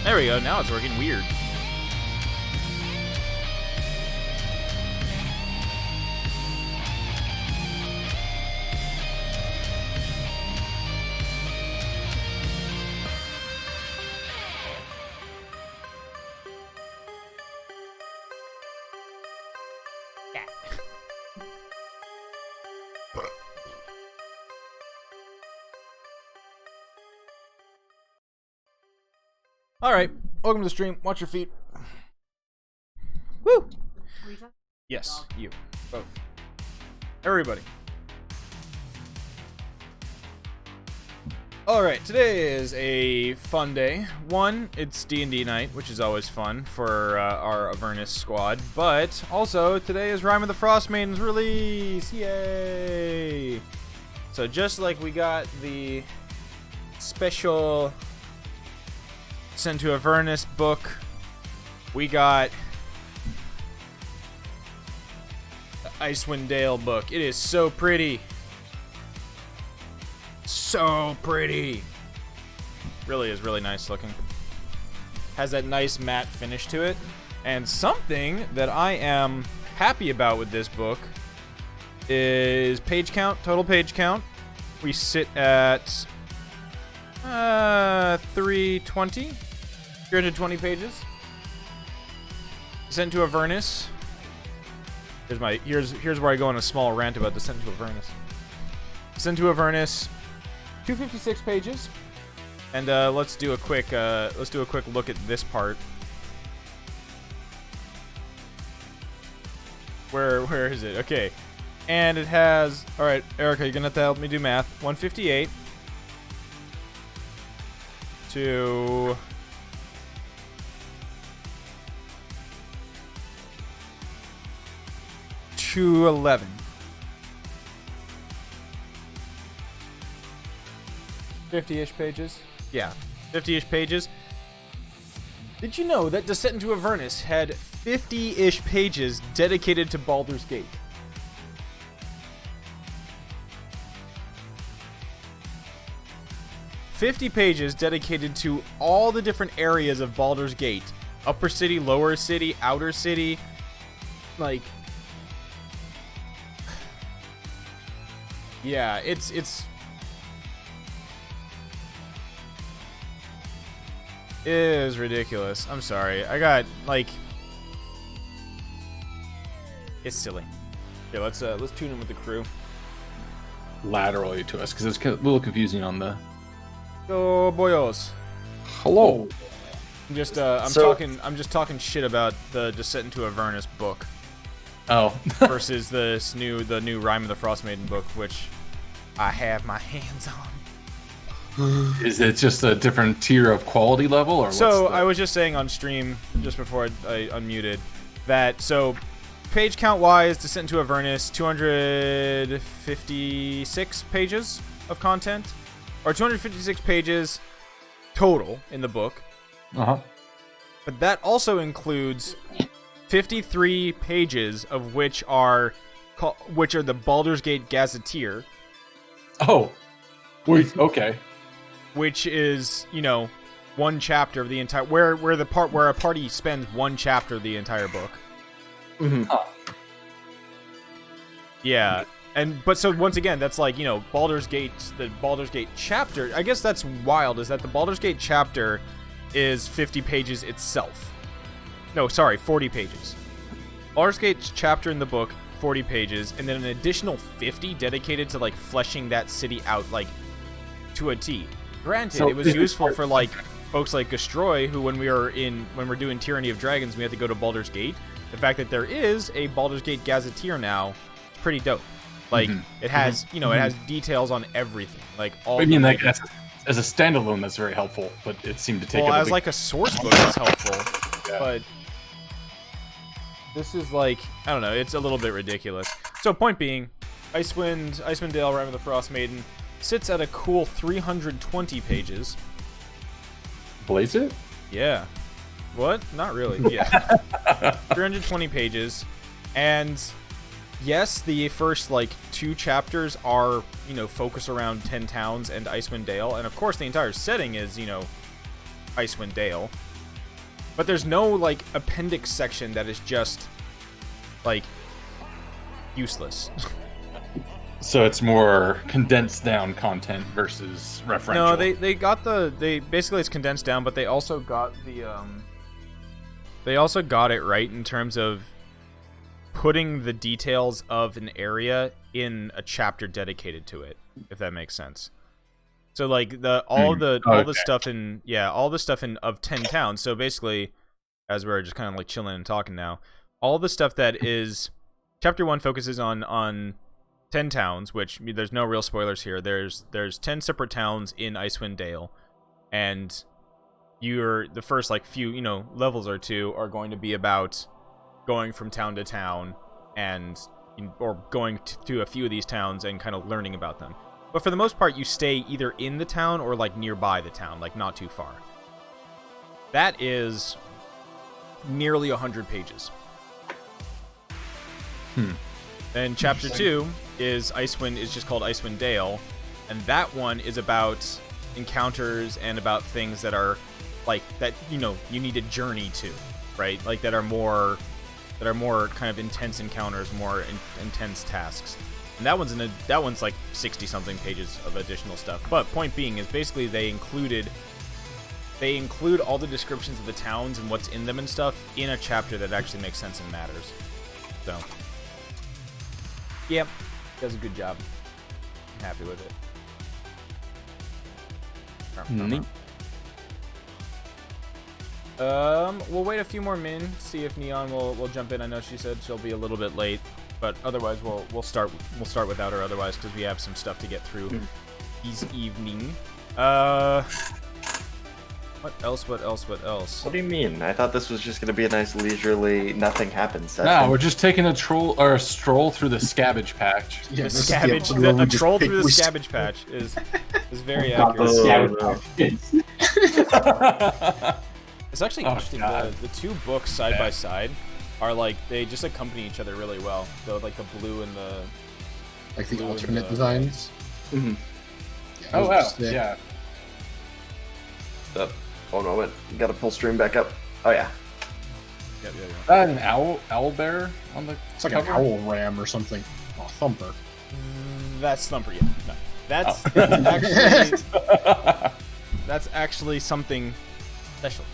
There we go. Now it's working weird. Alright, welcome to the stream. Watch your feet. Woo! Yes, you. Both. Everybody. Alright, today is a fun day. One, it's D&D night, which is always fun for our Avernus squad. But, also, today is Rime of the Frost Maiden's release! Yay! So just like we got the special Sent to Avernus book, we got the Icewind Dale book. It is so pretty. So pretty. Really is really nice looking. Has that nice matte finish to it. And something that I am happy about with this book is page count, total page count. We sit at 320 pages. Sent to Avernus. Here's where I go on a small rant about the Sent to Avernus. Sent to Avernus, 256 pages, and let's do a quick look at this part. Where is it? Okay, and it has. All right, Erica, you're gonna have to help me do math. 158 to 211. 50-ish pages. Yeah, 50-ish pages. Did you know that Descent into Avernus had 50-ish pages dedicated to Baldur's Gate? $50 pages dedicated to all the different areas of Baldur's Gate. Upper City, Lower City, Outer City. Like... yeah, it is ridiculous. I'm sorry. I got, like... it's silly. Okay, let's tune in with the crew. Laterally to us, because it's a little confusing on the... Go boyos. Hello. I'm just talking shit about the Descent into Avernus book. Oh. Versus the new Rime of the Frost Maiden book, which I have my hands on. Is it just a different tier of quality level, or so? I was just saying on stream just before I unmuted that page count wise, Descent into Avernus, 256 pages of content, or 256 pages total in the book. Uh-huh. But that also includes 53 pages of which are the Baldur's Gate Gazetteer. Oh, wait, okay. Which is, one chapter of the entire where a party spends one chapter of the entire book. Mm-hmm. Huh. Yeah. But so once again, that's like, Baldur's Gate, the Baldur's Gate chapter. I guess that's wild, is that the Baldur's Gate chapter is 50 pages itself. No, sorry, 40 pages. Baldur's Gate chapter in the book, 40 pages, and then an additional 50 dedicated to, like, fleshing that city out, like, to a T. Granted, it was useful for, like, folks like Gastroy, who when we're doing Tyranny of Dragons, we had to go to Baldur's Gate. The fact that there is a Baldur's Gate Gazetteer now, it's pretty dope. Like, it has, it has details on everything. Like, all. I mean, like, as a standalone, that's very helpful, but it seemed to take. Well, as like a source book, it's helpful, yeah. But this is like, I don't know, it's a little bit ridiculous. So, point being, Icewind Dale, Rime of the Frost Maiden sits at a cool 320 pages. Blaze it? Yeah. What? Not really. Yeah. 320 pages, and yes, the first, like, 2 chapters are, focus around 10 towns and Icewind Dale. And, of course, the entire setting is, Icewind Dale. But there's no, like, appendix section that is just, like, useless. So it's more condensed down content versus referential. No, they got basically it's condensed down, but they also got they also got it right in terms of putting the details of an area in a chapter dedicated to it, if that makes sense. So like all the stuff in of 10 towns. So basically, as we're just kind of like chilling and talking now, all the stuff that is chapter 1 focuses on 10 towns, which there's no real spoilers here. There's 10 separate towns in Icewind Dale, and the first like few levels or two are going to be about going from town to town or going to a few of these towns and kind of learning about them. But for the most part, you stay either in the town or like nearby the town, like not too far. That is nearly 100 pages. And chapter 2 is just called Icewind Dale, and that one is about encounters and about things that are like that you need a journey to, right? Like that are more kind of intense encounters, more intense tasks. And that one's like 60 something pages of additional stuff. But point being is basically they include all the descriptions of the towns and what's in them and stuff in a chapter that actually makes sense and matters. So yep, does a good job. I'm happy with it. Neat. We'll wait a few more min, see if Neon will jump in. I know she said she'll be a little bit late, but otherwise we'll start without her otherwise because we have some stuff to get through this evening. What else? What do you mean? I thought this was just going to be a nice leisurely, nothing happens session. No, we're just taking a stroll through the Scabbage Patch. Yeah, a troll through the Scabbage Patch is very accurate. It's actually interesting. The two books side by side are like they just accompany each other really well. So like the blue and the the alternate designs. Mm-hmm. Yeah, Oh wow! Yeah. Oh no, wait. You gotta pull stream back up. Oh yeah. An owl bear on the It's like cover? an owl ram or something. Oh, Thumper. That's Thumper. Yeah, no, that's that's actually something special.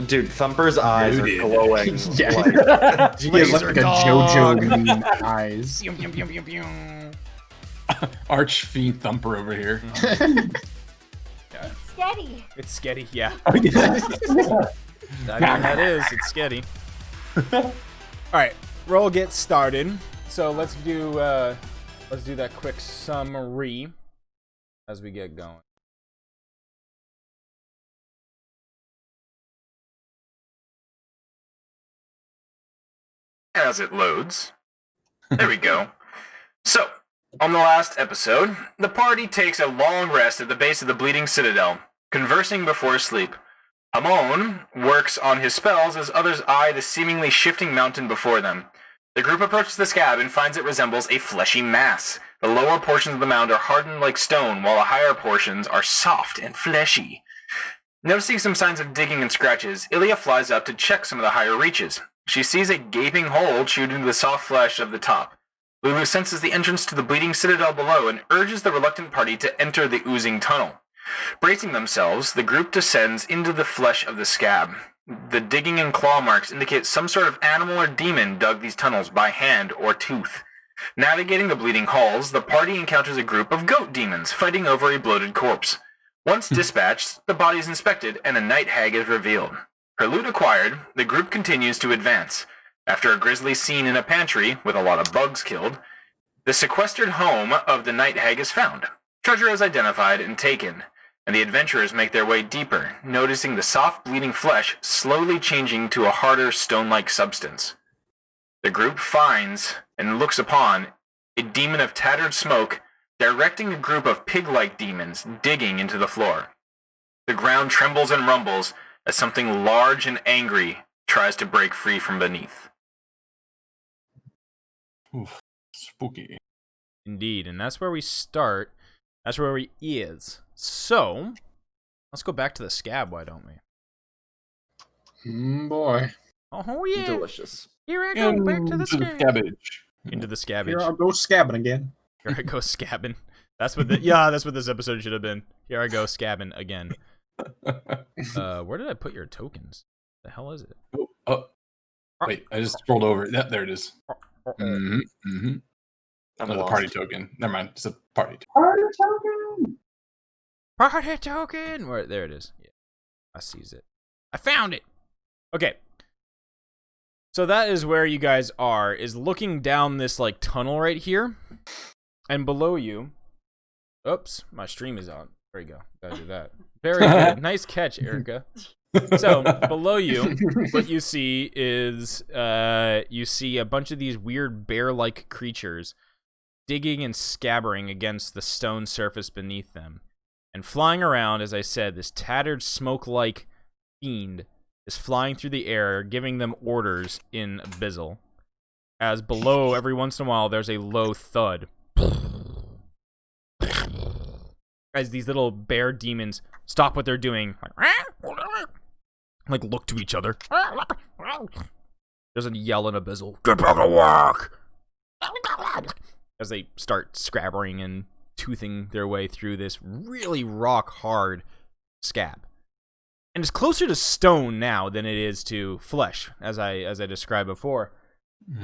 Dude, Thumper's eyes are glowing. Yeah. Like, He has like a JoJo meme eyes. Archfiend Thumper over here. Sketty. It's sketty, yeah. I mean, that is. It's sketty. All right, roll gets started. So let's do that quick summary as we get going. As it loads. There we go. So, on the last episode, the party takes a long rest at the base of the Bleeding Citadel, conversing before sleep. Hamon works on his spells as others eye the seemingly shifting mountain before them. The group approaches the scab and finds it resembles a fleshy mass. The lower portions of the mound are hardened like stone, while the higher portions are soft and fleshy. Noticing some signs of digging and scratches, Ilya flies up to check some of the higher reaches. She sees a gaping hole chewed into the soft flesh of the top. Lulu senses the entrance to the Bleeding Citadel below and urges the reluctant party to enter the oozing tunnel. Bracing themselves, the group descends into the flesh of the scab. The digging and claw marks indicate some sort of animal or demon dug these tunnels by hand or tooth. Navigating the bleeding halls, the party encounters a group of goat demons fighting over a bloated corpse. Once dispatched, the body is inspected and a night hag is revealed. Her loot acquired, the group continues to advance. After a grisly scene in a pantry, with a lot of bugs killed, the sequestered home of the night hag is found. Treasure is identified and taken, and the adventurers make their way deeper, noticing the soft bleeding flesh slowly changing to a harder stone-like substance. The group finds and looks upon a demon of tattered smoke directing a group of pig-like demons digging into the floor. The ground trembles and rumbles as something large and angry tries to break free from beneath. Oof, spooky. Indeed, and that's where we start. That's where we is. So, Let's go back to the scab, why don't we? Boy. Oh yeah. Delicious. Here I go, back to the scab. Cabbage. Into the scabbage. Here I'll go scabbing again. Here I go scabbing. That's what that's what this episode should have been. Here I go scabbing again. Where did I put your tokens? The hell is it? Oh, wait, I just scrolled over. Yeah, there it is. I'm The lost. party token. Never mind. It's a party token. Party token! Where, there it is. Yeah, I sees it. I found it! Okay. So that is where you guys are, is looking down this, like, tunnel right here. And below you... Oops, my stream is on. There you go. Gotta do that. Very good. Nice catch, Erica. So, below you, what you see is, you see a bunch of these weird bear-like creatures digging and scabbering against the stone surface beneath them. And flying around, as I said, this tattered smoke-like fiend is flying through the air, giving them orders in Abyssal. As below, every once in a while, there's a low thud. As these little bear demons stop what they're doing, like look to each other. There's a yell in Abyssal. Get back to work! As they start scrabbering and toothing their way through this really rock-hard scab. And it's closer to stone now than it is to flesh, as I described before.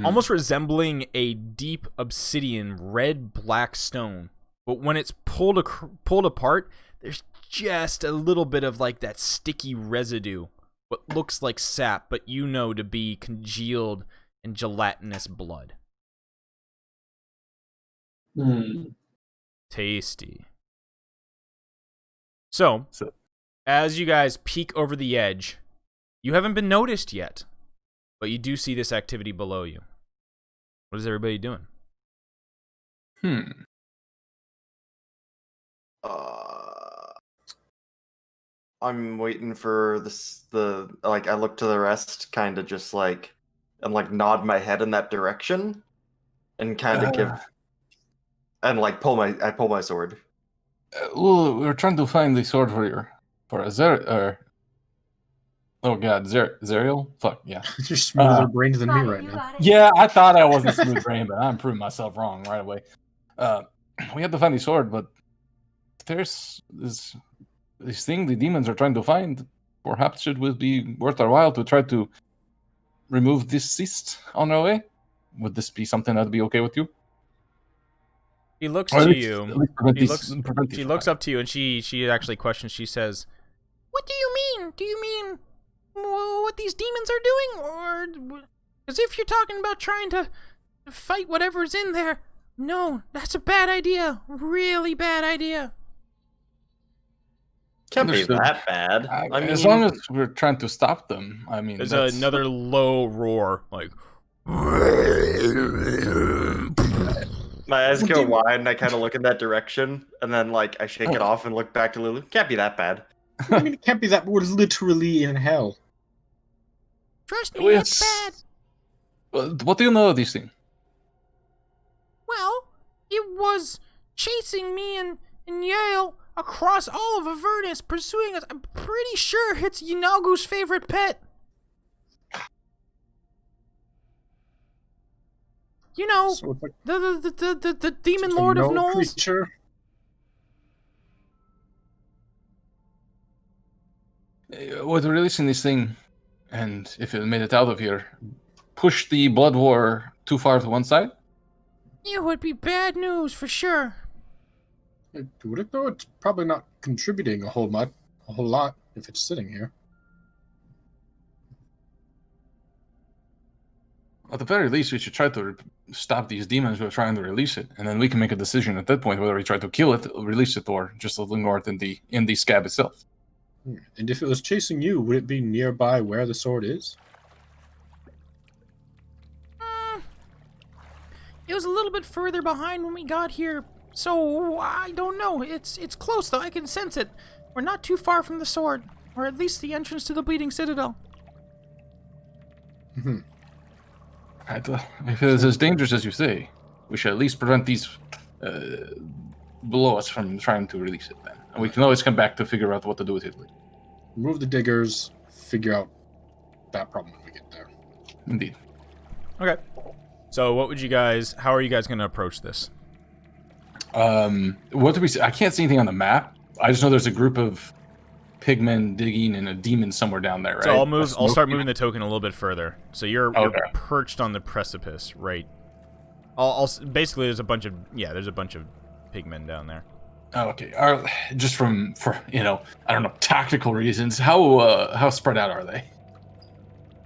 Almost resembling a deep obsidian, red-black stone. But when it's pulled apart, there's just a little bit of like that sticky residue. What looks like sap, but you know to be congealed and gelatinous blood. Tasty. So, as you guys peek over the edge, you haven't been noticed yet, but you do see this activity below you. What is everybody doing? I'm waiting for I look to the rest, kind of just like, and like nod my head in that direction, and kind of give, and like I pull my sword. Well, we're trying to find the sword for oh god, Zerial? Fuck, yeah. You're smoother brained than me right now. Yeah, I thought I wasn't smooth brain, but I'm proving myself wrong right away. We have to find the sword, but there's this thing the demons are trying to find. Perhaps it would be worth our while to try to remove this cyst on our way. Would this be something that'd be okay with you? He looks to you. She looks up to you, and she actually questions. She says, "What do you mean? Do you mean what these demons are doing, or as if you're talking about trying to fight whatever's in there? No, that's a bad idea. Really bad idea." Can't be that bad. I mean, as long as we're trying to stop them. I mean, there's another low roar, like. My eyes go wide, and I kind of look in that direction, and then like I shake it off and look back to Lulu. Can't be that bad. I mean, it can't be that. We're literally in hell. Trust me, it's bad. What do you know of these things? Well, it was chasing me and Yale across all of Avernus, pursuing us. I'm pretty sure it's Yinagu's favorite pet. You know, So it's like the demon a lord of no Knowles. creature. With releasing this thing, and if it made it out of here, push the blood war too far to one side? It would be bad news for sure. Would it though? It's probably not contributing a whole lot if it's sitting here. At the very least, we should try to stop these demons who are trying to release it, and then we can make a decision at that point whether we try to kill it, release it, or just ignore it in the scab itself. And if it was chasing you, would it be nearby where the sword is? It was a little bit further behind when we got here, so I don't know. It's close though. I can sense it. We're not too far from the sword, or at least the entrance to the Bleeding Citadel. If it is as dangerous as you say, we should at least prevent these below us from trying to release it then. And we can always come back to figure out what to do with it later. Remove the diggers, figure out that problem when we get there. Indeed. Okay. So how are you guys going to approach this? What do we see? I can't see anything on the map. I just know there's a group of pigmen digging and a demon somewhere down there, right? So I'll start moving the token a little bit further. So you're perched on the precipice, right? Basically there's a bunch of pigmen down there. Oh, okay. Just for I don't know, tactical reasons, how spread out are they?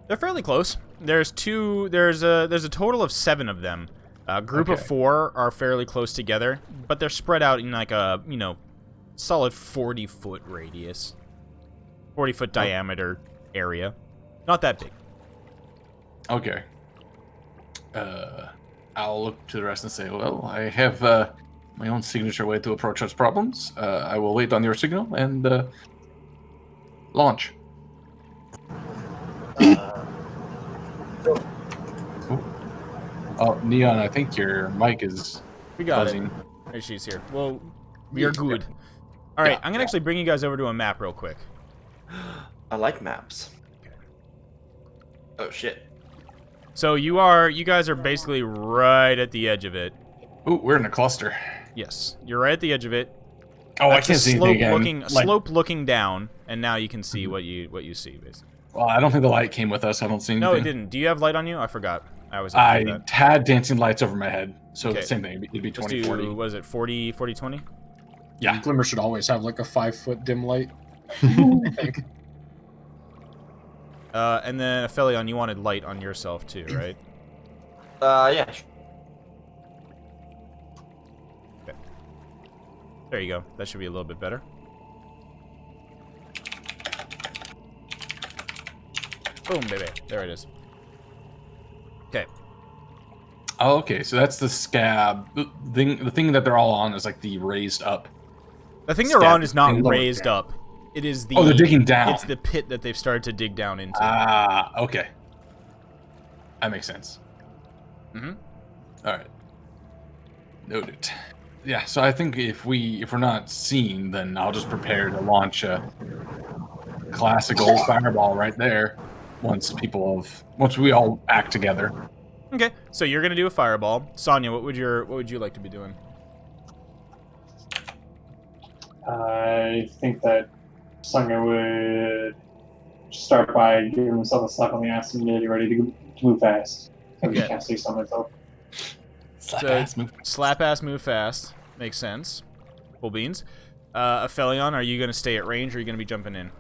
They're fairly close. There's a total of 7 of them. A group of 4 are fairly close together, but they're spread out in like a, solid 40-foot radius. 40-foot diameter area. Not that big. Okay. I'll look to the rest and say, well, I have my own signature way to approach such problems. I will wait on your signal and launch. Oh, Neon, I think your mic is buzzing. There she's here. Well, we are good. All right, I'm going to actually bring you guys over to a map real quick. I like maps. Okay. Oh, shit. So you guys are basically right at the edge of it. Ooh, we're in a cluster. Yes, you're right at the edge of it. Oh, I can't see anything again. Slope looking down, and now you can see what you see, basically. Well, I don't think the light came with us. I don't see anything. No, it didn't. Do you have light on you? I forgot. I had dancing lights over my head, so the same thing. It'd be 20/40. What is it, 40/20? Yeah. Glimmer should always have like a 5-foot dim light. I think. And then Aphelion, you wanted light on yourself too, right? Yeah. Okay. There you go. That should be a little bit better. Boom, baby. There it is. Okay. Oh, okay. So that's the scab. The thing that they're all on is like the raised up. The thing they're on is not raised up. It is the. Oh, they're digging down. It's the pit that they've started to dig down into. Ah, okay. That makes sense. Mm-hmm. All right. Noted. Yeah. So I think if we're not seen, then I'll just prepare to launch a classic old fireball right there. Once we all act together. Okay, so you're gonna do a fireball. Sonya, what would you like to be doing? I think that Sonya would start by giving himself a slap on the ass and getting ready to move fast. I Okay. can't say so myself. Slap ass, move fast. Makes sense. Cool beans. Aphelion, are you gonna stay at range or are you gonna be jumping in?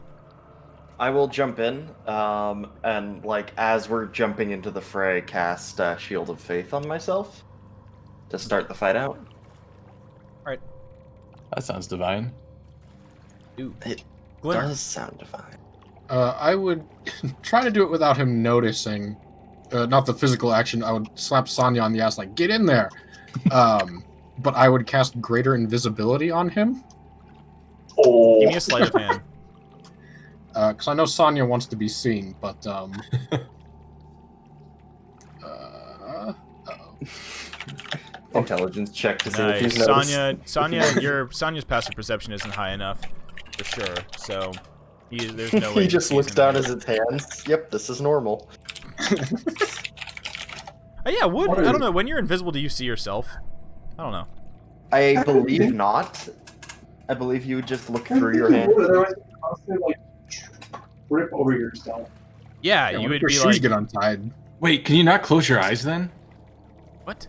I will jump in, and like as we're jumping into the fray, cast Shield of Faith on myself to start the fight out. Alright. That sounds divine. Ooh. It Glimmer. does sound divine. I would try to do it without him noticing. Not the physical action. I would slap Sonya on the ass, like, get in there. But I would cast Greater Invisibility on him. Oh. Give me a sleight of hand. Because I know Sonya wants to be seen, but Intelligence check to see if he's noticed. Sonya's passive perception isn't high enough, for sure. So there's no way He just looks down at his hands. Yep, this is normal. Yeah, I don't know. When you're invisible, do you see yourself? I don't know. I believe not. I believe you would just look through your hand. Like, trip over yourself. Yeah, you would be like. Get untied. Wait, can you not close your eyes then? What?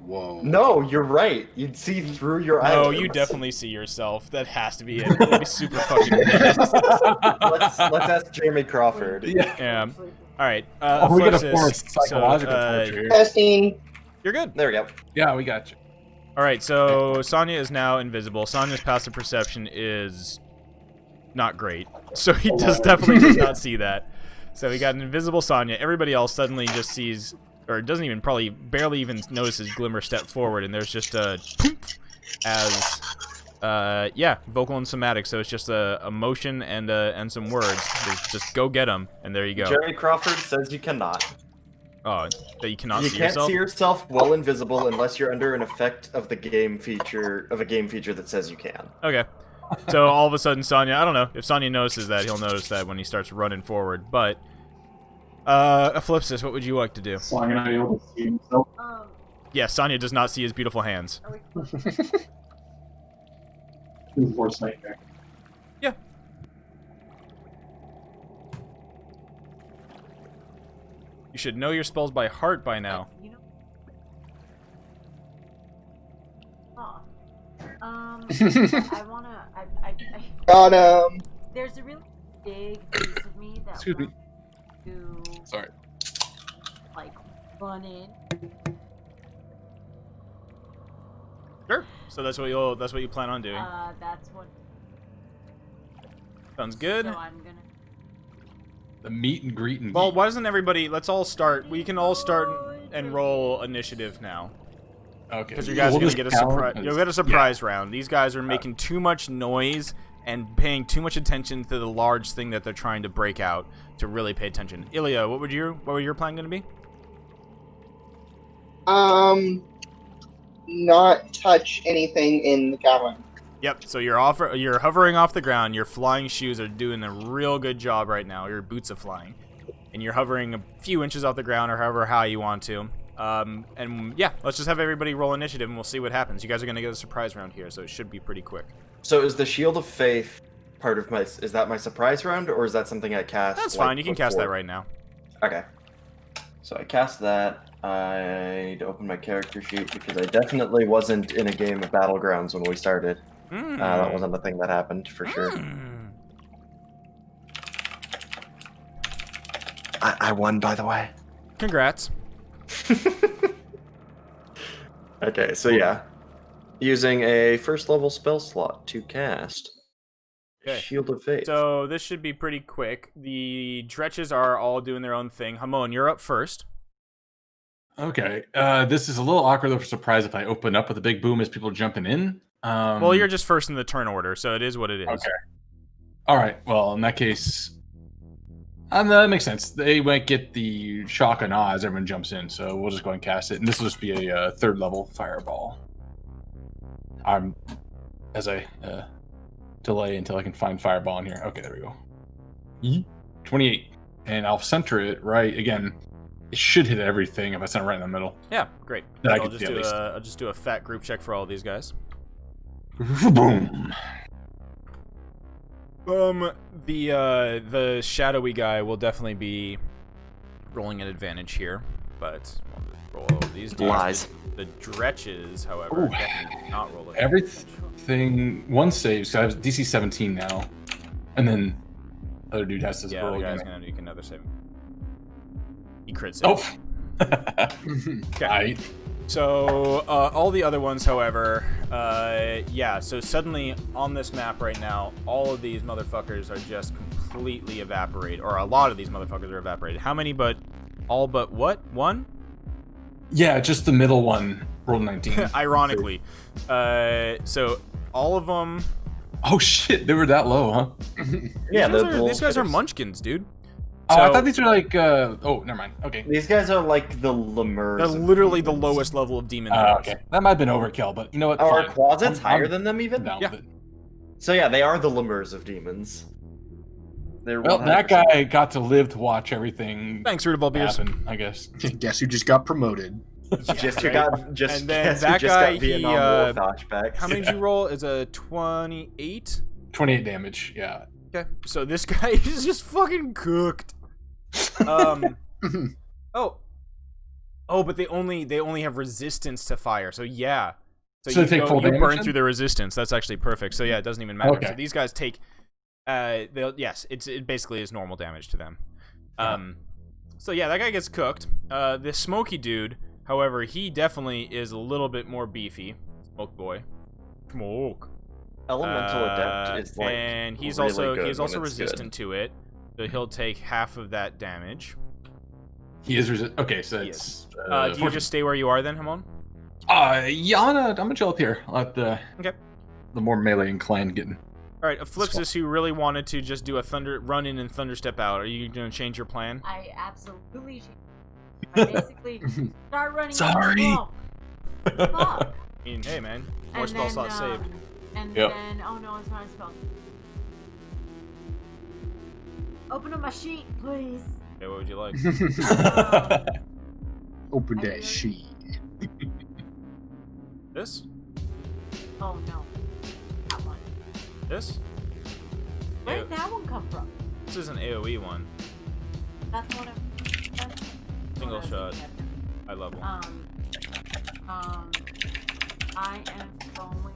Whoa. No, you're right. You'd see through your eyes. No, you definitely see yourself. That has to be it. That'd be super fucking weird. let's ask Jeremy Crawford. Yeah. All right. We got a Fluxus, force psychological torture here. Testing. You're good. There we go. Yeah, we got you. All right. So Sonya is now invisible. Sonya's passive perception is not great, so he definitely does not see that. So we got an invisible Sonya. Everybody else suddenly just sees, or doesn't even, probably barely even notices Glimmer step forward, and there's just a poof as vocal and somatic. So it's just a motion and some words. Just go get them, and there you go. Jeremy Crawford says you cannot. Oh, that you cannot You see can't yourself? see yourself while invisible unless you're under an effect of the game feature that says you can. Okay. So all of a sudden, Sonya, I don't know. If Sonya notices that, he'll notice that when he starts running forward. But, Eclipsis, what would you like to do? So I'm gonna be able to see himself. Yeah, Sonya does not see his beautiful hands. His worst nightmare. Yeah. You should know your spells by heart by now. You know. I wanna. Got him. There's a really big piece of me that Excuse me. wants to Sorry. like run in. Sure. So that's what you plan on doing. That's what. Sounds good. So I'm gonna. The meet and greet and Well, why doesn't everybody? Let's all start. We can all start and roll initiative now. Okay. Because you guys are We'll gonna just get a count surprise. as- You'll get a surprise round. These guys are making too much noise and paying too much attention to the large thing that they're trying to break out to really pay attention. Ilya, what were your plan gonna be? Not touch anything in the cavern. Yep. So you're hovering off the ground. Your flying shoes are doing a real good job right now. Your boots are flying, and you're hovering a few inches off the ground or however high you want to. And yeah, let's just have everybody roll initiative, and we'll see what happens. You guys are gonna get a surprise round here, so it should be pretty quick. So is the Shield of Faith part of my? Is that my surprise round, or is that something I cast? That's like, fine. You can cast that before? right now. Okay. So I cast that. I need to open my character sheet because I definitely wasn't in a game of Battlegrounds when we started. That wasn't a thing that happened for sure. I won, by the way. Congrats. Okay, so yeah. Using a first level spell slot to cast Okay. Shield of Faith. So this should be pretty quick. The Dretches are all doing their own thing. Hamon, you're up first. Okay. This is a little awkward though for surprise if I open up with a big boom as people are jumping in. Well, you're just first in the turn order, so it is what it is. Okay. All right. Well, in that case, that makes sense. They might get the shock and awe as everyone jumps in, so we'll just go and cast it. And this will just be a third level fireball. As I delay until I can find fireball in here. Okay, there we go. 28, and I'll center it right again. It should hit everything if I center it right in the middle. Yeah, great. That I I'll can just see at least. I'll just do a fat group check for all these guys. Boom. The shadowy guy will definitely be rolling an advantage here, but we'll roll these dudes. Lies. The Dretches, however, Ooh. definitely do not roll it. Everything one saves. So I have DC 17 now, and then other dude has to Yeah, roll the guy's again. gonna make another save. He crit save. Oh. Okay. Right. So, all the other ones, however, yeah, so suddenly on this map right now, all of these motherfuckers are just completely evaporated, or a lot of these motherfuckers are evaporated. How many all but what? One? Yeah, just the middle one rolled 19. Ironically. So, all of them... Oh shit, they were that low, huh? Yeah, these guys are munchkins, dude. Oh, I So- thought these were like, oh, never mind. Okay. These guys are like the lemurs. They're of literally the demons. lowest level of demon levels. Okay. That might have been overkill, but you know what? Are Fine. closets I'm higher than them even? down Yeah. with it. So yeah, they are the lemurs of demons. They're Well, 100%. that guy got to live to watch everything Thanks, Rootaball Beers. happen, I guess. Guess who just got promoted? Just who right? got just And then guess who that just guy, got Vietnam he, War flashbacks. How many did you roll? Is a 28? 28 damage, yeah. Okay, so this guy is just fucking cooked. But they only have resistance to fire. So yeah. So they take full you damage burn then? through the resistance. That's actually perfect. So yeah, it doesn't even matter. Okay. So these guys take it basically is normal damage to them. So yeah, that guy gets cooked. This smoky dude, however, he definitely is a little bit more beefy. Smoke boy. Smoke. Elemental Adept is like and he's really also good he's when also it's resistant to it. So he'll take half of that damage. He is Okay, so He it's. Do you 14. just stay where you are then, Hamon? Yeah, I'm gonna chill up here. I'll let the more melee inclined getting. All right, Afflixus, who really wanted to just do a run in and thunder step out. Are you going to change your plan? I absolutely. I basically start running. Sorry. Fuck. I mean, hey man, more And spell then, slots saved. And Yep. then, oh no, it's not a spell. Open up my sheet, please. Okay, what would you like? Open I that really- sheet. This? Oh no. That one. This? Where Yeah. did that one come from? This is an AoE one. That's the one Single that's shot. thinking of. High level. I am going.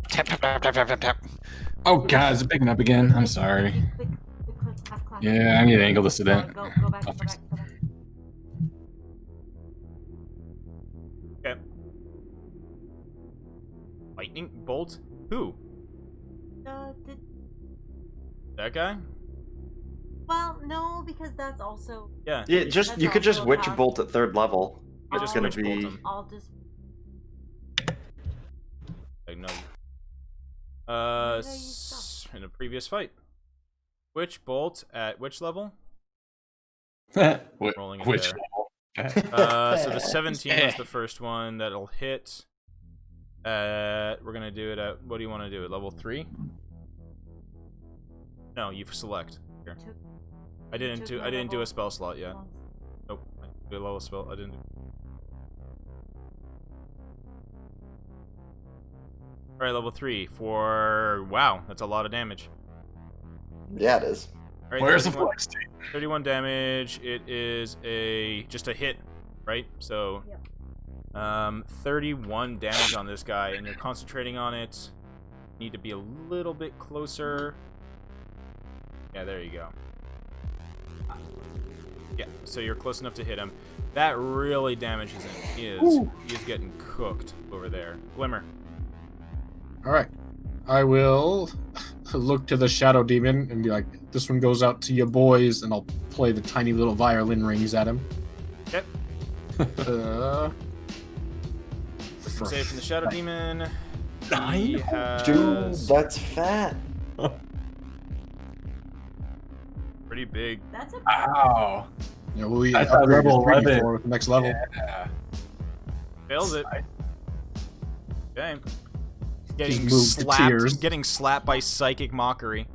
Tap, tap, tap, tap, tap, tap, tap. Oh god, is it picking up again? I'm sorry. Click, clap, clap. Yeah, I need to angle this to that. Go back, go back, go back. Okay. Lightning bolt? Who? Did, That guy? well, no, because that's also. Yeah. Yeah, just That's you could just also witch how- bolt at 3rd level. You It's just gonna witch bolt be. him. I'll just. Like, no. Where did I use In a previous fight. Which bolt at which level? Which Rolling it which there. level? So the 17 was the first one that'll hit. We're gonna do it at. What do you want to do? At level 3? No, you select. Here. Took- I didn't took do. my I didn't do level a spell slot yet. once. Nope. I did a level spell. I didn't. All right, level 3 for. Wow, that's a lot of damage. Yeah, it is. All right, Where's the 31 flex? 31 damage. It is just a hit, right? So, 31 damage on this guy, and you're concentrating on it. Need to be a little bit closer. Yeah, there you go. Yeah, so you're close enough to hit him. That really damages him. He is getting cooked over there. Glimmer. All right. I will look to the shadow demon and be like, "This one goes out to you boys," and I'll play the tiny little violin rings at him. Yep. Save from the shadow demon. He has Dude, that's fat. pretty big. That's a. Wow. Yeah, we I thought upgrade his level 3D 11. for with the next level. Yeah. Fails it. Okay. He's Getting moved to tears. slapped. Getting slapped by psychic mockery.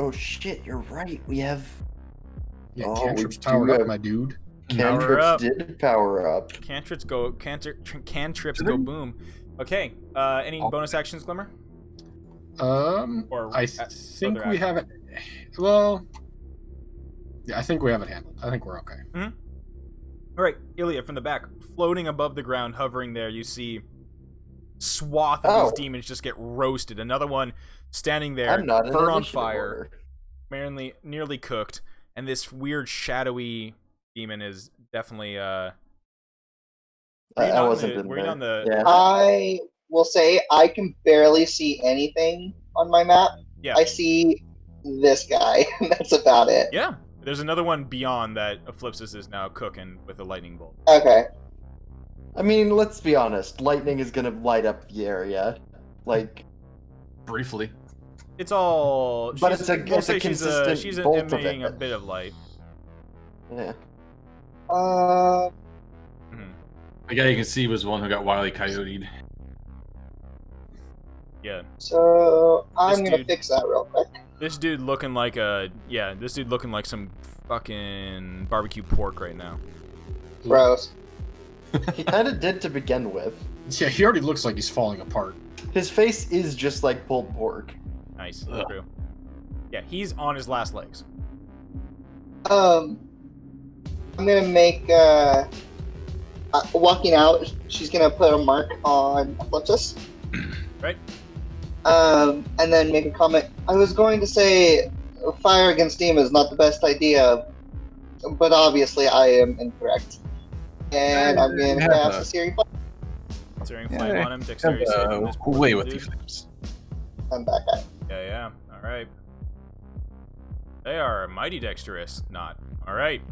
Oh shit, you're right. We have Yeah, Oh, cantrips we do powered up, have- my dude. cantrips up. did power up. Cantrips go. Cantrips go boom. Okay. Any bonus actions, Glimmer? Or I at think further we action? have it. Well, yeah, I think we have it handled. I think we're okay. All right, Ilya from the back, floating above the ground, hovering there. You see swath of these demons just get roasted. Another one standing there, I'm not in fur on initiative fire, order. nearly cooked, and this weird shadowy demon is definitely I were you not wasn't in the, in were you there. on the Yeah. I will say I can barely see anything on my map. yeah I see this guy. That's about it. yeah. There's another one beyond that. Eclipsis is now cooking with a lightning bolt. Okay. I mean, let's be honest. Lightning is gonna light up the area, like. Briefly. It's all. But she's- it's a- we'll it's a say consistent she's bolt of emitting a it. bit of light. Yeah. Uh, Mhm. The guy you can see was the one who got wily coyoted. Yeah. so I'm This gonna dude- fix that real quick. This dude looking like this dude looking like some fucking barbecue pork right now. Gross. He kind of did to begin with. Yeah, he already looks like he's falling apart. His face is just like pulled pork. Nice. Ugh. True. Yeah, he's on his last legs. I'm gonna make walking out. She's gonna put a mark on Eclipsis. Right. And then make a comment. I was going to say fire against steam is not the best idea, but obviously I am incorrect. And I'm going to Yeah. cast a searing fire. Searing Yeah, flame on him. Dexterity save from this poor Away little with the dude. flames. I'm back at. Yeah. All right. They are mighty dexterous. Not. All right.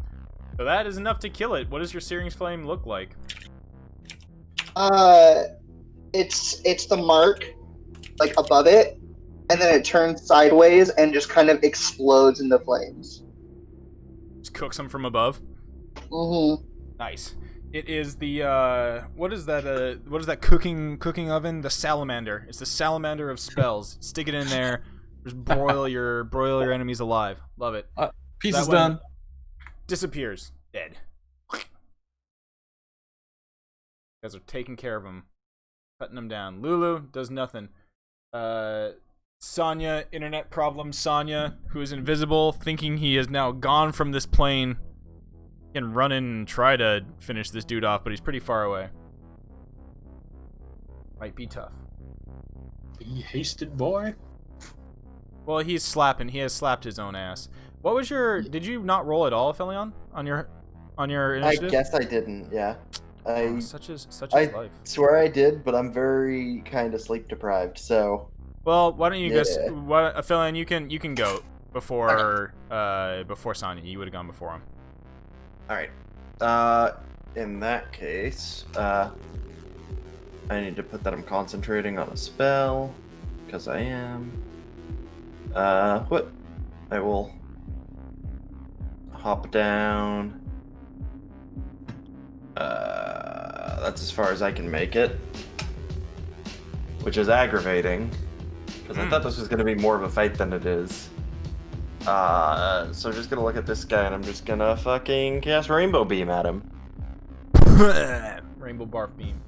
So that is enough to kill it. What does your searing flame look like? It's the mark, like above it, and then it turns sideways and just kind of explodes into flames. Just cooks them from above. Mm-hmm. Nice. It is the what is that cooking oven? The salamander. It's the salamander of spells. Stick it in there. Just broil your enemies alive. Love it. Piece is That one done. Disappears. Dead. You guys are taking care of him. Cutting them down. Lulu does nothing. Sonya, internet problem Sonya, who is invisible, thinking he is now gone from this plane, can run in and try to finish this dude off, but he's pretty far away. Might be tough. You hasted boy. Well, he has slapped his own ass. What was your? Did you not roll at all, Felion, on your initiative? I guess I didn't. Yeah. Oh, such is I life. swear I did, but I'm very kind of sleep deprived. So. Well, why don't you guys? Yeah. Felion, you can go before before Sonya. You would have gone before him. All right. In that case, I need to put that I'm concentrating on a spell, because I am. What? I will hop down. That's as far as I can make it, which is aggravating, because I thought this was going to be more of a fight than it is. So I'm just gonna look at this guy and I'm just gonna fucking cast Rainbow Beam at him. Rainbow Barf Beam.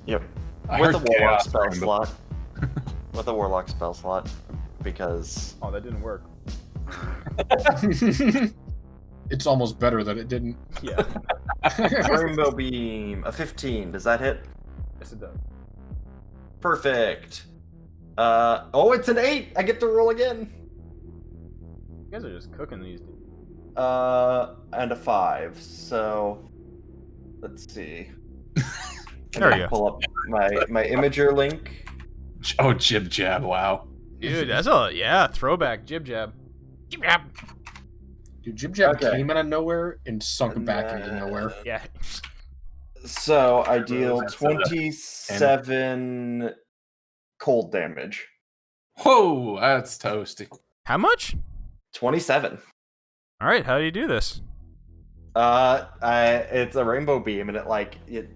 Yep. I With a heard Warlock chaos spell rainbow. slot. With a Warlock spell slot. Because... Oh, that didn't work. It's almost better that it didn't. Yeah. Rainbow Beam, a 15. Does that hit? Yes, it does. Perfect. Oh, it's an 8! I get to roll again! You guys are just cooking these dudes. And a 5. So... Let's see. There you go. Pull up my Imager link. Oh, jib jab! Wow. Dude, that's throwback jib jab. Jib jab. Dude, Jib Jab Okay. came out of nowhere and sunk And back into nowhere. Yeah. So I deal That's 27 cold damage. Whoa, that's toasty. How much? 27. All right, how do you do this? It's a rainbow beam, and it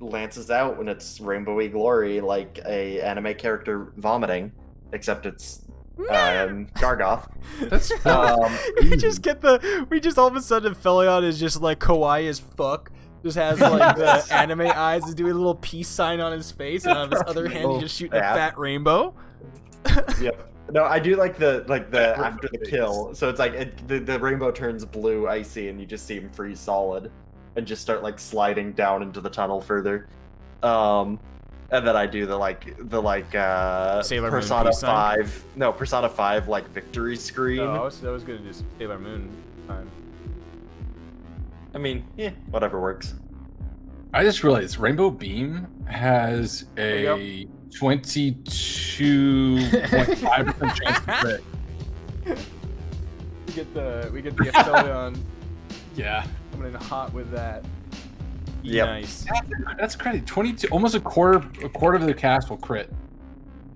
lances out when it's rainbowy glory, like a anime character vomiting, except it's Gargoth. That's we just all of a sudden Felion is just like kawaii as fuck. Just has like the anime eyes, is doing a little peace sign on his face, and on his other hand he's just shooting a fat rainbow. Yep. No, I do like the after the kill. So it's like the rainbow turns blue, icy, and you just see him freeze solid, and just start like sliding down into the tunnel further. And then I do the Sailor Moon Persona peace sign? 5. No, Persona 5 like victory scream. Oh, I was gonna do Sailor Moon time. I mean, yeah, whatever works. I just realized Rainbow Beam has There a 22.5% chance to crit. We get the Felion Yeah, coming in hot with that. Yep. Nice. that's crazy. 22, almost a quarter of the cast will crit,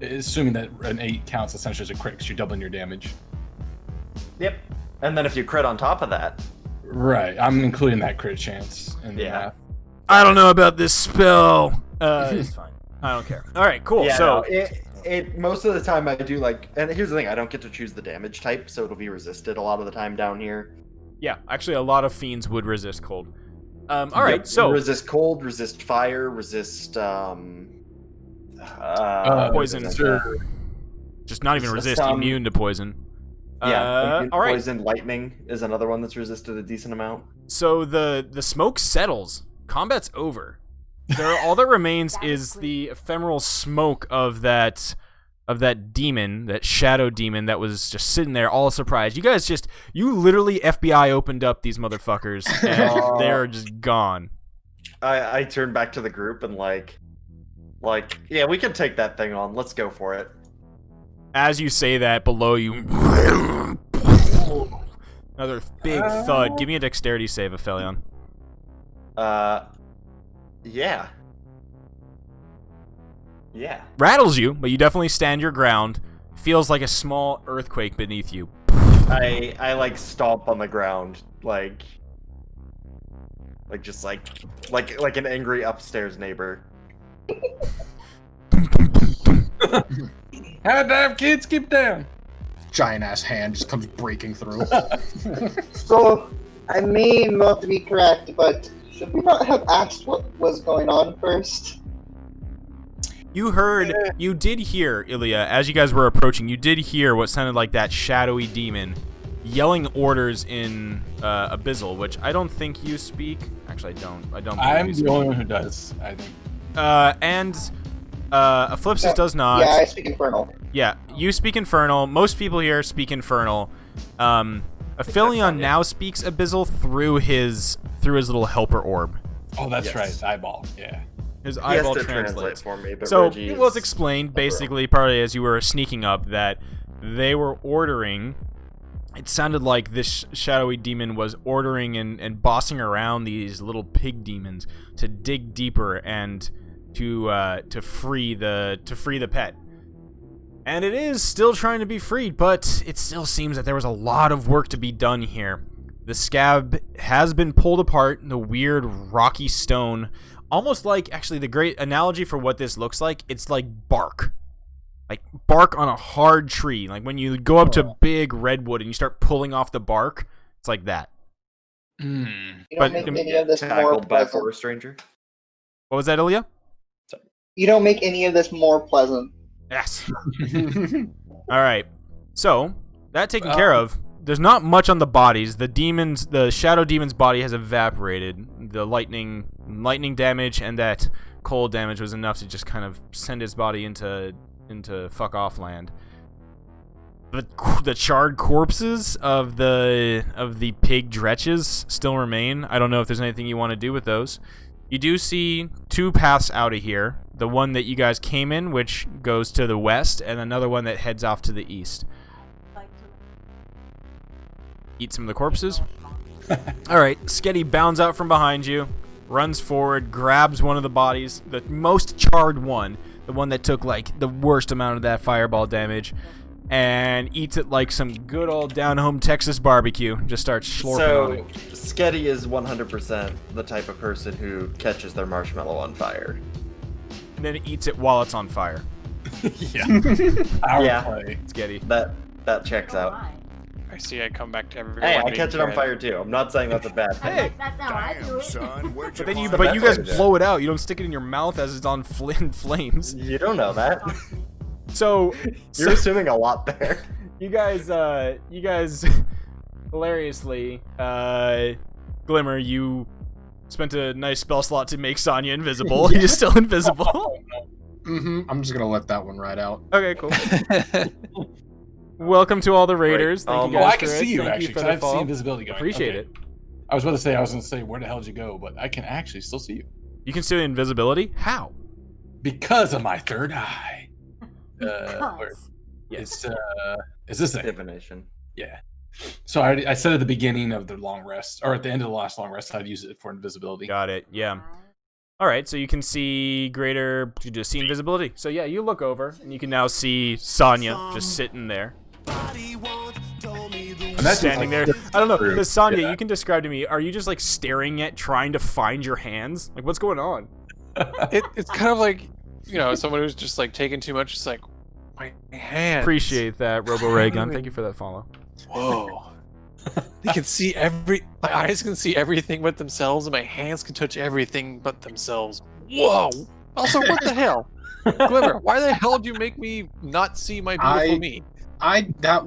assuming that an 8 counts essentially as a crit because you're doubling your damage. Yep. And then if you crit on top of that, Right, I'm including that crit chance in the Yeah. math. I don't know about this spell. It's fine. I don't care. All right, cool. yeah, So no, it most of the time I do and here's the thing, I don't get to choose the damage type, so it'll be resisted a lot of the time down here. yeah, actually, a lot of fiends would resist cold. All right, Yep, so resist cold, resist fire, resist poison. Sure. just not even resist, immune to poison. Yeah, immune to all right. poison, lightning is another one that's resisted a decent amount. So the smoke settles. Combat's over. All that remains is the ephemeral smoke of that demon, that shadow demon that was just sitting there all surprised. You literally FBI opened up these motherfuckers and they're just gone. I turn back to the group and yeah, we can take that thing on. Let's go for it. As you say that, below you, another big thud. Give me a dexterity save, Aphelion. Yeah. Yeah. Rattles you, but you definitely stand your ground. feels like a small earthquake beneath you. I like stomp on the ground, like just like an angry upstairs neighbor. How damn kids keep down. Giant ass hand just comes breaking through. So, I may not be correct, but should we not have asked what was going on first? You did hear, Ilya, as you guys were approaching, you did hear what sounded like that shadowy demon yelling orders in Abyssal, which I don't think you speak. Actually, I don't. I'm the only one who does, I think. And Eclipsis does not. Yeah, I speak Infernal. Yeah, you speak Infernal. Most people here speak Infernal. Aphelion now speaks Abyssal through his little helper orb. Oh, that's Yes. right. Eyeball. Yeah. His He has eyeball to translate translates. for me, but So Reggie it was is- explained basically, partly as you were sneaking up, that they were ordering. It sounded like this shadowy demon was ordering and bossing around these little pig demons to dig deeper and to free the pet. And it is still trying to be freed, but it still seems that there was a lot of work to be done here. The scab has been pulled apart, the weird rocky stone, almost like, actually the great analogy for what this looks like, it's like bark. Like bark on a hard tree. Like when you go up to big redwood and you start pulling off the bark, it's like that. Mm. You But- don't make any of this more tackled by a pleasant. forest ranger. What was that, Ilya? You don't make any of this more pleasant. Yes. All right. So, that taken care of. There's not much on the bodies. The shadow demon's body has evaporated. The lightning damage and that cold damage was enough to just kind of send his body into fuck off land. The charred corpses of the pig dretches still remain. I don't know if there's anything you want to do with those. You do see two paths out of here. The one that you guys came in, which goes to the west, and another one that heads off to the east. Eat some of the corpses. Alright, Sketty bounds out from behind you, runs forward, grabs one of the bodies, the most charred one, the one that took like the worst amount of that fireball damage, and eats it like some good old down-home Texas barbecue. Just starts slurping on it. So, Sketty is 100% the type of person who catches their marshmallow on fire. And then eats it while it's on fire. Yeah. Our Yeah. play. Sketty. That checks out. I see. I come back to everyone. Hey, I being catch it on dead. fire too. I'm not saying that's a bad thing. Hey, That's how I do it. but you find guys that? blow it out. You don't stick it in your mouth as it's on flames. You don't know that. So You're assuming a lot there. you guys hilariously, Glimmer, you spent a nice spell slot to make Sonya invisible. He's still invisible. I'm just gonna let that one ride out. Okay, cool. Welcome to all the raiders. Thank you Oh, guys I can for see it. you Thank actually, for because the I see follow. invisibility going. Appreciate Okay. it. I was going to say, where the hell did you go? But I can actually still see you. You can see invisibility. How? Because of my third eye. Where, Because. it's, is this it? Divination. Yeah. So I said at the beginning of the long rest, or at the end of the last long rest, I'd use it for invisibility. Got it. Yeah. All right. So you can see greater. You just see invisibility. So yeah, you look over and you can now see Sonya just sitting there. And that's Standing there. just, I don't know. True. The Sonya, Yeah. you can describe to me. Are you just like staring at, trying to find your hands? Like, what's going on? It's kind of like, someone who's just like taking too much. It's like my hands. Appreciate that, Robo Raygun. Thank you for that follow. Whoa. They can see my eyes can see everything but themselves, and my hands can touch everything but themselves. Whoa. Also, what the hell? Glimmer, why the hell did you make me not see my beautiful me? That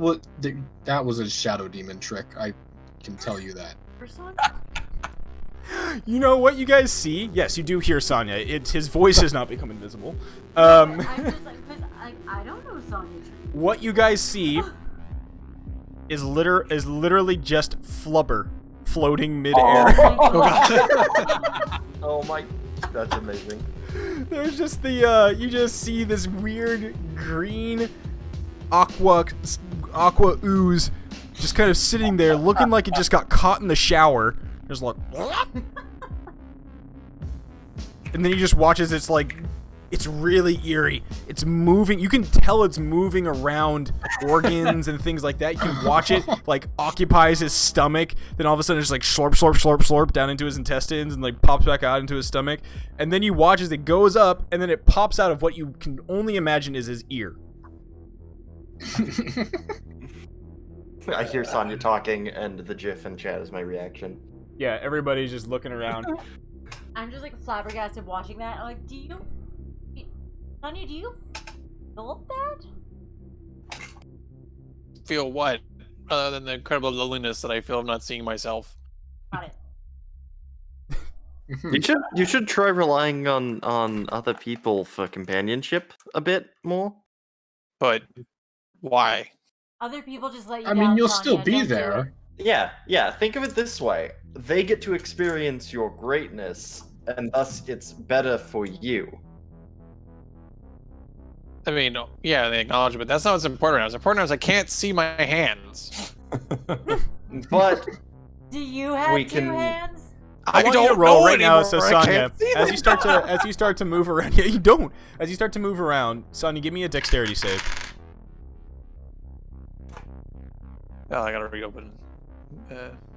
was a shadow demon trick. I can tell you that. You know what you guys see? Yes, you do hear Sonya. His voice has not become invisible. I don't know Sonya. What you guys see is literally just flubber floating midair. Oh my, that's amazing. There's just you just see this weird green aqua ooze just kind of sitting there looking like it just got caught in the shower. Just like, and then he just watches its like It's really eerie. It's moving. You can tell it's moving around organs and things like that. You can watch it like occupies his stomach. Then all of a sudden it's like slurp, slurp, slurp, slurp down into his intestines and like pops back out into his stomach. And then you watch as it goes up and then it pops out of what you can only imagine is his ear. I hear Sonya talking, and the GIF in chat is my reaction. Yeah, everybody's just looking around. I'm just like flabbergasted watching that. I'm like, Sonya, do you feel that? Feel what? Other than the incredible loneliness that I feel of not seeing myself. Got it. You should try relying on other people for companionship a bit more. But why? Other people just let you I down, mean, you'll Sonya, still be don't do there. it. Yeah. Think of it this way: they get to experience your greatness, and thus it's better for you. I mean, yeah, the acknowledgement. That's not what's important. What's important is I can't see my hands. But Do you have We two can- hands? I want you to don't roll know right now, anymore. so I Sonya, can't see as them. you start to move around. Yeah, you don't. As you start to move around, Sonya, give me a dexterity save. Oh, I gotta reopen.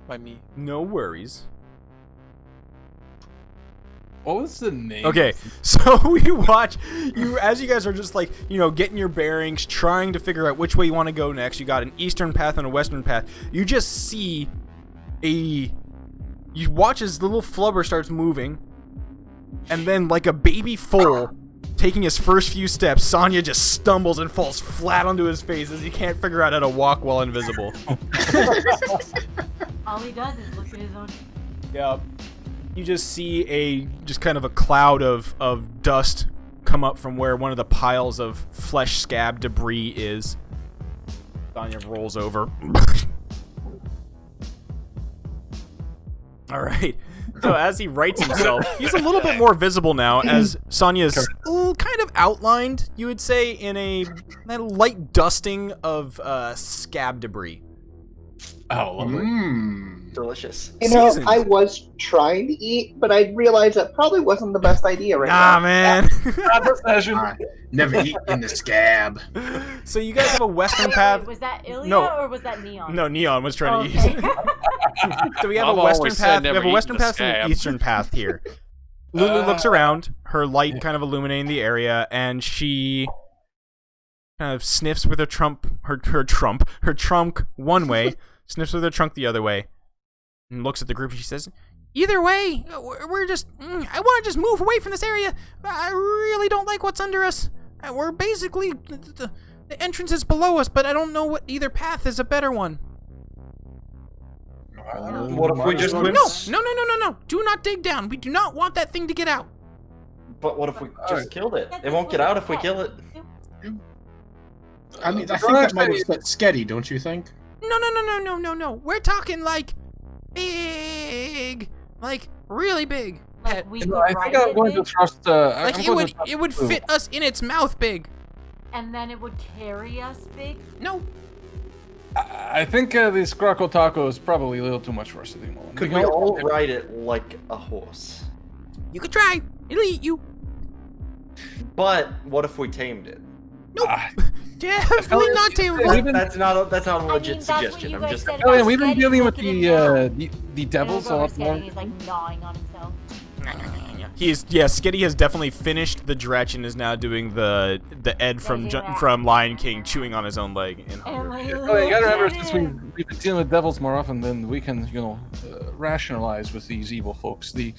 By me. No worries. What was the name? Okay, so we watch you as you guys are just like, getting your bearings, trying to figure out which way you want to go next. You got an eastern path and a western path. You just see you watch as the little flubber starts moving, and then like a baby foal taking his first few steps, Sonya just stumbles and falls flat onto his face as he can't figure out how to walk while invisible. All he does is look at his own. Yep. You just see just kind of a cloud of dust come up from where one of the piles of flesh scab debris is. Sonya rolls over. All right. So as he rights himself, he's a little bit more visible now as Sonya's kind of outlined, you would say, in a light dusting of scab debris. Oh, lovely. delicious. You know, Seasoned. I was trying to eat, but I realized that probably wasn't the best idea right Nah, now. man. Never eat in the scab. So you guys have a western path. Wait, was that Ilya No. or was that Neon? No, Neon was trying to Okay. eat. So we have Mom a western always said path. We never have a eat western the path and an scab. eastern path here. Lulu looks around, her light kind of illuminating the area, and she kind of sniffs with her trunk one way, sniffs with her trunk the other way, and looks at the group and she says, "Either way, we're just, I want to just move away from this area. I really don't like what's under us. We're basically, the entrance is below us, but I don't know what either path is a better one." What if we just went? No. Do not dig down. We do not want that thing to get out. But what if we just killed it? It won't get out if we kill it. I mean, I think that might upset Sketty, don't you think? No. We're talking like big. Like really big. Like we You could know, I ride think I'm it going to big, trust. Like I'm it going would to trust it would Lulu. fit us in its mouth big. and then it would carry us big. No. I think this Croco Taco is probably a little too much for us at the moment. Could we all ride it like a horse? You could try. It'll eat you. But what if we tamed it? Nope. Ah, Definitely not tameable. That's not a legit I mean, that's what suggestion. you I'm guys just. said Oh, yeah, about we've been Sketty. dealing with Look at him now. the devils a Look lot over more. Sketty, he's like gnawing on himself. Skitty has definitely finished the dretch and is now doing the Ed from Lion King chewing on his own leg in And hunger. like, Oh, yeah, you gotta look remember, at since him. we've been dealing with devils more often, then we can, rationalize with these evil folks. The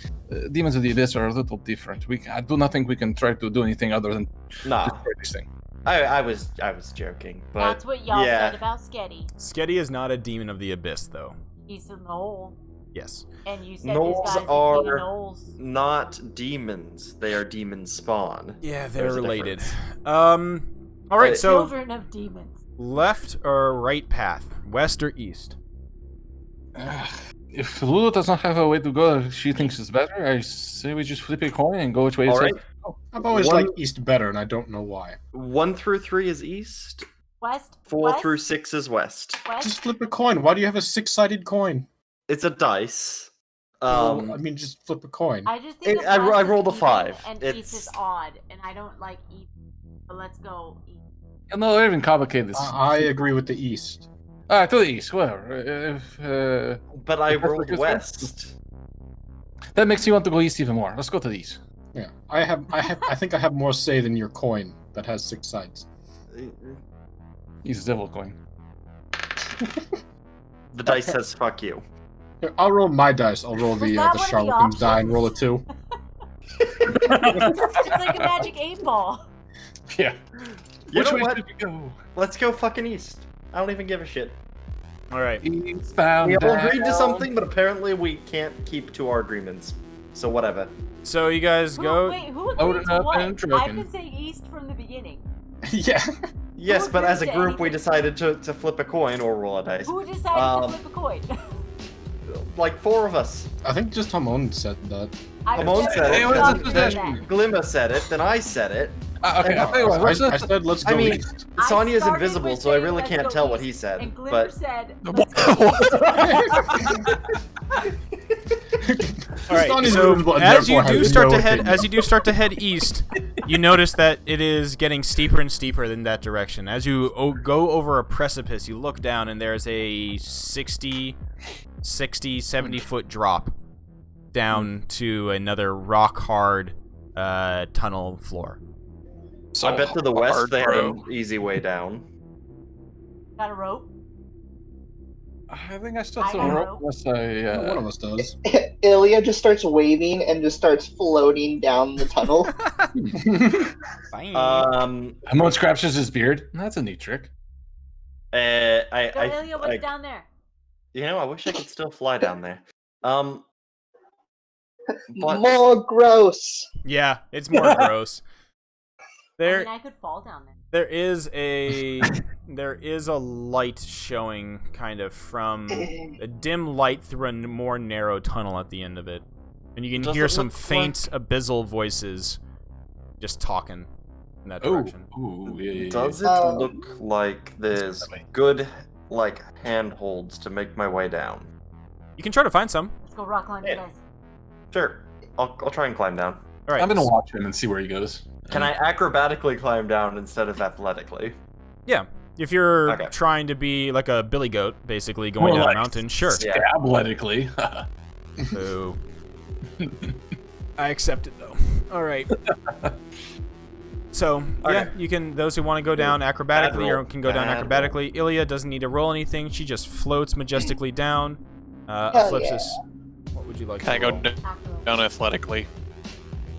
demons of the abyss are a little different. I do not think we can try to do anything other than Nah, destroy this thing. I was joking. But That's what y'all yeah. said about Sketty. Sketty is not a demon of the abyss, though. He's a knoll. Yes. And you said Gnolls this guy's the king are- of gnolls. Not demons. They are demon spawn. Yeah, they're There's a related. difference. All right. So Children of demons. left or right path, west or east? If Lulu does not have a way to go, she thinks it's better. I say we just flip a coin and go which way it All says. right. I've always One- liked East better, and I don't know why. 1 through 3 is east. West. 4 west, through 6 is west. West. Just flip a coin. Why do you have a six-sided coin? It's a dice. I mean, just flip a coin. I just think I West is rolled a even 5. And It's- East is odd, and I don't like East. But let's go East. No, they're even complicated. I agree with the East. All right, to the east. Whatever. But I If that's rolled what you're west. That makes you want to go east even more. Let's go to the east. Yeah, I think I have more say than your coin that has 6 sides. Use the devil coin. The dice says fuck you. Here, I'll roll my dice. I'll roll Was the that one of the charlatan's die and roll a options? 2. It's like a magic 8 ball. Yeah. You Which know way what? should we go? Let's go fucking east. I don't even give a shit. All right. Eastbound. We all agreed to down. something, but apparently we can't keep to our agreements. So whatever. So you guys go. Wait, who Load agreed it to up what? and trucking. I've been saying East from the beginning. Yeah. Yes, Who but as a agreed to group, we anything? decided to flip a coin or roll a dice. Who decided Um, to flip a coin? Like 4 of us. I think just Hamon said that. Hamon just said it. agreed Hey, to what's that. Glimmer said it, then I said it. Okay, I'll tell you what. I said let's go I mean, east. I Sonya's started invisible, with so I saying, really "Let's can't go tell what east," he said. And Glimmer But said, let's go east. All right. Sonya's So invisible and as you therefore do has start no to head, opinion. east, you notice that it is getting steeper and steeper in that direction. As you go over a precipice, you look down and there's a 60, 70 foot drop down to another rock hard tunnel floor. So I bet to the west hard, they had bro. an easy way down. Got a rope? I think I still I saw don't rope know. unless I. One of us does. Ilya just starts waving and just starts floating down the tunnel. Hamon scratches his beard. That's a neat trick. Go, Ilya, what's down there? You know, I wish I could still fly down there. But More gross. Yeah, it's more gross. I There, mean, I could fall down there. there is a light showing kind of from a dim light through a more narrow tunnel at the end of it, and you can Does hear it some look faint abyssal voices just talking in that direction. Yeah. does it look like there's Definitely. good like handholds to make my way down? You can try to find some. Let's go rock climbing, Yeah. guys. Sure, I'll try and climb down. All right. I'm gonna watch him and see where he goes. Can I acrobatically climb down instead of athletically? Yeah. If you're Okay. trying to be like a billy goat, basically going More down like a mountain, sure. Yeah. Athletically. Boo. I accept it though. All right. So yeah, Okay. you can. Those who want to go down acrobatically Bad roll. or can go down Bad acrobatically. Ilya doesn't need to roll anything. She just floats majestically down. Hell Eclipsis, what would you like Can I to go roll? After down athletically?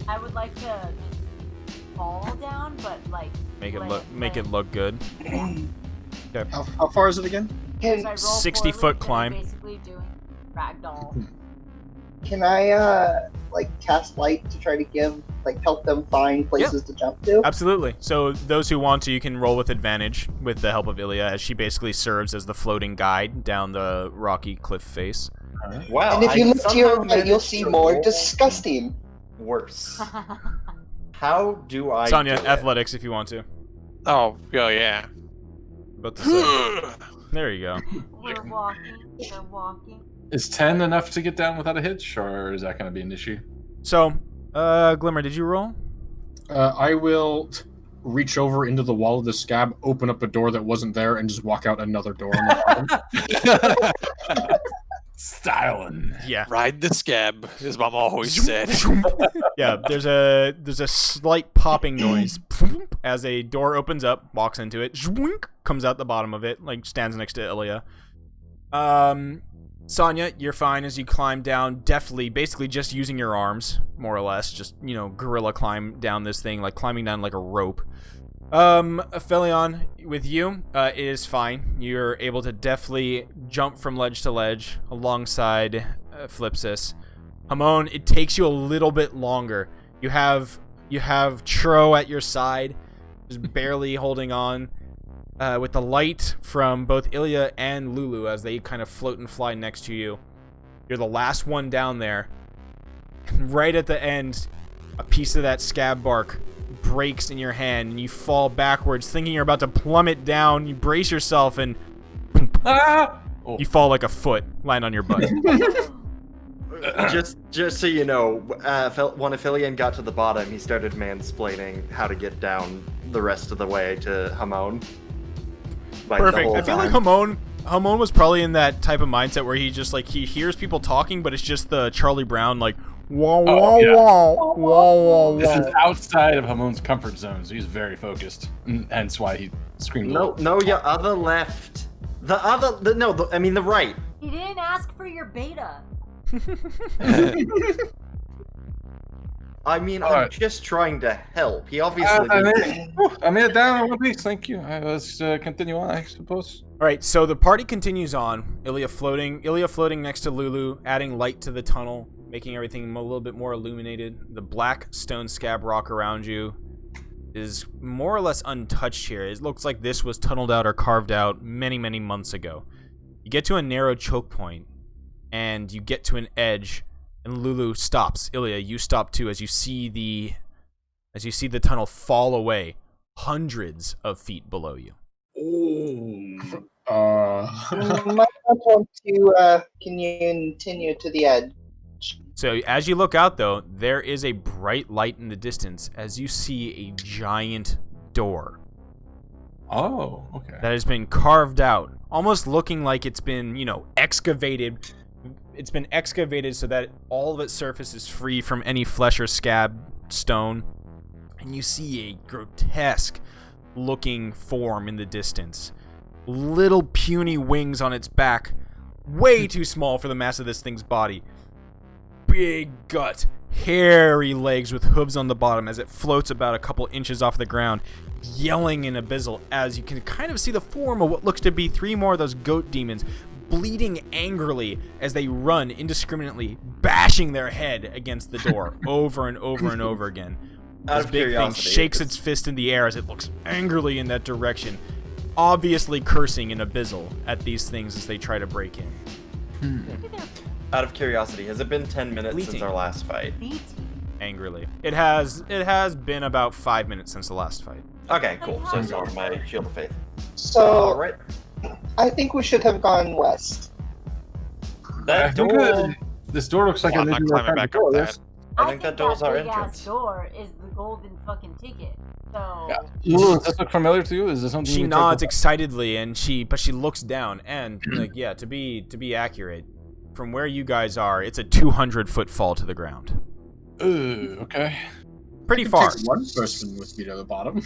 I would like to fall down, but like Make it lay- look lay- look good. How far is it again? As I Can roll 60 forward, foot then I'm climb. Basically doing ragdoll. can I like cast light to try to help them find places to jump to? Absolutely. So those who want to, you can roll with advantage with the help of Ilya, as she basically serves as the floating guide down the rocky cliff face. Wow. And if you I look to somehow your right, you'll managed see to more roll disgusting. worse. How do I? Sonya, do it? athletics if you want to. Oh, yeah. About to say. There you go. We're walking. Is 10 enough to get down without a hitch, or is that going to be an issue? So, Glimmer, did you roll? I will reach over into the wall of the scab, open up a door that wasn't there, and just walk out another door on the bottom. Styling. Yeah. Ride the scab, as Mom always said. Yeah, there's a slight popping noise as a door opens up, walks into it, comes out the bottom of it, like stands next to Ilya. Sonya, you're fine as you climb down deftly, basically just using your arms, more or less, just, gorilla climb down this thing, like climbing down like a rope. Aphelion, with you, it is fine. You're able to deftly jump from ledge to ledge alongside Flipsis. Hamon, it takes you a little bit longer. You have Tro at your side, just barely holding on. With the light from both Ilya and Lulu as they kind of float and fly next to you. You're the last one down there. And right at the end, a piece of that scab bark breaks in your hand and you fall backwards, thinking you're about to plummet down. You brace yourself and Ah! you fall like a foot, land on your butt. Just so you know, when Aphelion got to the bottom, he started mansplaining how to get down the rest of the way to Hamon. Like, Perfect. I feel like Hamon was probably in that type of mindset where he just like he hears people talking, but it's just the Charlie Brown like wah wah wah wah wah. This is outside of Hamon's comfort zone, so he's very focused, and hence why he screamed. No, your other left. The right. He didn't ask for your beta. I mean, All I'm right. just trying to help. He obviously. I made it down in one piece. Thank you. Let's continue on, I suppose. All right, so the party continues on. Ilya floating next to Lulu, adding light to the tunnel, making everything a little bit more illuminated. The black stone scab rock around you is more or less untouched here. It looks like this was tunneled out or carved out many, many months ago. You get to a narrow choke point, and you get to an edge, and Lulu stops. Ilya, you stop too as you see the tunnel fall away hundreds of feet below you. Might not want to continue to the edge. So as you look out, though, there is a bright light in the distance as you see a giant door Oh, okay. that has been carved out, almost looking like it's been, excavated. It's been excavated so that all of its surface is free from any flesh or scab stone. And you see a grotesque looking form in the distance. Little puny wings on its back, way too small for the mass of this thing's body. Big gut, hairy legs with hooves on the bottom as it floats about a couple inches off the ground, yelling in abyssal as you can kind of see the form of what looks to be 3 more of those goat demons bleeding angrily as they run indiscriminately, bashing their head against the door over and over and over again. This big thing shakes its fist in the air as it looks angrily in that direction, obviously cursing in abyssal at these things as they try to break in. Out of curiosity, has it been 10 minutes since our last fight? Angrily. It has been about 5 minutes since the last fight. Okay, cool. So it's on my Shield of Faith. So Alright. I think we should have gone west. That door. This door looks like Well, a I'm not medieval climbing kind of back up door. that. I think that door's our big ass entrance. door is the golden fucking ticket. So Yeah. Lulu, does this look familiar to you? Is this something She you nods excitedly and she looks down and like, yeah, to be accurate, from where you guys are, it's a 200-foot fall to the ground. Okay. Pretty far. Takes one person with me to the bottom.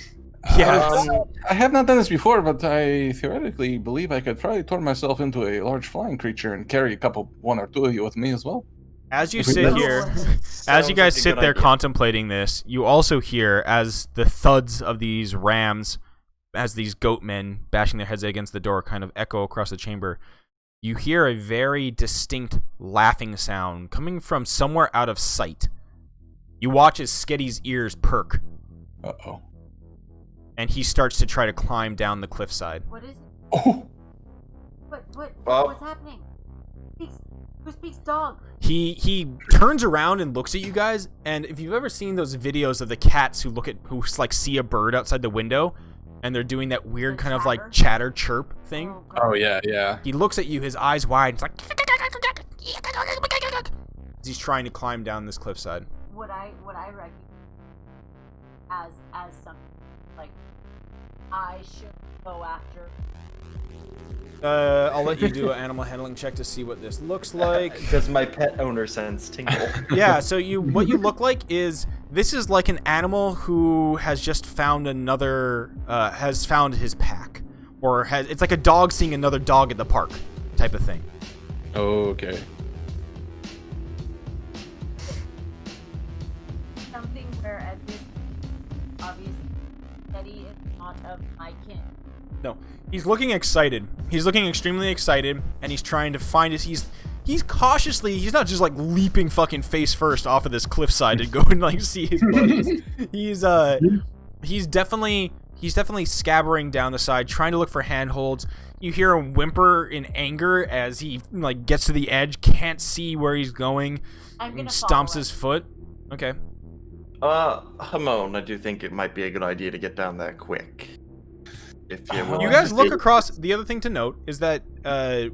Yeah. I have not done this before, but I theoretically believe I could probably turn myself into a large flying creature and carry one or two of you with me as well. As you If we sit did- here, Sounds as you guys like a sit good there idea. contemplating this, you also hear as the thuds of these rams, as these goat men bashing their heads against the door kind of echo across the chamber, you hear a very distinct laughing sound coming from somewhere out of sight. You watch as Sketty's ears perk, Uh-oh. and he starts to try to climb down the cliffside. what is it? Oh! What's happening? Who speaks dog? He turns around and looks at you guys, and if you've ever seen those videos of the cats who see a bird outside the window, and they're doing that weird The kind of like chatter? chatter chirp thing, Oh, God. Oh, yeah. he looks at you, his eyes wide, it's like as he's trying to climb down this cliffside. Would I recognize as something like I should go after? I'll let you do an animal handling check to see what this looks like. Does my pet owner sense tingle? Yeah, so what you look like is this is like an animal who has just found has found his pack, or it's like a dog seeing another dog at the park type of thing. Okay. Something where at this obviously Eddie is not of my kin. No, he's looking excited. He's looking extremely excited, and he's trying to find his. He's cautiously. He's not just like leaping fucking face first off of this cliffside to go and like see his buddies. He's definitely scabbering down the side, trying to look for handholds. You hear him whimper in anger as he like gets to the edge, can't see where he's going, I'm and gonna stomps follow his foot. Okay. Hamon, I do think it might be a good idea to get down there quick. If you're willing You guys to look do- across. The other thing to note is that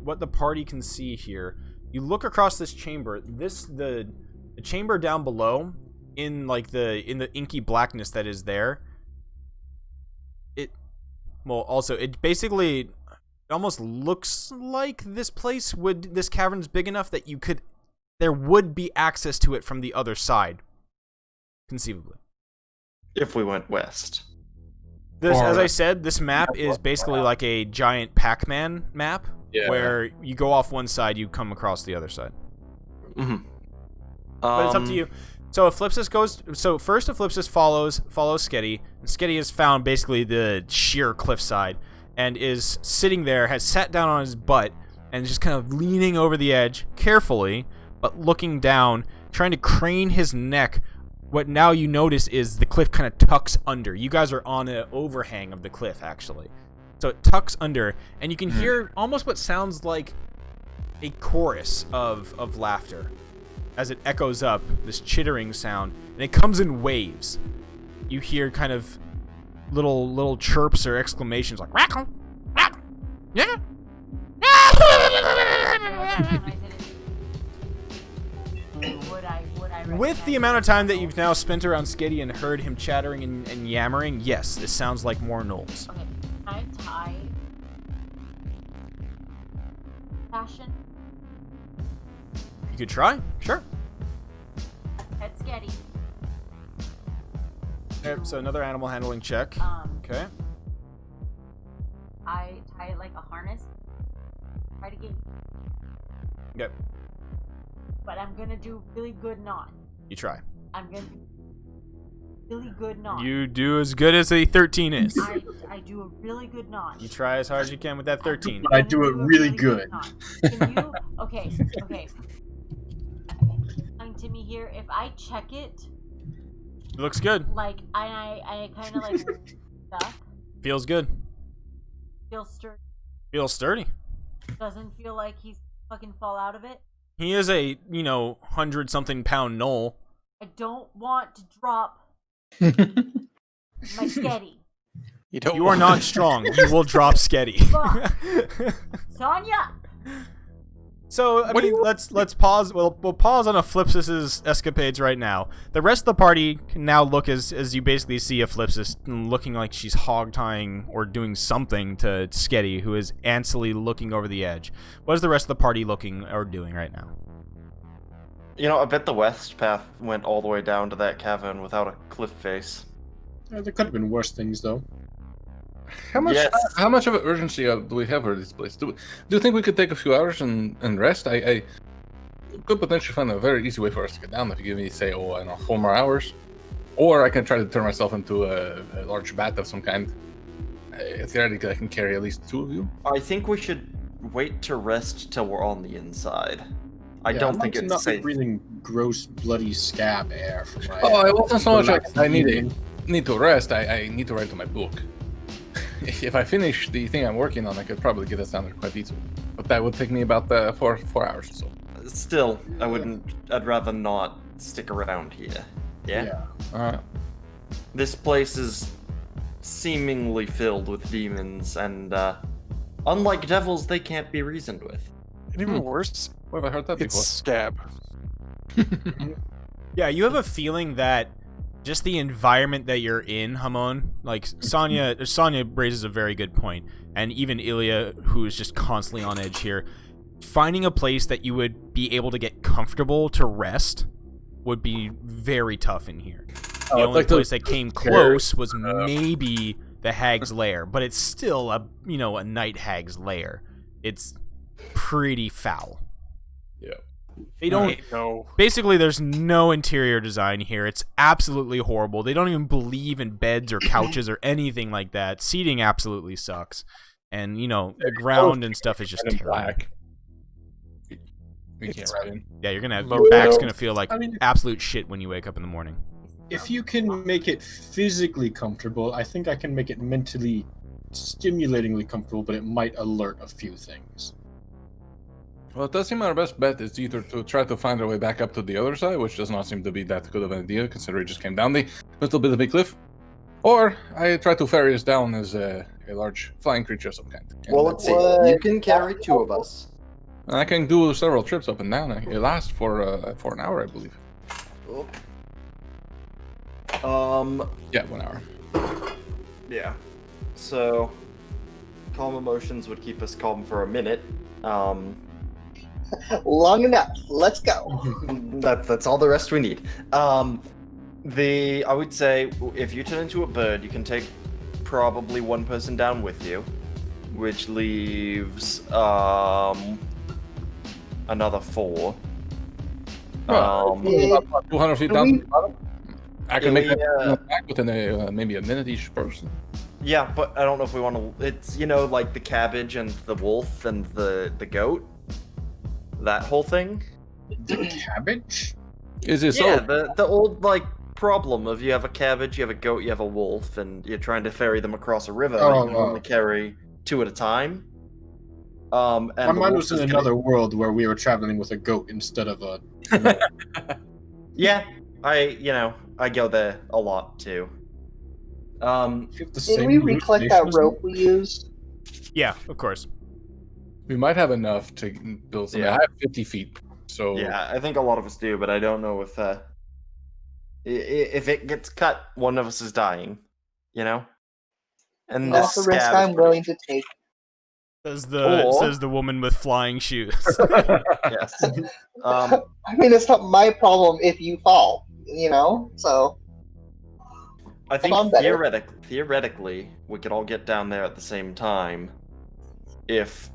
what the party can see here You look across this chamber. The chamber down below, in the inky blackness that is there. It basically almost looks like this cavern's big enough that there would be access to it from the other side, conceivably. If we went west. As I said, this map is basically like a giant Pac-Man map, where you go off one side, you come across the other side. Mm-hmm. But it's up to you. So first Eclipsis follows Sketty, and Sketty has found basically the sheer cliffside, and is sitting there, has sat down on his butt, and just kind of leaning over the edge, carefully, but looking down, trying to crane his neck. What now you notice is the cliff kind of tucks under. You guys are on an overhang of the cliff, actually. So it tucks under, and you can hear almost what sounds like a chorus of laughter as it echoes up, this chittering sound, and it comes in waves. You hear kind of little chirps or exclamations like "Rackle, rackle, yeah." With the amount of time that you've now spent around Skitty and heard him chattering and yammering, yes, this sounds like more gnolls. Okay, can I tie fashion? You could try, sure. Pet Sketty. Okay, so another animal handling check. Okay. I tie it like a harness. Try to get. Okay. But I'm gonna do really good knot. You try. I'm gonna do really good knot. You do as good as a 13 is. I do a really good knot. You try as hard as you can with that 13. But I do it really good. Can you? Okay. To me here, if I check it, It looks good. like I kind of like stuff, Feels good. feels sturdy. Feels sturdy. Doesn't feel like he's fucking fall out of it. He is a 100-something pound gnoll. I don't want to drop my Sketty. You are not strong. You will drop Sketty. Sonya. So I mean, let's pause. We'll pause on Eclipsis' escapades right now. The rest of the party can now look as you basically see Eclipsis looking like she's hog tying or doing something to Sketty, who is anxiously looking over the edge. What is the rest of the party looking or doing right now? I bet the west path went all the way down to that cavern without a cliff face. There could have been worse things, though. How much? Yes. How much of an urgency do we have for this place? Do you think we could take a few hours and rest? I could potentially find a very easy way for us to get down if you give me, say, 4 more hours, or I can try to turn myself into a large bat of some kind. Theoretically, I can carry at least 2 of you. I think we should wait to rest till we're on the inside. I don't think it's not safe. breathing gross, bloody scab air from my. Oh, it wasn't so much like I relaxing need to rest. I need to write to my book. If I finish the thing I'm working on, I could probably get us down there quite easily. But that would take me about 4 hours or so. Still, I'd rather not stick around here. Yeah? This place is seemingly filled with demons, and unlike devils, they can't be reasoned with. And even worse, Where have I heard that it's before? scab. Yeah, you have a feeling that just the environment that you're in, Hamon, like Sonya raises a very good point, and even Ilya, who is just constantly on edge here, finding a place that you would be able to get comfortable to rest would be very tough in here. The only place that came close was maybe the Hag's Lair, but it's still a night hag's lair. It's pretty foul. Yeah. They don't. Basically, there's no interior design here. It's absolutely horrible. They don't even believe in beds or couches or anything like that. Seating absolutely sucks, and the ground and stuff is just terrible. We can't ride in. Yeah, your back's gonna feel like absolute shit when you wake up in the morning. If you can make it physically comfortable, I think I can make it mentally stimulatingly comfortable, but it might alert a few things. Well, it does seem our best bet is either to try to find our way back up to the other side, which does not seem to be that good of an idea, considering we just came down the little bit of a cliff, or I try to ferry us down as a large flying creature of some kind. Well, let's see. You can carry 2 of us. I can do several trips up and down. It lasts for an hour, I believe. Yeah, 1 hour. Yeah. So, calm emotions would keep us calm for a minute. Long enough. Let's go. That's all the rest we need. I would say if you turn into a bird, you can take probably one person down with you, which leaves another 4. About 200 feet down. we- I can make Yeah. that back within maybe a minute each person. Yeah, but I don't know if we want to. It's like the cabbage and the wolf and the goat. That whole thing. The cabbage? Is it Yeah, so? the old problem of you have a cabbage, you have a goat, you have a wolf, and you're trying to ferry them across a river. Oh, you can only carry 2 at a time. And My the mind wolf was in is another world where we were traveling with a goat instead of a. Yeah, I go there a lot too. You have the Did same we recollect that hallucinations? rope we used? Yeah, of course. We might have enough to build something. Yeah. I have 50 feet, so Yeah, I think a lot of us do, but I don't know if it gets cut, one of us is dying. And That's this a risk scab is I'm pretty- willing to take. Says Or- the woman with flying shoes. Yes. I mean, it's not my problem if you fall, So, I think I'm better. theoretically, we could all get down there at the same time if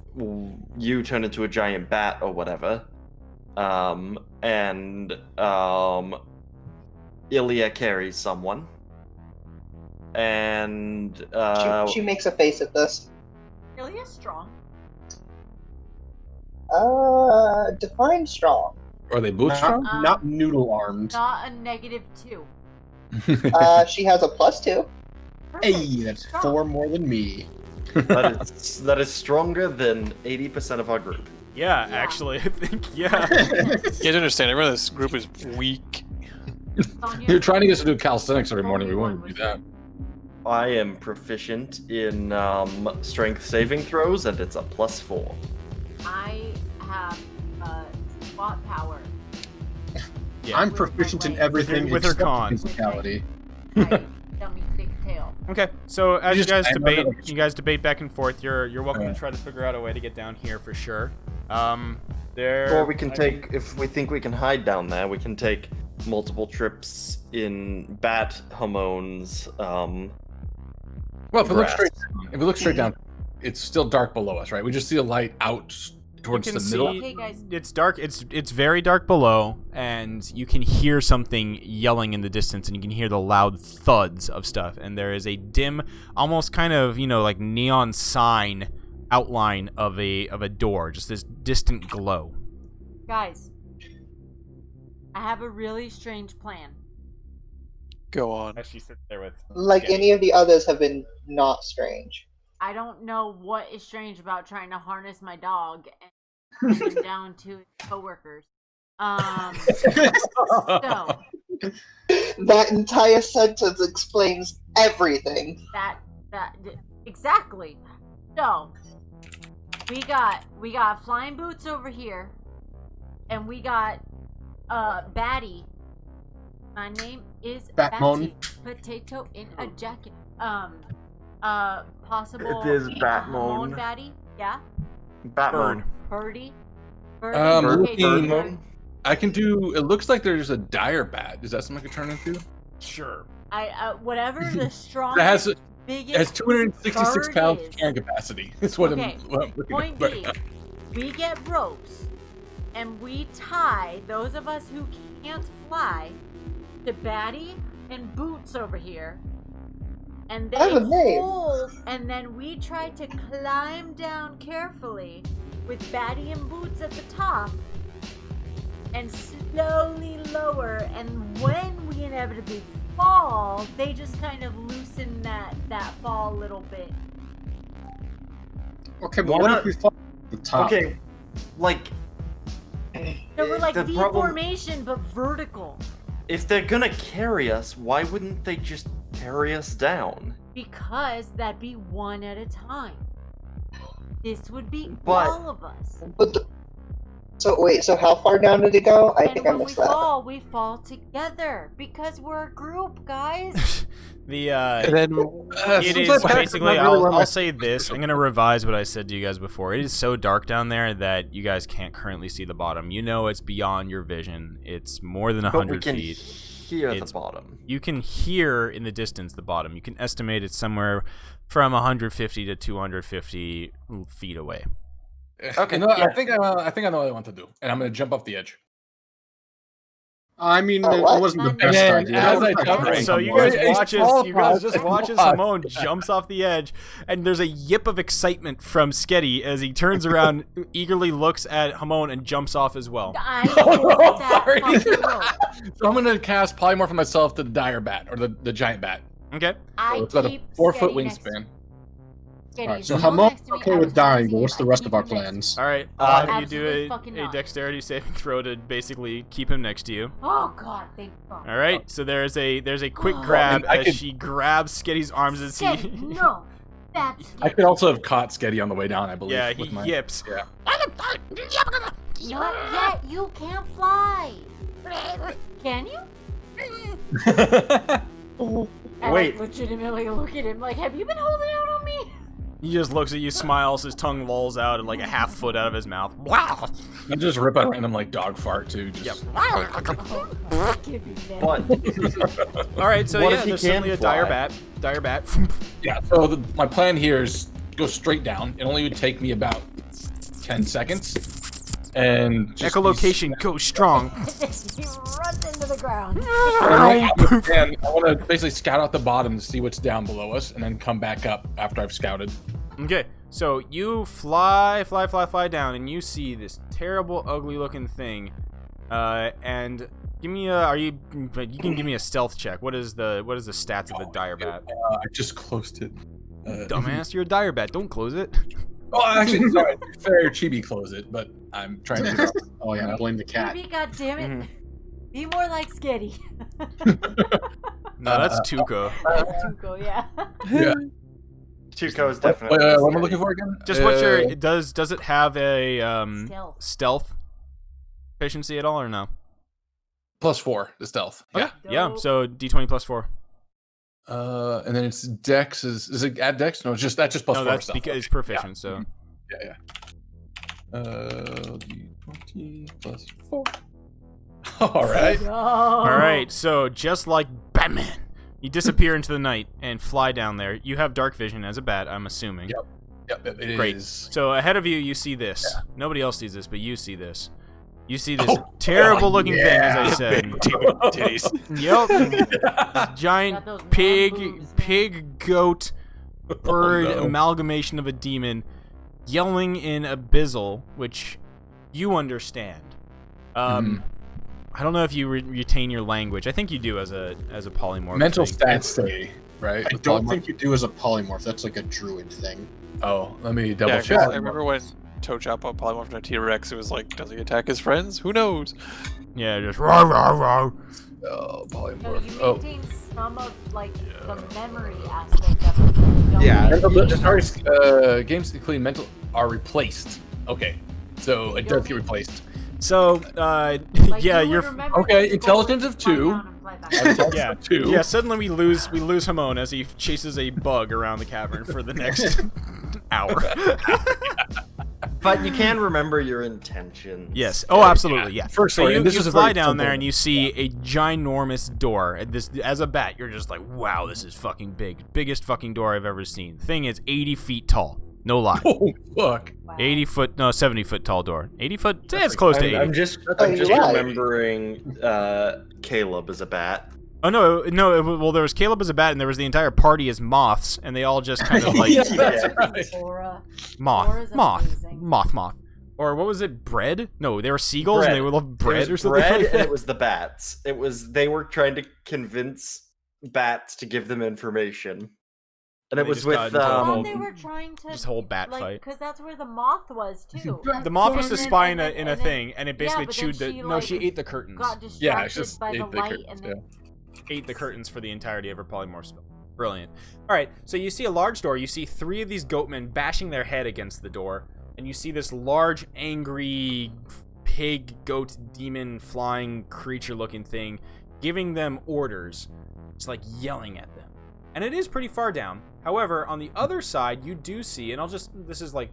you turn into a giant bat or whatever, and Ilya carries someone, and she makes a face at this. Ilya's strong. Define strong. are they both strong? Not noodle armed. Not a -2. She has a +2. Perfect. Hey, that's Strong. 4 more than me. that is stronger than 80% of our group. Yeah, Yeah. actually, I think, yeah. You have to understand, everyone in this group is weak. Sonya, You're trying to get us to do calisthenics every morning. We won't do that. I am proficient in strength saving throws, and it's a +4. I have squat power. Yeah. I'm proficient in everything With her except con. physicality. My dummy thick tail. Okay, so as You you just- guys I know debate, that- you guys debate back and forth. You're welcome Yeah. to try to figure out a way to get down here for sure. Or we can take, if we think we can hide down there, we can take multiple trips in bat hormones. Well, if we look Grass. straight down, it's still dark below us, right? We just see a light out towards You the can middle. see- Okay, guys. It's dark. It's very dark below, and you can hear something yelling in the distance, and you can hear the loud thuds of stuff. And there is a dim, almost kind of like neon sign outline of a door, just this distant glow. Guys, I have a really strange plan. Go on. As she sits there with Like Getty. any of the others have been not strange. I don't know what is strange about trying to harness my dog and bring him down to his coworkers. So That entire sentence explains everything. that exactly. So we got flying boots over here, and we got Batty. My name is Batmon. Batty. Potato in a jacket. Possible. It is Batmon. Batmon Batty. Yeah. Batman. Birdie. Looking- Birdman. I can do. It looks like there's a dire bat. Is that something I could turn into? Sure. Whatever the It strongest, has biggest. 266 bird pounds is. carrying capacity. That's what Okay, I'm looking Point at. being, we get ropes, and we tie those of us who can't fly to Batty and Boots over here, and they I have a name. hold, and then we try to climb down carefully with Batty and Boots at the top, and slowly lower, and when we inevitably fall, they just kind of loosen that fall a little bit. Okay, but Why what not- if we fall at the top? Okay, like. So we're like the V problem- formation, but vertical. If they're gonna carry us, why wouldn't they just carry us down? Because that'd be one at a time. This would be But- all of us. But So wait, so how far down did it go? I And think I when missed that. we fall together because we're a group, guys. And then It is basically, I'll say this. I'm going to revise what I said to you guys before. It is so dark down there that you guys can't currently see the bottom. You know it's beyond your vision. It's more than 100 But we can feet. hear It's- the bottom. You can hear in the distance the bottom. You can estimate it somewhere from 150 to 250 feet away. Okay, You know, yeah. I think I know what I want to do, and I'm going to jump off the edge. I mean, Oh, it what? wasn't the And best then idea. as I That's jump not right- So great. you guys It's watch all as you guys about- just watch as Hamon jumps off the edge, and there's a yip of excitement from Sketty as he turns around, eagerly looks at Hamon, and jumps off as well. I Oh, that sorry. fucking rope. So I'm going to cast Polymorph on myself to the dire bat, or the giant bat. Okay. I So it's about a keep 4-foot Sketty next- wingspan. Sketty, Alright, if so you go Hamon's next to me, okay I with was gonna dying, see but him. what's the I rest keep of our him next to me. plans? All right. Uh, Can you do Absolutely fucking a not. dexterity saving throw to basically keep him next to you? Oh god, thank God. All right. So there's a quick Oh. grab And I as could- she grabs Sketty's arms as he. Sketty, no. That's I Sketty. could also have caught Sketty on the way down, I believe. Yeah, he with my... yips. Yeah. Not yet. You can't fly. Can you? I Wait. legitimately look at him like, have you been holding out on me? He just looks at you, smiles, his tongue lolls out, and like a half foot out of his mouth. Wow. I just rip a random like dog fart too. Just... Yep. Oh, God, give me that. But All right. So What yeah, if he there's can certainly a dire fly? bat. Dire bat. Yeah. So my plan here is go straight down. It only would take me about 10 seconds. And just Echolocation, go strong. He runs into the ground. And I want to basically scout out the bottom to see what's down below us, and then come back up after I've scouted. Okay, so you fly down, and you see this terrible, ugly-looking thing. And give me a. You can give me a stealth check. What is the stats of the dire bat? I just closed it. Dumbass, you're a dire bat. Don't close it. Oh, actually, sorry. Fair Chibi close it, but I'm trying to. Oh yeah, blame the cat. Baby, goddammit. Mhm. Be more like Sketty. No, that's Tuco. That's Tuco, yeah. Yeah. Tuco is definitely. What am I looking for again? Just what's your does it have a Stealth. stealth efficiency at all or no? +4 the stealth. Okay. Yeah. Dope. So D20 plus 4. And then it's Dex. Is it add Dex? No, that's just +4 No, that's stealth. because it's proficient. So Yeah. D20 +4. All right. No. all right. So just like Batman, you disappear into the night and fly down there. You have dark vision as a bat, I'm assuming. Yep. It is. Great. So ahead of you, you see this. Nobody else sees this, but you see this. You see this Oh, terrible-looking thing, yeah. as I said. titties. Yep. Giant Got those man pig, boobs, man. pig, goat, bird no. amalgamation of a demon, yelling in abyssal, which you understand. I don't know if you retain your language. I think you do as a polymorph. Mental thing. stats say, right? I With don't polymorph? think you do as a polymorph. That's like a druid thing. Oh, let me double Yeah, 'cause check. I remember when Toechappa polymorphed into a T-Rex, it was like, does he attack his friends? Who knows? Yeah, just rah rah rah. Oh, So polymorph. you Oh. maintain some of like the memory aspect of it. You don't Yeah. maintain- Games including mental are replaced. Okay, so it does get replaced. So, Like, yeah, you would you're. remember okay, this intelligence before of you fly 2. down and fly back up. Yeah, Two. yeah. Suddenly we lose Hamon as he chases a bug around the cavern for the next hour. But you can remember your intentions. Yes. Oh, absolutely. Yeah. First, So sorry, you, and this you is a fly very down there simple- and you see a ginormous door. And this, as a bat, you're just like, wow, this is fucking big. Biggest fucking door I've ever seen. Thing is 80 feet tall. No lie. Oh, fuck. Wow. 70-foot tall door. 80 foot. It's close to 80. I'm just Oh, just you're right. remembering Caleb as a bat. Oh no, well there was Caleb as a bat and there was the entire party as moths and they all just kind of like Yeah, that's right. Aura. moth, Aura's amazing. moth. Or what was it? Bread? No, they were seagulls Bread. and they would love bread It or was something bread like and that. it was the bats. They were trying to convince bats to give them information. And it They was just with got into a I whole- thought they were trying to Just whole bat like, fight. because that's where the moth was too. The moth was And the then- spy and in then- a and then thing, and it basically but then chewed the. she, No, like, she ate the curtains. got Yeah, distracted it's just by ate the the light curtains, and yeah. then Ate the curtains for the entirety of her polymorph spell. Brilliant. All right, so you see a large door. You see 3 of these goatmen bashing their head against the door, and you see this large, angry pig, goat, demon, flying creature-looking thing, giving them orders. It's like yelling at them. And it is pretty far down. However, on the other side, you do see, and this is like,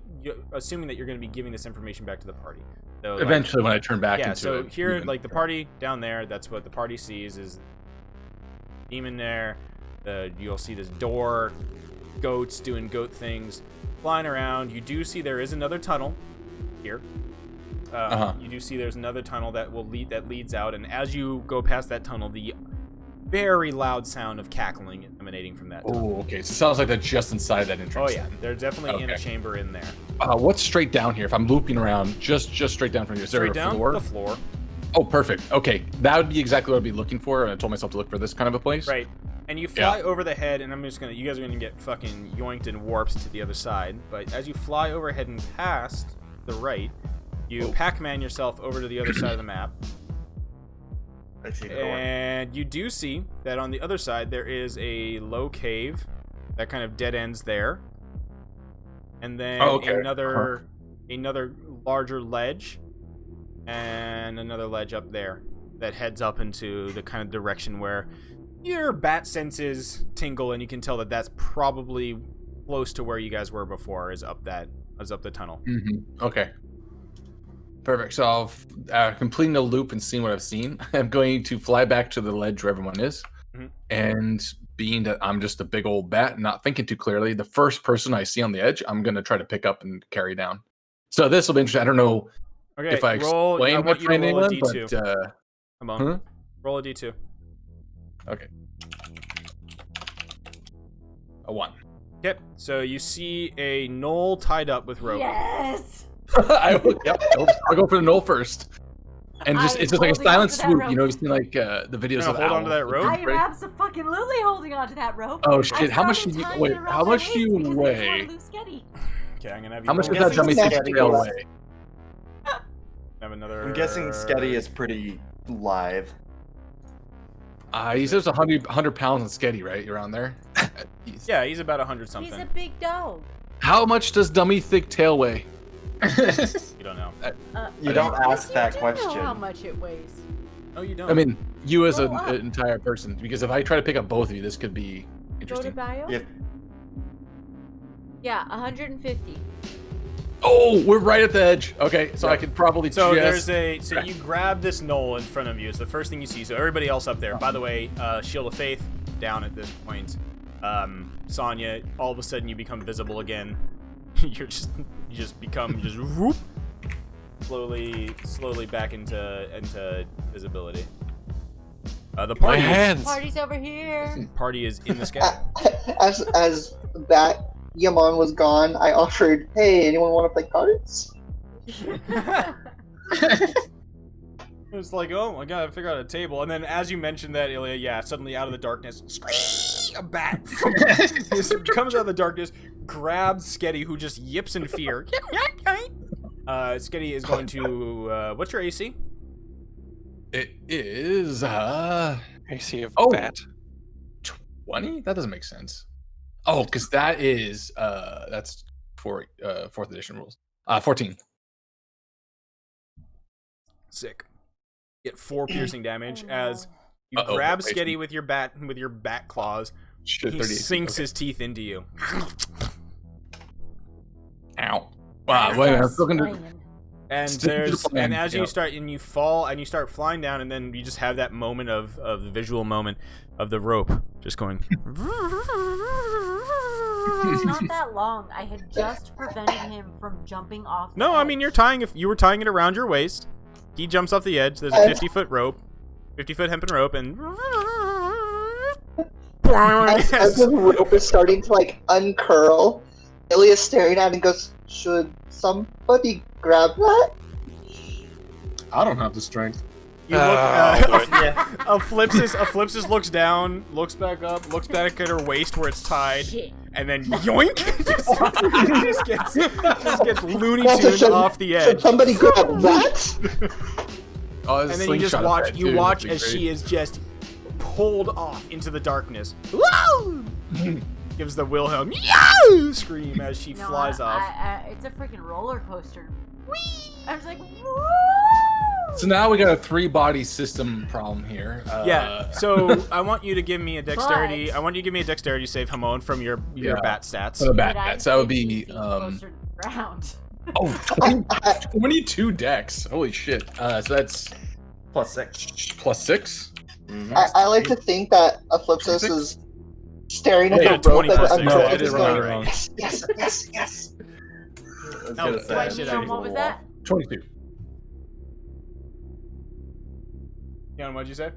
assuming that you're going to be giving this information back to the party. So, Eventually, when I turn back into it. Yeah, so here, like, the party down there, that's what the party sees, is demon there. You'll see this door, goats doing goat things, flying around. You do see there is another tunnel here. You do see there's another tunnel that leads out, and as you go past that tunnel, the very loud sound of cackling emanating from that tunnel. Oh, okay. So it sounds like they're just inside that entrance. Oh yeah, they're definitely in a chamber in there. What's straight down here? If I'm looping around, just straight down from you, is there a floor? The floor. Oh, perfect. Okay, that would be exactly what I'd be looking for, and I told myself to look for this kind of a place. Right. And you fly over the head, and you guys are gonna get fucking yoinked and warped to the other side. But as you fly overhead and past the right, you Pac-Man yourself over to the other side of the map. I see the door. And you do see that on the other side there is a low cave that kind of dead ends there. And then another larger ledge and another ledge up there that heads up into the kind of direction where your bat senses tingle, and you can tell that that's probably close to where you guys were before, is up the tunnel. Mm-hmm. Okay. Perfect. So I'll completing the loop and seeing what I've seen, I'm going to fly back to the ledge where everyone is. Mm-hmm. And being that I'm just a big old bat, not thinking too clearly, the first person I see on the edge, I'm going to try to pick up and carry down. So this will be interesting. I don't know if I explain what my name is, but... Come on. Roll a D2. Okay. A 1. Yep. So you see a knoll tied up with rope. Yes! I'll go for the knoll first. And it's just like a silent swoop, you know, you've seen like the videos of hold on to that rope. I am absolutely holding onto that rope. Oh shit, how much do you weigh? Okay, I'm gonna have you how much does that dummy tail weigh? Have another... I'm guessing Sketty is pretty live. He says 100 pounds on Sketty, right? You're around there? Yeah, he's about 100 something. He's a big dog. How much does dummy thick tail weigh? You don't know. You don't ask that question. Know how much it weighs? No, you don't. I mean, you as an entire person, because if I try to pick up both of you, this could be interesting. Go to bio? Yeah, 150. Oh, we're right at the edge. Okay, so I could probably so you grab this knoll in front of you. It's the first thing you see. So everybody else up there. By the way, Shield of Faith down at this point. Sonya, all of a sudden you become visible again. you just become whoop, slowly back into visibility. The party Party's over here. Party is in the sky. As that Yaman was gone, I offered, "Hey, anyone want to play cards?" It's like, oh, I gotta figure out a table. And then as you mentioned that, Ilya, suddenly out of the darkness, a bat comes out of the darkness, grabs Sketty, who just yips in fear. Sketty is going to, what's your AC? It is, AC of bat. 20? That doesn't make sense. Oh, because that is, that's for 4th edition rules. 14. Sick. Get 4 piercing damage as you grab Sketty with your bat claws. Shit, he sinks his teeth into you. Ow! Wow, wait, I'm still gonna. And as you start and you fall and you start flying down, and then you just have that moment of the visual moment of the rope just going. It's not that long. I had just prevented him from jumping off. No, I mean you were tying it around your waist. He jumps off the edge. There's a 50-foot rope, 50-foot hempen rope, and as the rope is starting to like uncurl, Ilya's staring at it and goes, "Should somebody grab that?" I don't have the strength. You look, Ellipsis looks down, looks back up, looks back at her waist where it's tied, and then yoink! just gets Looney Tunes off the edge. Should somebody grab that? And then you just watch as she is just pulled off into the darkness. Woo! Gives the Wilhelm scream as she flies off. It's a freaking roller coaster. Whee! I was like, woo! So now we got a 3-body system problem here. Yeah. So I want you to give me a dexterity. But- I want you to give me a dexterity save, Hamon, from your bat stats. For the But bat I'm bats, that would 50 be feet closer to the ground. 22 dex. Holy shit. So that's +6. +6. Mhm. I like to think that Eclipsus is staring at Yeah, the rope 20 and plus I'm 6. No, I did just wrong. going, Right. yes, yes, yes, yes. I was Oh, gonna say, what I shit was I What did. a was little that? 22. Jan, what'd you say?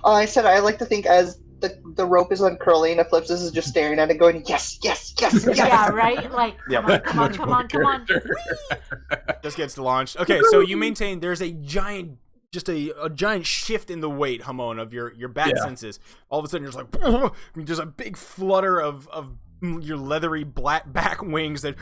I said I like to think as the rope is uncurling, Eclipsus is just staring at it going, yes, yes, yes, yes. Yeah, right? Like, Yep. come on. Just gets launched. Okay, so you maintain there's a giant, just a giant shift in the weight, Hamon, of your bat Yeah. senses. All of a sudden, you're just like, there's a big flutter of your leathery black back wings that,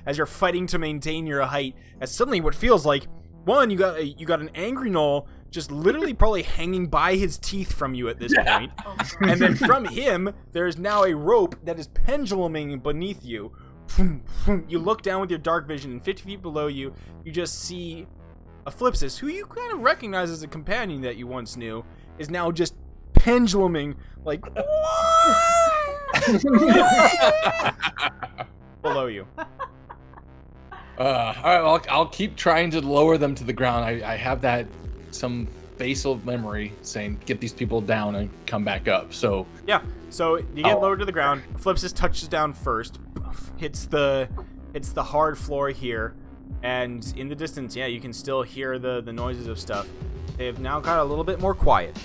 as you're fighting to maintain your height, as suddenly what feels like, one, you got an angry gnoll just literally probably hanging by his teeth from you at this point. Oh, And then from him, there is now a rope that is penduluming beneath you. You look down with your dark vision, and 50 feet below you, you just see Eclipsus, who you kind of recognize as a companion that you once knew, is now just penduluming, like, below you. All right, I'll keep trying to lower them to the ground. I have that some basal memory saying get these people down and come back up. So Yeah, so you get lowered to the ground. Eclipsus touches down first, hits the hard floor here, and in the distance, yeah, you can still hear the noises of stuff. They've now got a little bit more quiet.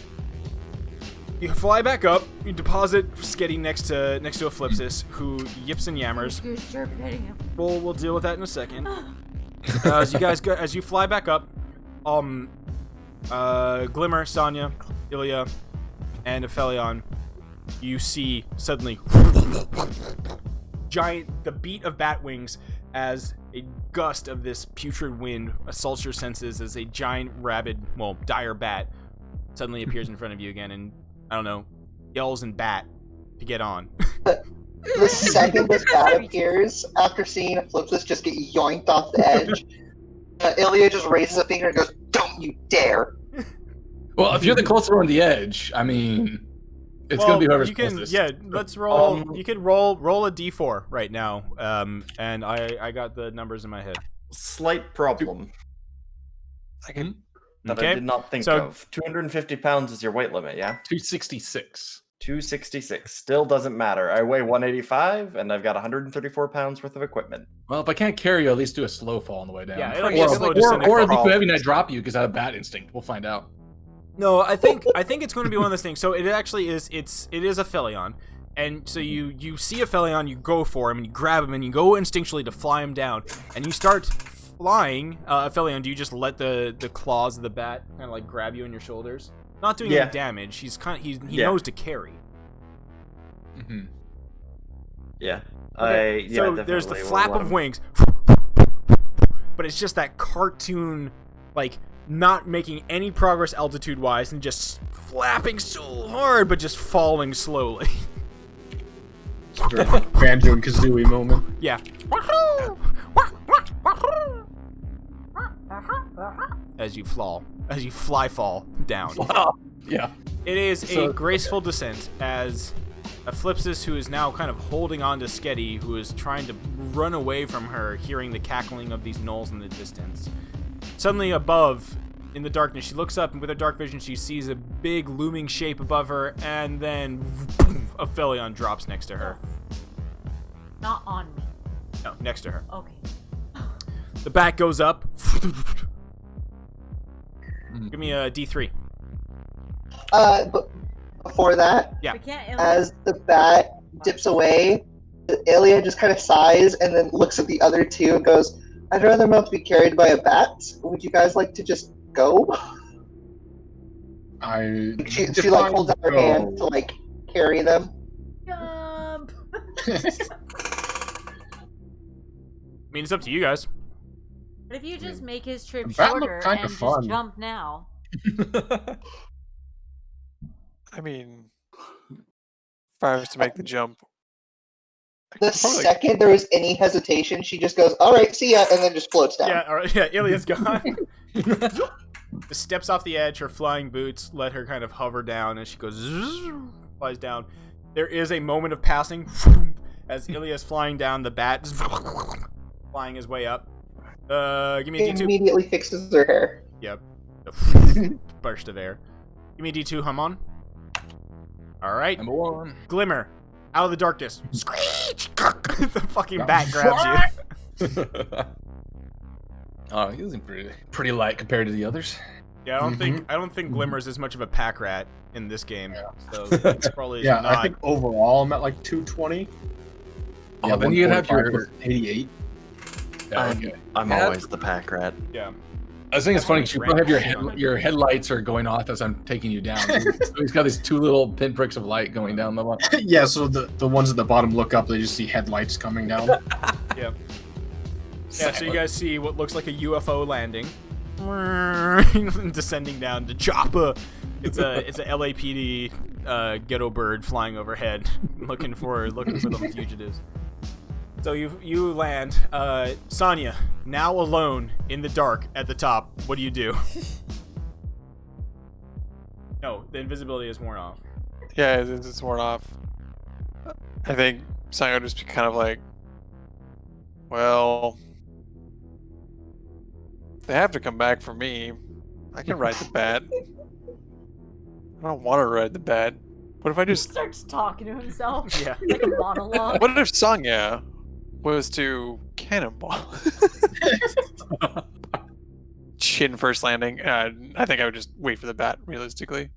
You fly back up. You deposit Sketty next to Eclipsus, who yips and yammers. Start petting him. We'll deal with that in a second. As you fly back up, Glimmer, Sonya, Ilya, and Aphelion, you see suddenly the beat of bat wings as a gust of this putrid wind assaults your senses as a giant dire bat suddenly appears in front of you again and, I don't know, yells and bat to get on. The second this bat appears, after seeing Eclipsus just get yoinked off the edge, Ilya just raises a finger and goes, "Don't you dare!" well, if you're the closer on the edge, I mean, it's gonna be whoever's closest. Yeah, let's roll. You can roll a d4 right now, and I got the numbers in my head. Slight problem I can. that Okay. I did not think So- of. 250 pounds is your weight limit, yeah? 266. 266. Still doesn't matter. I weigh 185, and I've got 134 pounds worth of equipment. Well, if I can't carry you, at least do a slow fall on the way down. Yeah, it'll be be a Or- slow or descending or fall. it'd be too heavy and I drop you because I have a bat instinct. We'll find out. No, I think it's going to be one of those things. So it actually is. It is a Aphelion, and so you see a Aphelion, you go for him and you grab him and you go instinctually to fly him down, and you start flying. Aphelion, do you just let the claws of the bat kind of like grab you in your shoulders? Not doing Yeah. any damage. He Yeah. knows to carry. Mm-hmm. Yeah. Okay, Yeah, so there's the definitely will flap let of him- wings, but it's just that cartoon, like, not making any progress altitude-wise and just flapping so hard, but just falling slowly. Banjo and Kazooie moment. Yeah. As you fly fall down. Yeah. It is So- a graceful descent as Eclipsus, who is now kind of holding on to Sketty, who is trying to run away from her, hearing the cackling of these gnolls in the distance. Suddenly above, in the darkness, she looks up, and with her dark vision, she sees a big looming shape above her, and then a Aphelion drops next to her. Not on me. No, next to her. Okay. The bat goes up. Give me a D3. But before that, Yeah. We can't. as the bat dips away, Ilya just kind of sighs and then looks at the other two and goes, "I'd rather not be carried by a bat. Would you guys like to just go?" She like holds out her hand to like carry them. Jump. I mean, it's up to you guys. But if you just make his trip The bat looked shorter kinda and just fun. jump now. I mean, if I was to make the jump, The second there is any hesitation, she just goes, "All right, see ya," and then just floats down. Yeah, all right, yeah, Ilya's gone. Just steps off the edge, her flying boots let her kind of hover down, and she goes, flies down. There is a moment of passing as Ilya's flying down, the bat flying his way up. Give me a It D2. immediately fixes her hair. Yep. Burst of air. Give me a D2, hum on. Alright. Number 1. Glimmer. Out of the darkness. Screech! The fucking bat grabs you. Oh, he was pretty light compared to the others. Yeah, I don't think Glimmer's as much of a pack rat in this game. So it's probably Yeah, not. I think overall I'm at like 220. Oh, then you'd have 145 your- was 88. Yeah, okay. I'm Yeah. always the pack rat. Yeah. I was thinking it's funny because you probably have your headlights are going off as I'm taking you down. So he's got these 2 little pinpricks of light going down the line. Yeah, so the ones at the bottom look up, they just see headlights coming down. Yeah. Yeah, so you guys see what looks like a UFO landing. Descending down to Joppa. It's a LAPD ghetto bird flying overhead looking for the fugitives. So you land. Sonya, now alone in the dark at the top. What do you do? No, the invisibility is worn off. Yeah, it's worn off. I think Sonya would just be kind of like, well, they have to come back for me. I can ride the bat. I don't want to ride the bat. What if I just... Starts talking to himself. Yeah. Like a monologue. What if Sonya was to cannonball? Chin first landing. I think I would just wait for the bat, realistically.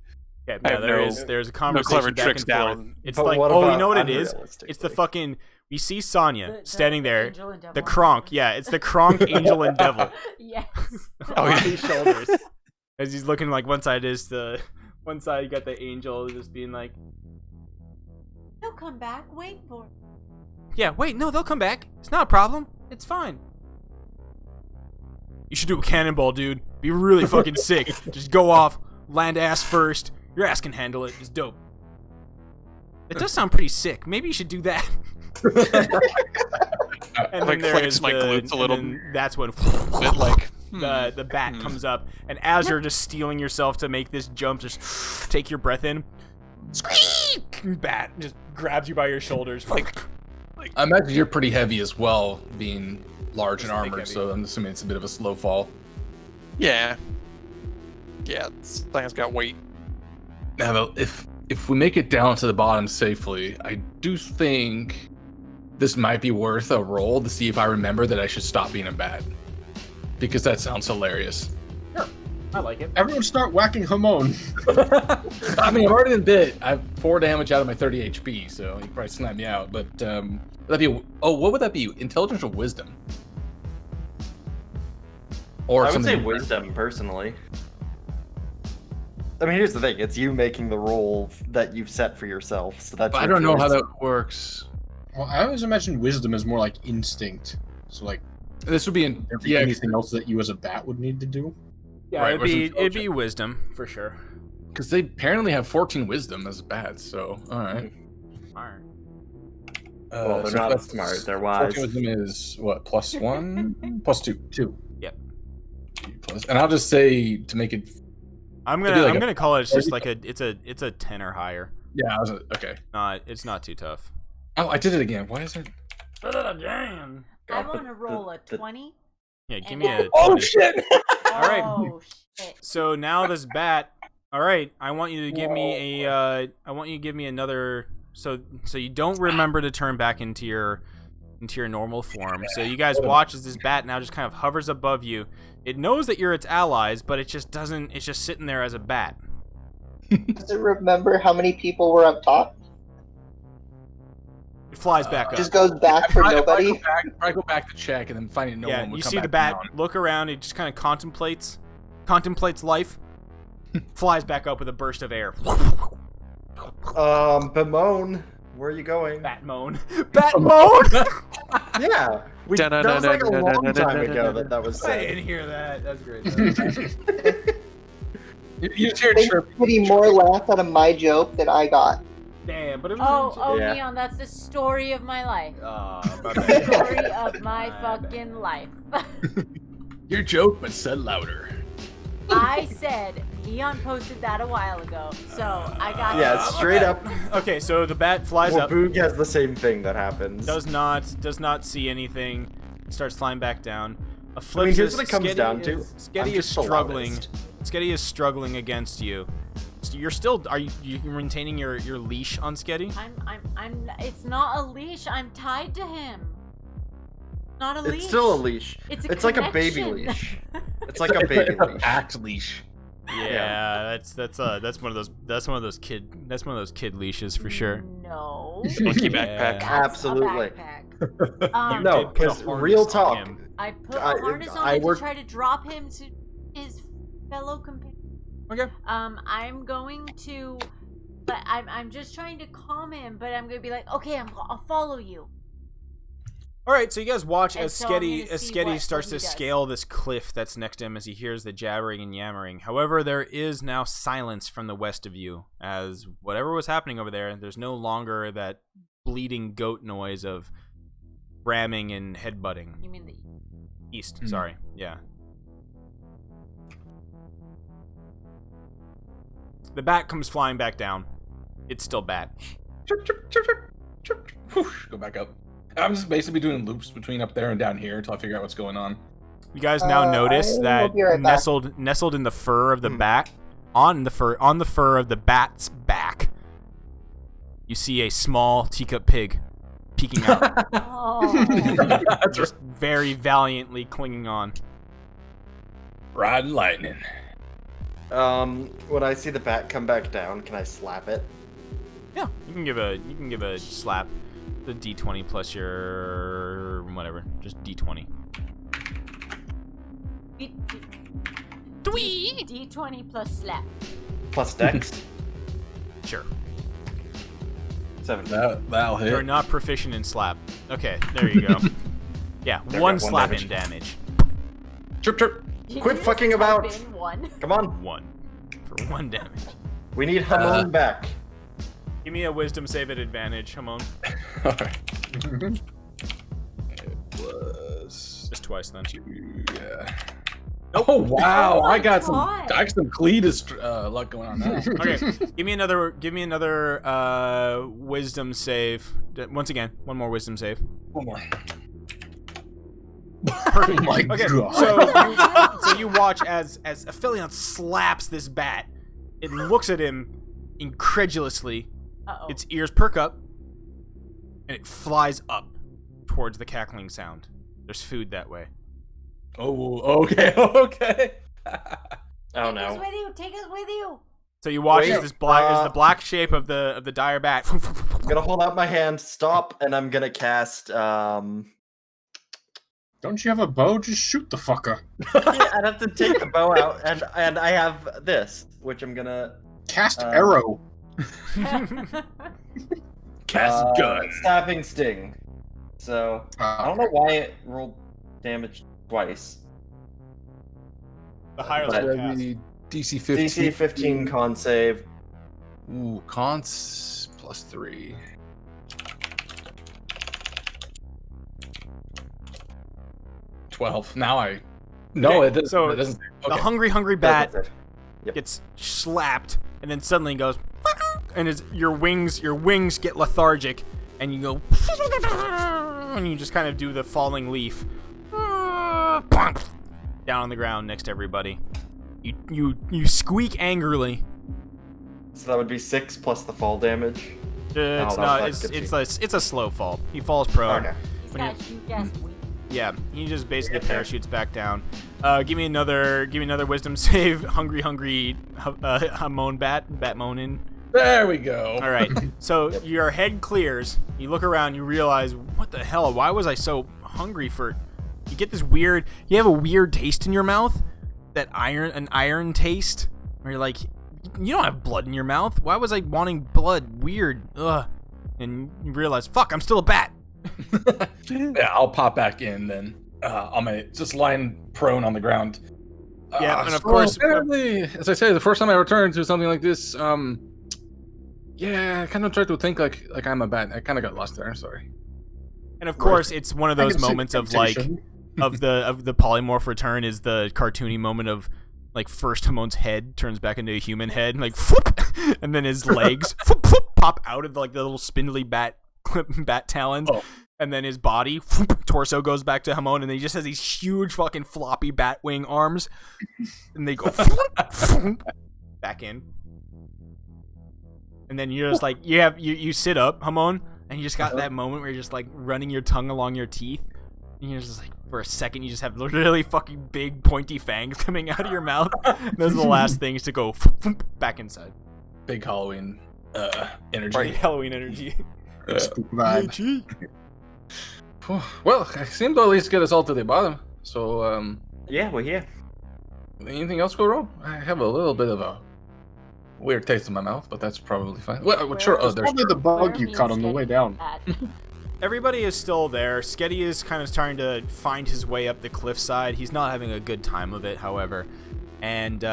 Yeah, I have there's a conversation clever back tricks and forth. down. It's But like, what oh, you about know what it is? unrealistically? It's the fucking. We see Sonya The standing there. angel and devil The on Kronk, his yeah, it's the Kronk, angel, and devil Yes. Oh, on yeah. his shoulders. As he's looking like one side you got the angel just being like, He'll come back. Wait for it. yeah, wait, no, they'll come back. It's not a problem. It's fine. You should do a cannonball, dude. Be really fucking sick. Just go off, land ass first. Your ass can handle it. It's dope. It does sound pretty sick. Maybe you should do that. And Like, flex my glutes a little and then that's when bit like the bat comes up, and as you're just steeling yourself to make this jump, just take your breath in. Squeak! Bat just grabs you by your shoulders. Like I imagine you're pretty heavy as well, being large and Just big armored, heavy. so I'm assuming it's a bit of a slow fall. yeah, Sonya's got weight. Now, though, if we make it down to the bottom safely, I do think this might be worth a roll to see if I remember that I should stop being a bat. Because that sounds hilarious. I like it. Everyone start whacking Hamon. I mean, I've already been bit. I have 4 damage out of my 30 HP, so you probably snap me out. But that'd be what would that be? Intelligence or wisdom? Or I would say something- wisdom, personally. I mean, here's the thing: it's you making the roll that you've set for yourself. So that's. I your don't know how choice. that works. Well, I always imagine wisdom is more like instinct. So like This would be in anything else that you as a bat would need to do. Yeah, Right, it'd where's be intelligence? wisdom for sure. because they apparently have 14 wisdom as bats. So all right. Alright. Well, they're so not that's- smart, they're wise. 14 wisdom is what, +1, +2, 2. Yep. Plus, and I'll just say to make it. I'm It'd be gonna like I'm a- gonna call it just like it's a 10 or higher. Yeah, I was okay. It's not too tough. Oh, I did it again. Why is it? Damn. I God, want to roll a 20. Yeah, give And me a. Oh 20. shit! Alright. Oh, shit. So now this bat. All right, I want you to give me a. I want you to give me another. So you don't remember to turn back into your normal form. So you guys watch as this bat now just kind of hovers above you. It knows that you're its allies, but it just doesn't. It's just sitting there as a bat. Does it remember how many people were up top? It flies back up. Just goes back for nobody. I go back to check and then finding no yeah, one would you come see the back bat down. look around. It just kind of contemplates life. Flies back up with a burst of air. Bimone, where are you going? Bat moan. Bat moan. Yeah, that was like a long time ago that was I said. didn't hear that. That's great. You just hear it Think chirp. getting more laugh out of my joke than I got. Damn, but it Oh, Yeah. Neon, that's the story of my life. my The bad. story of my My fucking life. Your joke, but said louder. I said Neon posted that a while ago, so I got Yeah, it. straight up. Okay, so the bat flies Well, up. Boog has the same thing that happens. Does not see anything. Starts flying back down. A I flip mean, here's says what it comes Sketty down to. Sketty I'm is just the struggling. loudest. Sketty is struggling against you. So you're still. Are you maintaining your leash on Sketty? I'm. It's not a leash. I'm tied to him. Not a leash. It's still a leash. It's like a baby connection. leash. It's like a baby It's a leash. packed leash. Yeah, that's one of those kid leashes for sure. No. Monkey Yeah. backpack. That's Absolutely. A backpack. You No, did put a 'cause harness real on talk. him. I put a I- harness on I him work- to try to drop him to his fellow companion. Okay. I'm going to, but I'm just trying to calm him. But I'm gonna be like, okay, I'll follow you. All right, so you guys watch And as so I'm Sketty gonna see Sketty what starts he to does. scale this cliff that's next to him as he hears the jabbering and yammering. However, there is now silence from the west of you, as whatever was happening over there, there's no longer that bleeding goat noise of ramming and headbutting. You mean the East, sorry, yeah. The bat comes flying back down. It's still bat. Chirp, chirp, chirp, chirp, chirp, chirp. Whoosh, go back up. I'm just basically doing loops between up there and down here until I figure out what's going on. You guys now notice I will that be right back. nestled in the fur of the bat, on the fur of the bat's back, you see a small teacup pig peeking out, oh. just very valiantly clinging on. Riding lightning. When I see the bat come back down, can I slap it? Yeah, you can give a slap. The D20 plus your whatever, just D20. D20 plus slap. Plus dex? Sure. 7. That'll hit. You're not proficient in slap. Okay, there you go. Yeah, There one we go, one slapping damage. damage. Chirp, chirp. Did Quit you just fucking type about. in one? Come on. One for 1 damage. We need Hamon back. Give me a wisdom save at advantage, Hamon. Alright. It was Just twice then. 2, yeah. Oh wow! Oh my I got God. some Cletus luck going on now. Okay, give me another wisdom save. Once again, one more wisdom save. One more. Perfect. Oh my Okay, God. so you watch as Aphelion slaps this bat. It looks at him incredulously. Uh-oh. Its ears perk up, and it flies up towards the cackling sound. There's food that way. Oh, okay, okay. Oh Take us no. with you. Take us with you. So you watch Wait, as the black shape of the dire bat. I'm gonna hold out my hand, stop, and I'm gonna cast. Don't you have a bow? Just shoot the fucker. I'd have to take the bow out, and I have this, which I'm gonna Cast arrow. Cast gun. Stabbing sting. So I don't know why it rolled damage twice. The higher But- level cast. DC 15. DC 15 con save. Ooh, cons +3. Now I. No, Okay, it doesn't. so it doesn't. The Okay. hungry bat Doesn't save. Yep. gets slapped, and then suddenly goes, and your wings get lethargic, and you go, and you just kind of do the falling leaf, down on the ground next to everybody. You squeak angrily. So that would be 6 plus the fall damage. It's that not. gets It's a slow fall. He falls prone. Okay. He's When you- got shoot gas. Yeah, he just basically Okay. parachutes back down. Give me another wisdom save. Hungry, Hamon bat moaning. There we go. All right. So your head clears. You look around. You realize, what the hell? Why was I so hungry for? You get this weird. You have a weird taste in your mouth. An iron taste. Where you're like, you don't have blood in your mouth. Why was I wanting blood? Weird. Ugh. And you realize, fuck, I'm still a bat. Yeah, I'll pop back in then. I'm just lying prone on the ground. Yeah, and of so course- apparently, as I say, the first time I returned to something like this, Yeah, I kind of tried to think like I'm a bat. I kind of got lost there. Sorry. And of course, it's one of I those can see moments of like temptation. of the polymorph return is the cartoony moment of like first Hamon's head turns back into a human head, like whoop, and then his legs whoop, whoop, pop out of like the little spindly bat talons. Oh. And then his body, whoop, torso goes back to Hamon, and then he just has these huge fucking floppy bat wing arms, and they go back in. And then you're just like you sit up, Hamon, and you just got that moment where you're just like running your tongue along your teeth, and you're just like for a second you just have really fucking big pointy fangs coming out of your mouth. And those are the last things to go back inside. Big Halloween energy. Right, Halloween energy. Spook vibe. Well, I seem to at least get us all to the bottom. So, Yeah, we're here. anything else go wrong? I have a little bit of a weird taste in my mouth, but that's probably fine. Well, sure. Oh, there's Probably the bug you Where caught on the means way getting down. at. Everybody is still there. Sketty is kind of trying to find his way up the cliffside. He's not having a good time of it, however. And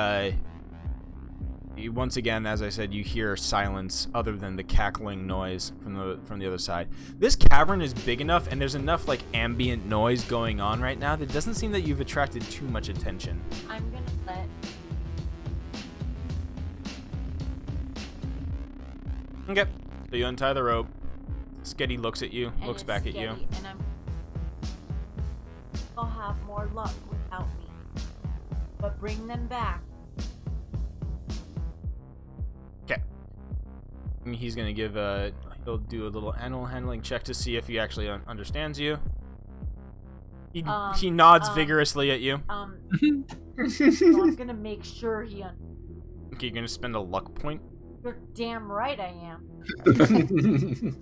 once again, as I said, you hear silence other than the cackling noise from the other side. This cavern is big enough, and there's enough like ambient noise going on right now that it doesn't seem that you've attracted too much attention. I'm gonna let. Okay, so you untie the rope. Sketty looks at you, and looks it's back at you. steady, And I'll have more luck without me. But bring them back. Okay. He's gonna give he'll do a little animal handling check to see if he actually understands you. He nods vigorously at you. So I'm gonna make sure he. Okay, you're gonna spend a luck point. You're damn right I am.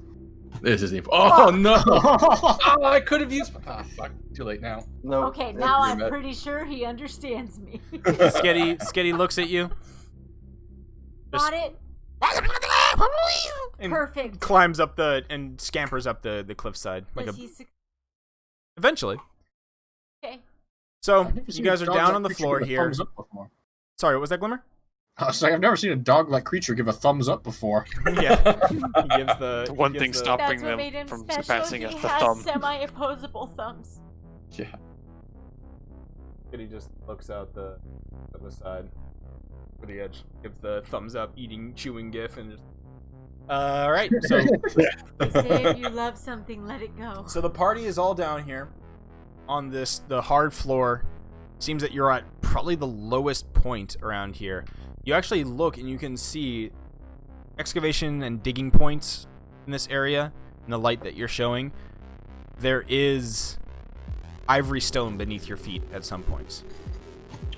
This is evil. Oh no! Oh, I could have used. Ah, fuck! Too late now. No. Okay, now I'm bad. pretty sure he understands me. Sketty looks at you. Got it? And Perfect. climbs up and scampers up the cliffside like a. Does he Eventually. Okay. So I've never you seen guys a are dog down like on the creature floor give a here. thumbs up before. Sorry, what was that, Glimmer? I was like, I've never seen a dog-like creature give a thumbs up before. Yeah. He gives the The one he thing gives the- stopping That's what them made him from special. surpassing He us, the has thumb. semi-opposable thumbs. Yeah. Sketty just looks out the side for the edge, gives the thumbs up, chewing gif, and just. All right, so They say if you love something, let it go. so the party is all down here on the hard floor. Seems that you're at probably the lowest point around here. You actually look and you can see excavation and digging points in this area in the light that you're showing. There is ivory stone beneath your feet at some points.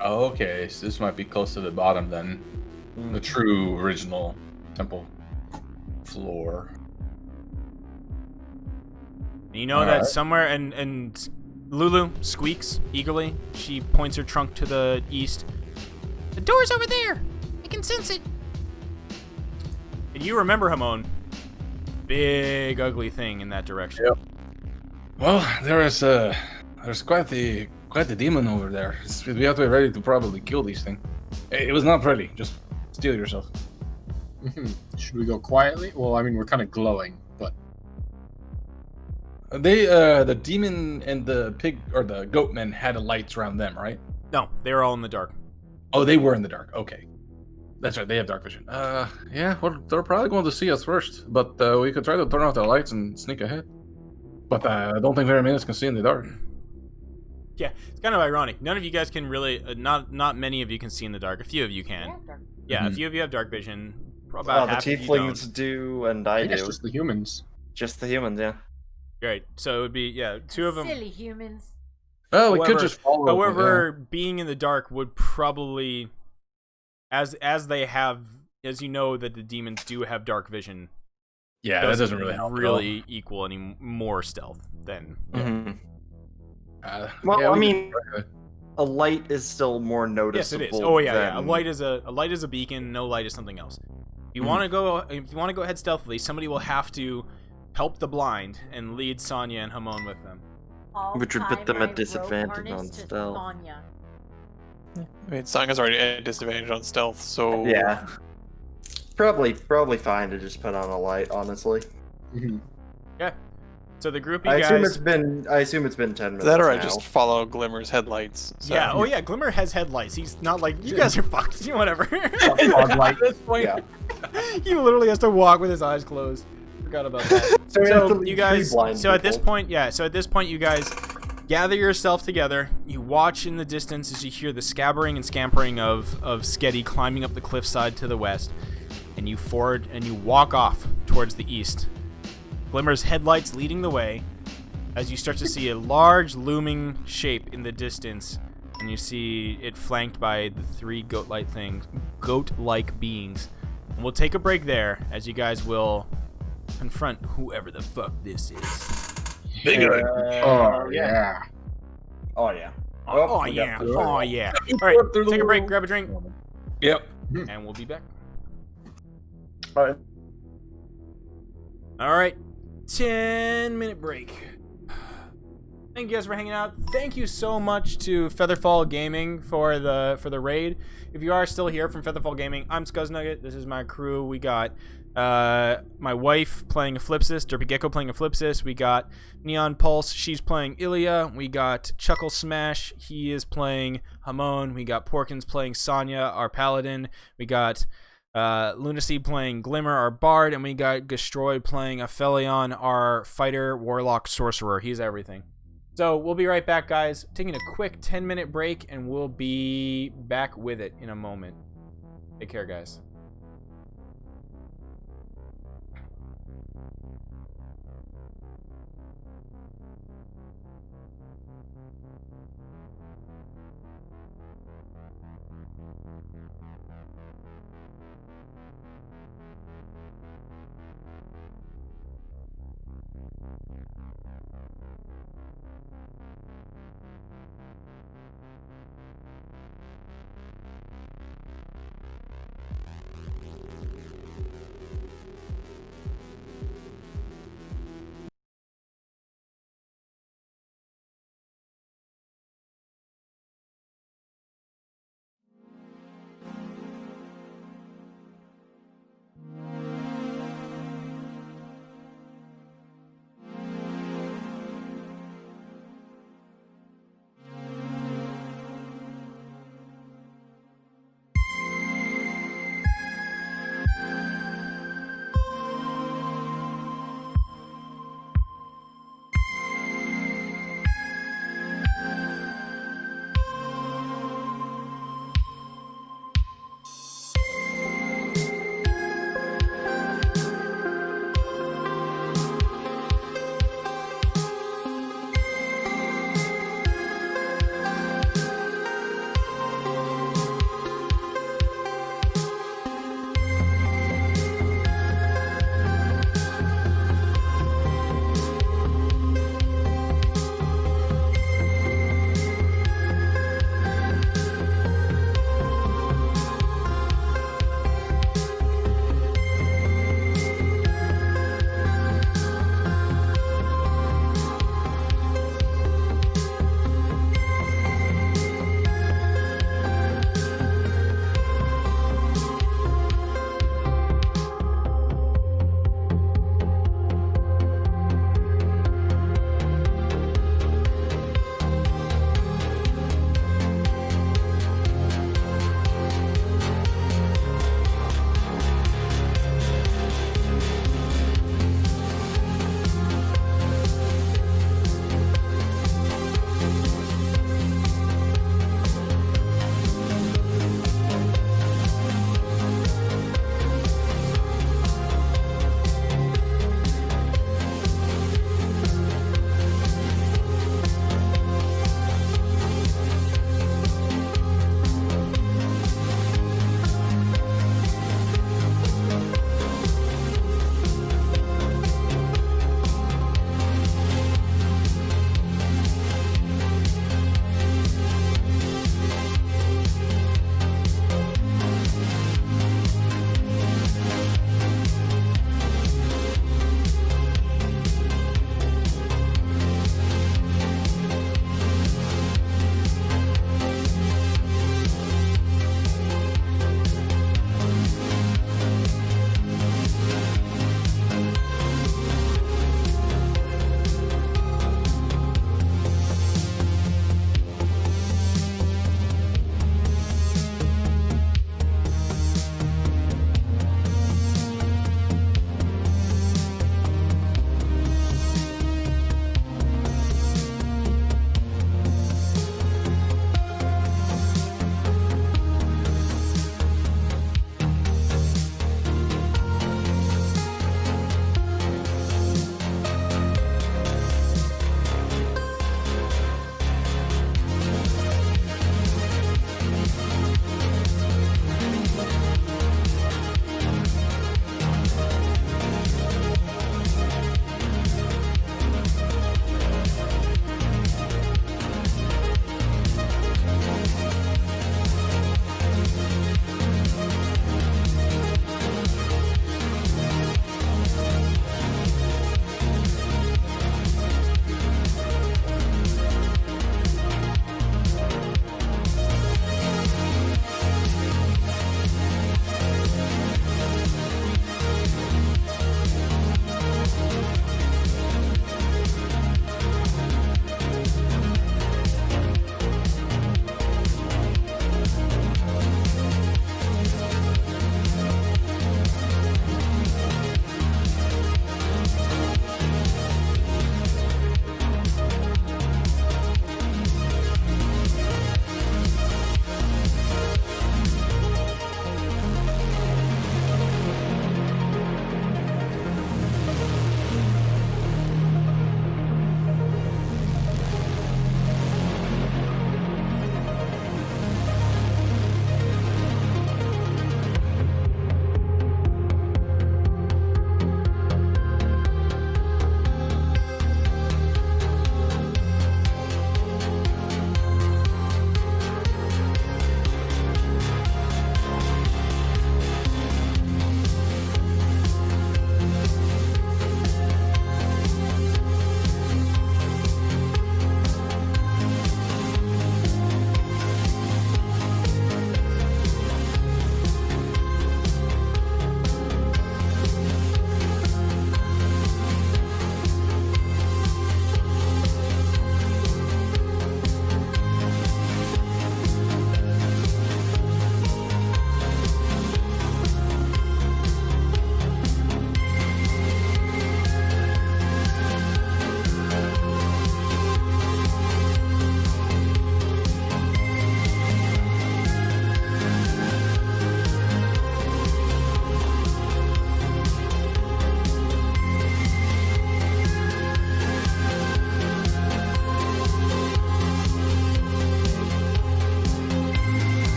Okay, so this might be close to the bottom then. The true original temple floor. You know that somewhere, and Lulu squeaks eagerly. She points her trunk to the east. The door's over there. I can sense it. And you remember, Hamon, big ugly thing in that direction. Yep. Well, there's quite the demon over there. We have to be ready to probably kill these things. It was not pretty. Just steel yourself. Should we go quietly? Well, I mean, we're kind of glowing, but The demon and the pig or the goat men had lights around them, right? No, they were all in the dark. Oh, they were in the dark. Okay, that's right. They have dark vision. Yeah. Well, they're probably going to see us first, but we could try to turn off the lights and sneak ahead. But I don't think very many of us can see in the dark. Yeah, it's kind of ironic. None of you guys can really, not many of you can see in the dark. A few of you can. Yeah, a few of you have dark vision. About the half of you tieflings don't. do, and I guess do. just the humans. Just the humans, yeah. Right, so it would be, two of them. Silly humans. Well, we could However- just follow. However, being in the dark would probably, as they have, as you know, that the demons do have dark vision. yeah, that doesn't really help. really equal any more stealth than. Mhm. Well, Well, I mean, a light is still more Yes, noticeable. it is. Oh yeah. A than- light is a beacon. No light is something else. If you want to go ahead stealthily, somebody will have to help the blind and lead Sonya and Hamon with them. I'll Which would put tie them at my rope disadvantage harness on to stealth. Sonya. I mean, Sanga's already at a disadvantage on stealth, so Yeah. Probably fine to just put on a light, honestly. Mhm. Yeah. So the group I you assume guys. it's been 10 minutes That or I now. just follow Glimmer's headlights. So. Yeah. Oh yeah. Glimmer has headlights. He's not like you guys are fucked. Whatever. Fog light. At this point, Yeah. He literally has to walk with his eyes closed. Forgot about that. So we have to So leave you three guys. blind So at this people. point, yeah. So at this point, you guys gather yourself together. You watch in the distance as you hear the scabbering and scampering of Sketty climbing up the cliffside to the west, and you forward and you walk off towards the east. Glimmer's headlights leading the way, as you start to see a large looming shape in the distance, and you see it flanked by the three goat-like beings. And we'll take a break there, as you guys will confront whoever the fuck this is. Oh yeah. Oh yeah. Oh we got yeah, the- oh yeah. All right, take a break, grab a drink, Yep. and we'll be back. Alright. All right, 10-minute break. Thank you guys for hanging out. Thank you so much to Featherfall Gaming for the raid. If you are still here from Featherfall Gaming, I'm Scuznugget. This is my crew. We got my wife playing Eclipsis, Derpy Gecko playing Eclipsis. We got Neon Pulse. She's playing Ilya. We got Chuckle Smash. He is playing Hamon. We got Porkins playing Sonya, our paladin. We got Lunacy playing Glimmer, our bard, and we got Gastroid playing Aphelion, our fighter, warlock, sorcerer. He's everything. So we'll be right back, guys. Taking a quick 10-minute break, and we'll be back with it in a moment. Take care, guys.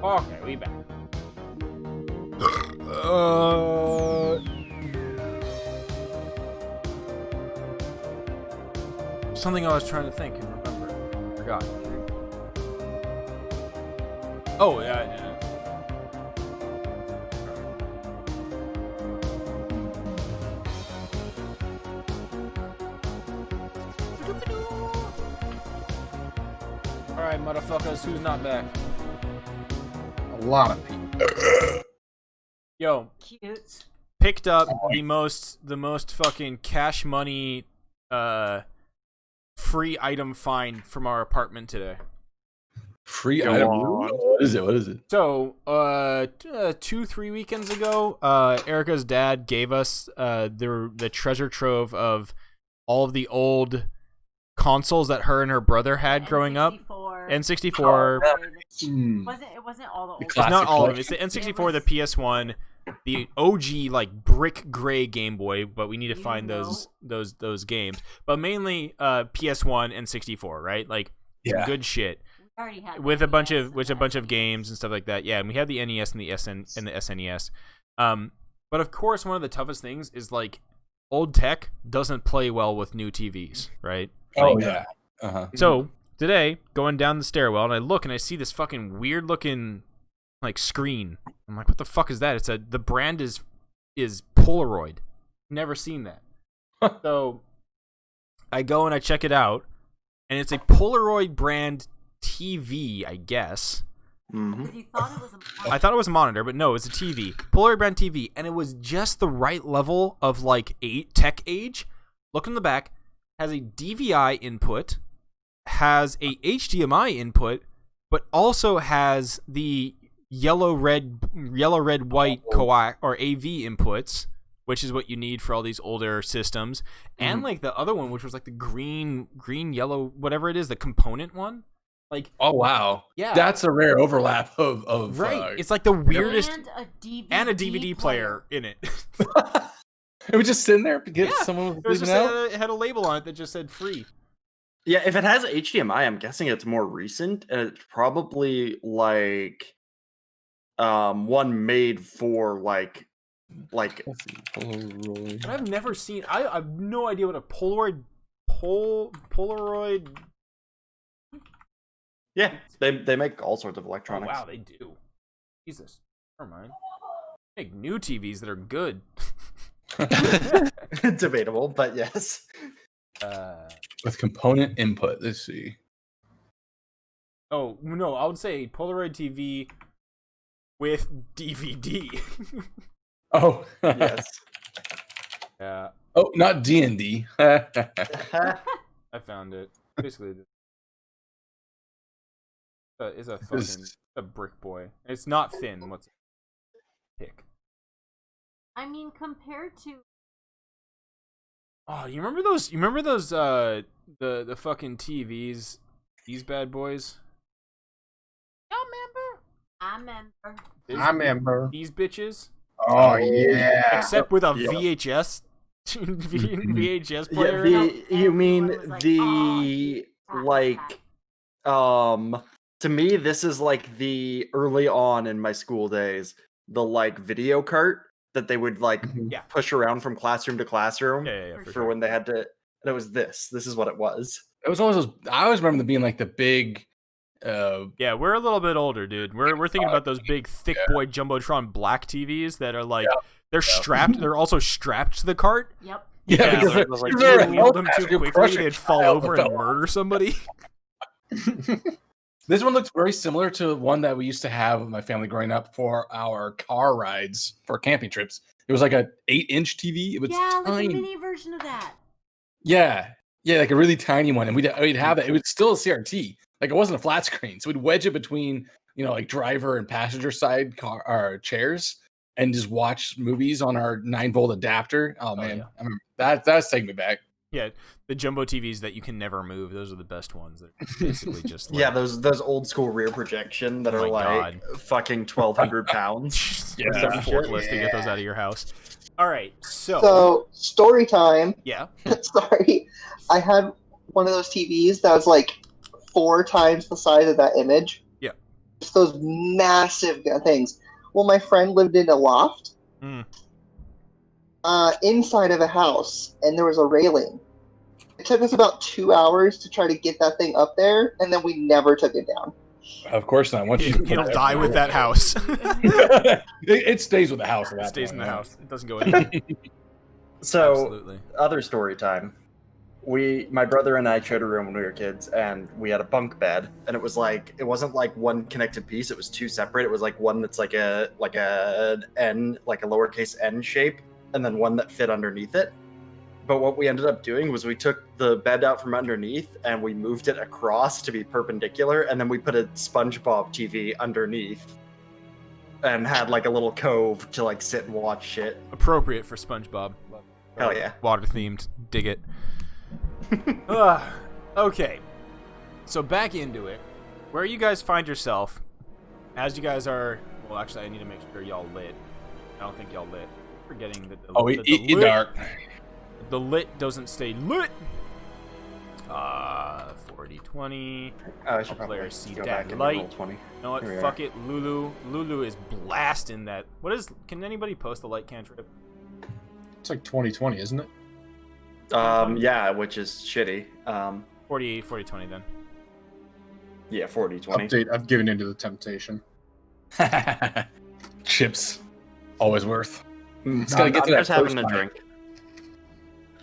Okay, we back. Something I was trying to think and remember. Forgot. Oh, yeah. Alright, motherfuckers, who's not back? A lot of people. Yo, Cute. picked up the most fucking cash money free item find from our apartment today. Free Go item. on. What is it? What is it? So, 2-3 weekends ago, Erica's dad gave us the treasure trove of all of the old consoles that her and her brother had growing up. N64. It wasn't all the old. It's not all of them. It's the It N64, the was- PS1, the OG like brick gray Game Boy, but we need to You find know. those games. But mainly PS1 and 64, right? Like some good shit. We already had With the a bunch NES of with a and bunch of SNES. games and stuff like that. Yeah, and we had the NES and the SNES. But of course, one of the toughest things is like old tech doesn't play well with new TVs, right? Oh Like, yeah. Uh-huh. So today, going down the stairwell, and I look and I see this fucking weird looking like screen. I'm like, what the fuck is that? It's the brand is Polaroid. Never seen that. So I go and I check it out, and it's a Polaroid brand TV, I guess. Mm-hmm. Because you thought it was a I thought it was a monitor, but no, it's a TV. Polaroid brand TV, and it was just the right level of like tech age. Look in the back, has a DVI input, has a HDMI input, but also has the yellow red white coax or AV inputs, which is what you need for all these older systems, and like the other one, which was like the green yellow whatever it is, the component one. Like, Oh wow. yeah, That's a rare overlap of right. It's like the weirdest, and and a DVD player in it. It was just sitting there because Yeah, someone was It was leaving just out. it had a label on it that just said free. Yeah, if it has HDMI, I'm guessing it's more recent, and it's probably like one made for like Let's see, Polaroid. But I've never seen. I have no idea what a Polaroid Polaroid. yeah, they make all sorts of Oh, electronics. wow, they do. Jesus, never mind. Make new TVs that are good. Debatable, but yes. With component input. Let's see. Oh no, I would say Polaroid TV with DVD. Oh Yes. Yeah, Oh, not D&D. I found it. Basically, it's a fucking a brick boy. It's not thin. What's thick? I mean, compared to Oh, you remember those? You remember those? The fucking TVs. These bad boys. Y'all remember? I remember. These bitches. Oh yeah. Except with a Yeah. VHS. VHS Yeah, player. in it. you mean Everyone was like, the "Oh, like to me this is like the early on in my school days, the like video cart that they would like Yeah. push around from classroom to classroom Yeah, for sure. when they had to, and it was this is what it was. It was always those, I always remember them being like the big Yeah, we're a little bit older, dude. We're thinking about those big thick boy jumbotron black TVs that are like they're strapped. They're also strapped to the cart. Yep. yeah, because because it was they're- like they're you a wheeled them health too hazard, quickly, crush a they'd fall child over and fell off. murder somebody. This one looks very similar to one that we used to have with my family growing up for our car rides for camping trips. It was like a 8-inch TV. It was Yeah, like tiny. a mini version of that. Yeah, like a really tiny one, and we'd have it. It was still a CRT. Like it wasn't a flat screen, so we'd wedge it between like driver and passenger side car or chairs, and just watch movies on our 9-volt adapter. Oh man, yeah. I remember that's taking me back. Yeah, the jumbo TVs that you can never move. Those are the best ones. They're basically just like, Yeah, those old school rear projection that Oh are my like fucking 1,200 pounds. yeah, Yeah. forklift to get those out of your house. All right, So, story time. yeah, Sorry. I had one of those TVs that was like 4 times the size of that image. Yeah. Just those massive things. Well, my friend lived in a loft inside of a house, and there was a railing. It took us about 2 hours to try to get that thing up there, and then we never took it down. Of course not. Once you He'll die with that house. it stays with the house. At that It stays point, in the yeah. house. It doesn't go anywhere. So, Absolutely. other story time. My brother and I shared a room when we were kids, and we had a bunk bed, and it wasn't like one connected piece. It was two separate. It was like one that's like a N, like a lowercase n shape, and then one that fit underneath it. But what we ended up doing was we took the bed out from underneath and we moved it across to be perpendicular, and then we put a SpongeBob TV underneath and had like a little cove to like sit and watch shit. Appropriate for SpongeBob. Hell yeah. Water themed. Dig it. Okay. So back into it. Where you guys find yourself, as you guys are... Well, actually, I need to make sure y'all lit. I don't think y'all lit. Forgetting that the It's dark. The lit doesn't stay lit. 40-20. I should probably Players see go that back and light. roll 20. You know what? Here we Fuck it. Lulu is blasting that. What is... Can anybody post the light cantrip? It's like 2020, isn't it? Yeah, which is shitty. 40-20 then. Yeah, 40-20. Update, I've given into the temptation. Chips. Always worth. It's gotta get to that just having first a bite. drink.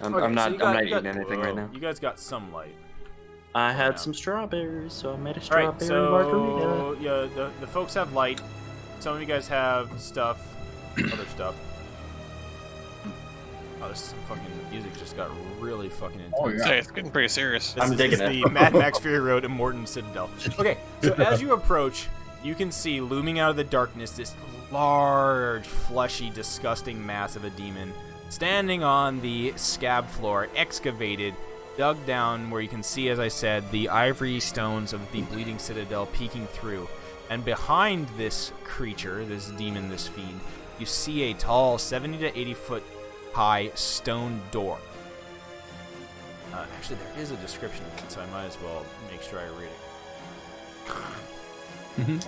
I'm Okay, not. so you I'm got- not you got- eating anything right now. You guys got some light. I had now. some strawberries, so I made a All right, strawberry margarita. so yeah, the folks have light. Some of you guys have stuff, other stuff. Oh, this some fucking music just got really fucking intense. Oh, yeah. Hey, it's getting pretty serious. This I'm is digging the it. Mad Max Fury Road Immortan Citadel. Okay, so as you approach, you can see looming out of the darkness this large, fleshy, disgusting mass of a demon standing on the scab floor, excavated, dug down, where you can see, as I said, the ivory stones of the Bleeding Citadel peeking through. And behind this creature, this demon, this fiend, you see a tall, 70 to 80 foot high stone door. Actually, there is a description of it, so I might as well make sure I read it.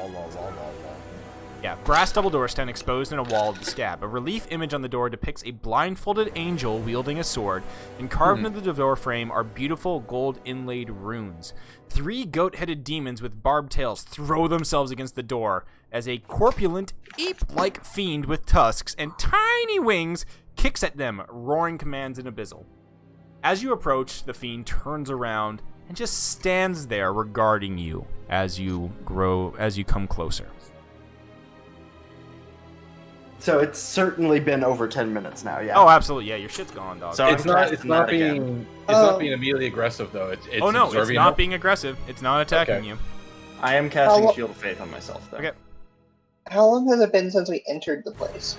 Yeah, brass double doors stand exposed in a wall of the scab. A relief image on the door depicts a blindfolded angel wielding a sword, and carved into the door frame are beautiful gold inlaid runes. 3 goat-headed demons with barbed tails throw themselves against the door as a corpulent, ape-like fiend with tusks and tiny wings kicks at them, roaring commands in abyssal. As you approach, the fiend turns around and just stands there regarding you as you come closer. So it's certainly been over 10 minutes now. Yeah. Oh, absolutely. Yeah, your shit's gone, dog. So It's I'm not. It's casting not that again. being. It's not being immediately aggressive though. It's oh, no, it's observing not help. being aggressive. It's not attacking Okay. you. I am casting How- Shield of Faith on myself, though. Okay. How long has it been since we entered the place?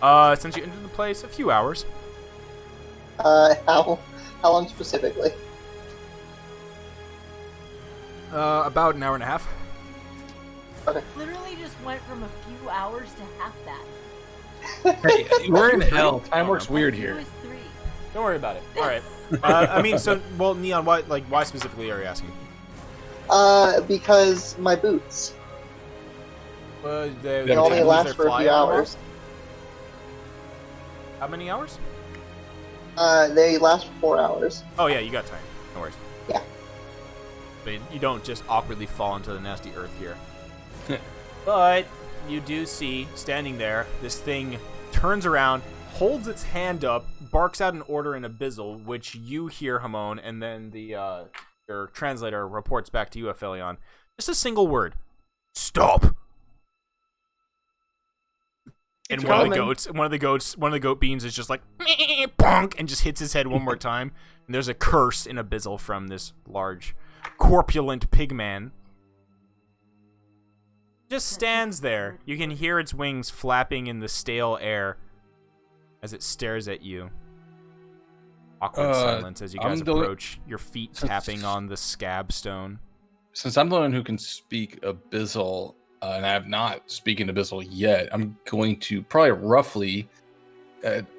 Since you entered the place, a few hours. How long specifically? About an hour and a half. Literally just went from a few hours to half that. Hey, we're in hell. Time works weird As here. few as 3. Don't worry about it. All right. I mean, so, well, Neon, why specifically are you asking? Because my boots. They They only lose last their for a fly few armor? hours. How many hours? They last for 4 hours. Oh, yeah, you got time. No worries. Yeah. But you don't just awkwardly fall into the nasty earth here. But you do see, standing there, this thing turns around, holds its hand up, barks out an order in abyssal, which you hear, Hamon, and then the your translator reports back to you, Aphelion. Just a single word. Stop! And It's one of coming. the goat beans is just like bonk and just hits his head one more time. And there's a curse in abyssal from this large, corpulent pigman. Just stands there. You can hear its wings flapping in the stale air as it stares at you. Awkward silence as you guys I'm the- approach, your feet tapping on the scab stone. Since I'm the one who can speak Abyssal, and I have not speaking Abyssal yet, I'm going to probably roughly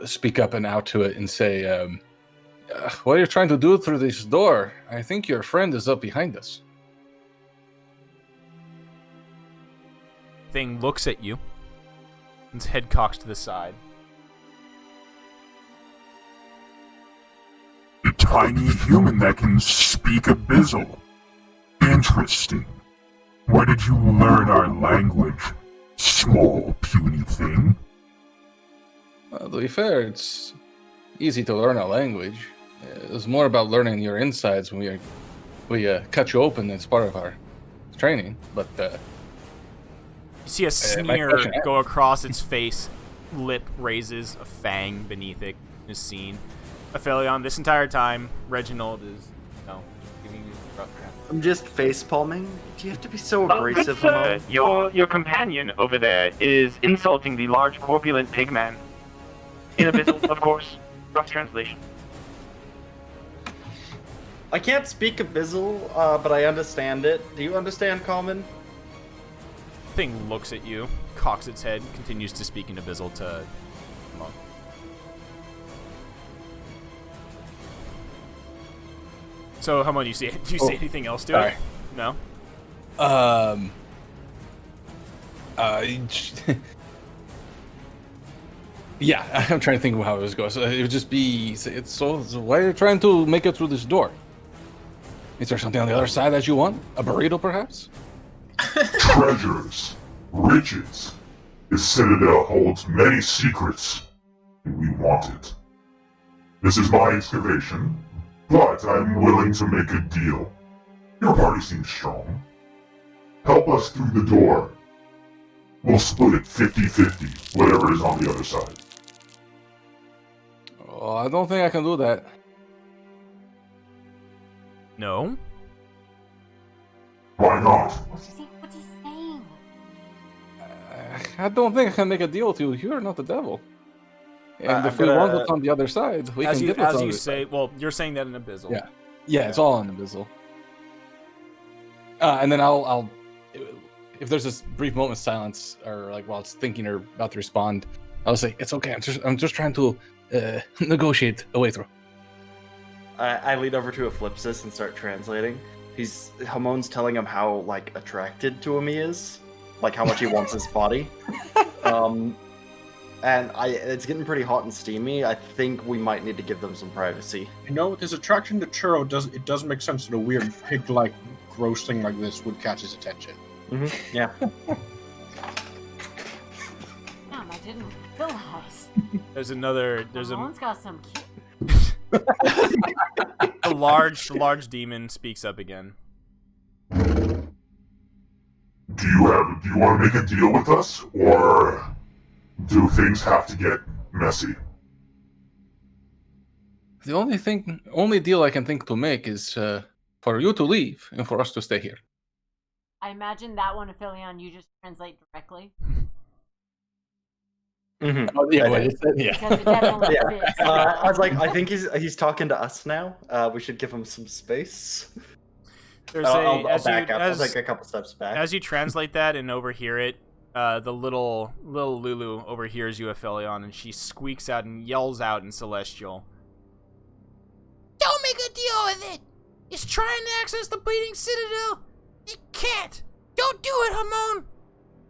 speak up and out to it and say, what are you trying to do through this door? I think your friend is up behind us. Thing looks at you. Its head cocks to the side. A tiny human that can speak abyssal. Interesting. Where did you learn our language, small, puny thing? Well, to be fair, it's easy to learn a language. It's more about learning your insides when we cut you open as part of our training. But You see a sneer go across its face. Lip raises, a fang beneath it is seen. Aphelion, this entire time, Reginald is, giving you a rough draft. I'm just face palming. Do you have to be so abrasive, Hamon? Your companion over there is insulting the large corpulent pig man. In abyssal, of course. Rough translation. I can't speak abyssal, but I understand it. Do you understand common? Thing looks at you, cocks its head, continues to speak in abyssal to Monk. So, how about you see it? Do you say anything else to it? No? Yeah, I'm trying to think of how it was going. So it would just be, so why are you trying to make it through this door? Is there something on the other side that you want? A burrito, perhaps? Treasures, riches. The Citadel holds many secrets, and we want it. This is my excavation, but I'm willing to make a deal. Your party seems strong. Help us through the door. We'll split it 50-50, whatever is on the other side. Oh, I don't think I can do that. No? Why not? What's he saying? I don't think I can make a deal with you. You're not the devil. And if I'm we want gonna- what's on the other side, we As can you, get what's as on you the say, side. well, you're saying that in abyssal. Yeah, it's all on Abyssal. And then I'll, if there's this brief moment of silence, or like while it's thinking or about to respond, I'll say, "It's okay. I'm just trying to negotiate a way through." I lead over to Eclipsis and start translating. Hamon's telling him how attracted to him he is, like how much he wants his body. And it's getting pretty hot and steamy. I think we might need to give them some privacy. With his attraction to churro, it does make sense that a weird pig-like, gross thing like this would catch his attention. Mm-hmm. Yeah. Damn, I didn't realize. There's another. Ramon's got some cute. A large demon speaks up again. Do you want to make a deal with us, or do things have to get messy? The only deal I can think to make is for you to leave and for us to stay here. I imagine that one, Aphelion, you just translate directly. Mm-hmm. Oh, yeah, yeah. Because it definitely fits. I was like, I think he's talking to us now. We should give him some space. I'll back up. I'll take a couple steps back. As you translate that and overhear it, the little Lulu overhears you, Aphelion, and she squeaks out and yells out in Celestial. Don't make a deal with it! It's trying to access the Bleeding Citadel! It can't! Don't do it, Hamon!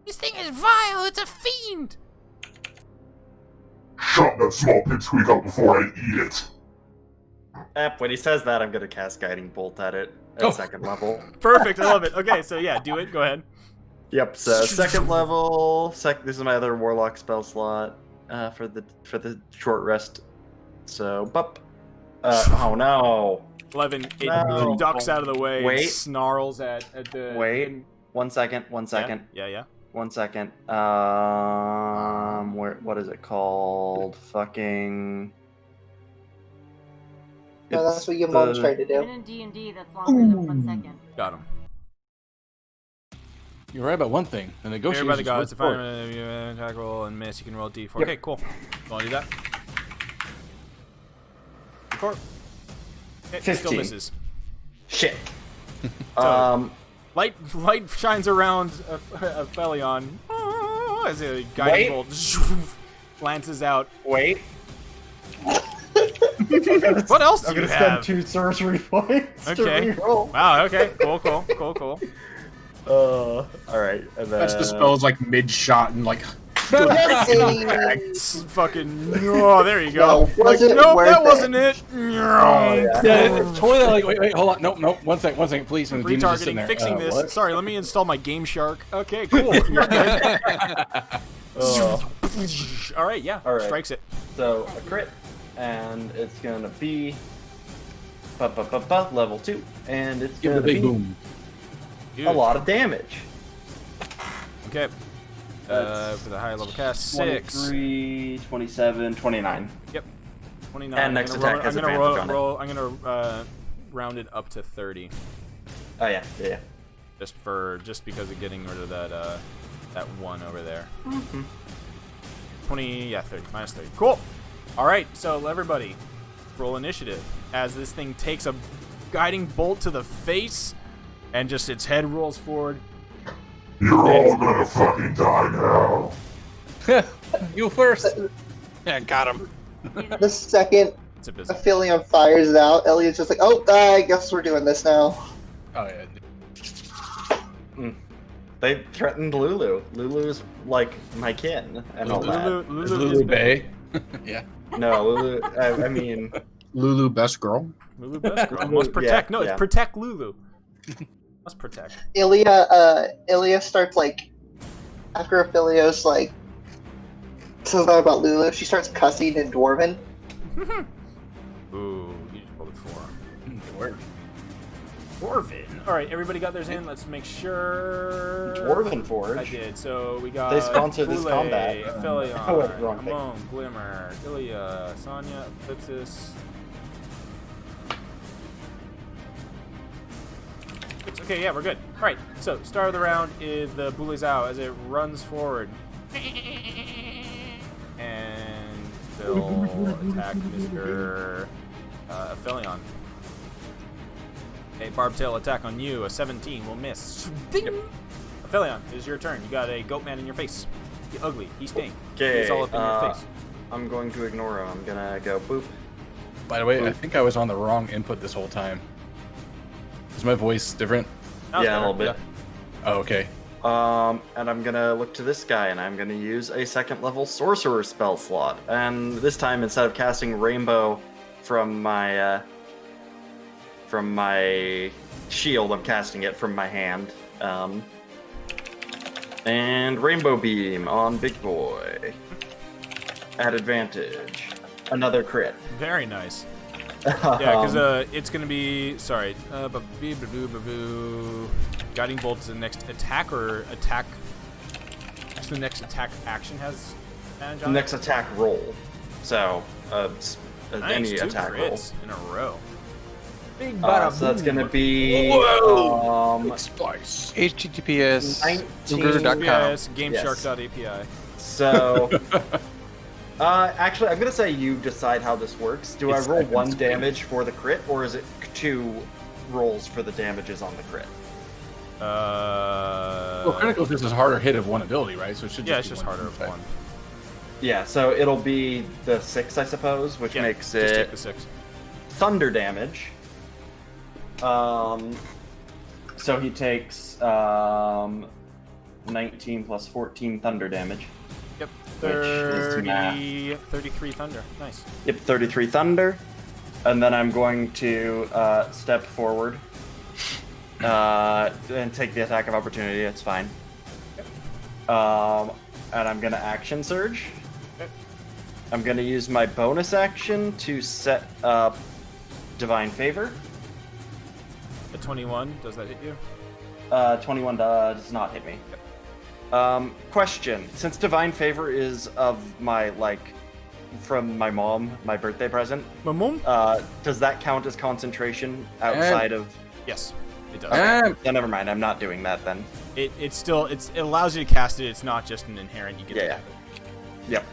This thing is vile, it's a fiend! Shut that small pipsqueak up before I eat it. When he says that, I'm gonna cast Guiding Bolt at it at second level. Perfect, I love it. Okay, so yeah, do it, go ahead. Yep, so second level, this is my other Warlock spell slot for the short rest. So, bup. Oh no. 11, it No. ducks out of the way, Wait. and snarls at the... Wait, 1 second, 1 second. Yeah. 1 second. What is it called? Fucking... No, that's what your mom tried to Even do. in D&D, that's longer than 1 second. Got him. You're right about one thing. The negotiations. Here by the gods, work if I for it. attack roll and miss, you can roll D4. Yep. Okay, cool. You want to do that? D4. Okay, still 15. misses. Shit. So- Light shines around Aphelion as a guiding bolt lances out. Wait. What else do I'm you gonna spend have? 2 sorcery points Okay. to reroll. Wow, okay. Cool. All right. And then... That's the spell's like mid-shot and like... It's fucking... Oh, there you go. No, was it nope, worth that it? wasn't it. Yeah, totally. Like, wait, hold on. Nope. One second, please. And the demon's just sitting Retargeting, there. fixing this. What? Sorry, let me install my Game Shark. Okay, cool. All right, yeah. All right. Strikes it. So a crit, and it's gonna be level 2, and it's Give it gonna a big be boom. a lot of damage. Okay. For the high level cast, 6. 23, 27, 29. Yep. 29. And next attack has advantage on it. I'm gonna round it up to 30. Oh yeah. Just because of getting rid of that 1 over there. 20, yeah, 30, minus 30. Cool. All right, so everybody, roll initiative as this thing takes a guiding bolt to the face, and just its head rolls forward. You're all gonna fucking die now. You first. Yeah, got him. The second It's a business. Aphelion fires it out, Elliot's just like, oh, I guess we're doing this now. Oh yeah. They threatened Lulu. Lulu's like my kin and all that. Is Lulu Bay? Yeah. No, Lulu. I mean, Lulu, best girl. Lulu best girl. Must protect. No, yeah. it's protect Lulu. Must protect. Ilya starts like, after Aphelios like says that about Lulu, she starts cussing in Dwarven. Ooh, you just rolled a 4. Dwarven. Dwarven. All right, everybody got theirs in. Let's make sure. Dwarven Forge. I did. So we got. They sponsored this Boule, combat. Aphelion, Oh, wait, wrong thing. Amon, Glimmer, Ilya, Sonya, Eclipsis. Okay, yeah, we're good. All right, so start of the round is the Boule Zhao as it runs forward. And they'll attack Mr. Aphelion. A barbed tail attack on you, a 17 will miss. Yep. Aphelion, it is your turn. You got a goat man in your face. He ugly, he stink. Okay, He's all up in your face. I'm going to ignore him. I'm gonna go boop. By the way, I think I was on the wrong input this whole time. Is my voice different? Yeah, a little bit. Oh, okay. And I'm gonna look to this guy, and I'm gonna use a 2nd level sorcerer spell slot. And this time, instead of casting Rainbow from my shield, I'm casting it from my hand. And Rainbow Beam on Big Boy. At advantage. Another crit. Very nice. Yeah, because it's going to be... Sorry. Guiding Bolt is the next attack or attack... Just the next attack action has advantage on it? Next attack roll. So, Nice, any 2 attack roll. crits in a row. Big So that's gonna be Spice. HTTPS 19. Google.com. Yes, GameShark.api. So, actually, I'm gonna say you decide how this works. Do I roll 1 damage for the crit, or is it 2 rolls for the damages on the crit? Well, critical is a harder hit of 1 ability, right? So it should. Yeah, just it's be just 1 harder of effect. 1. Yeah, so it'll be the 6, I suppose, which makes just take it the 6. thunder damage. So he takes 19 plus 14 thunder damage. Yep, Which is math. 33 thunder. Nice. Yep, 33 thunder. And then I'm going to step forward and take the attack of opportunity. It's fine. And I'm going to action surge. I'm going to use my bonus action to set up Divine Favor. A 21, does that hit you? 21 does not hit me. Question. Since Divine Favor is of my, from my mom, my birthday present, My mom? does that count as concentration outside of... Yes, it does. Okay. So never mind, I'm not doing that then. It allows you to cast it. It's not just an inherent. You get Yeah. Yep.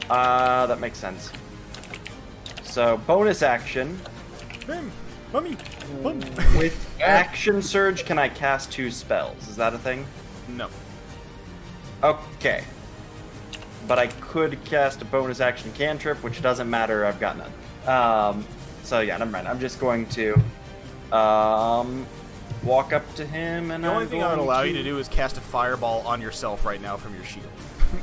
That makes sense. So bonus action. Mummy. With action surge, can I cast 2 spells? Is that a thing? No. Okay. But I could cast a bonus action cantrip, which doesn't matter. I've got none. So yeah, never mind. I'm just going to walk up to him and The only thing I would allow you to do is cast a fireball on yourself right now from your shield.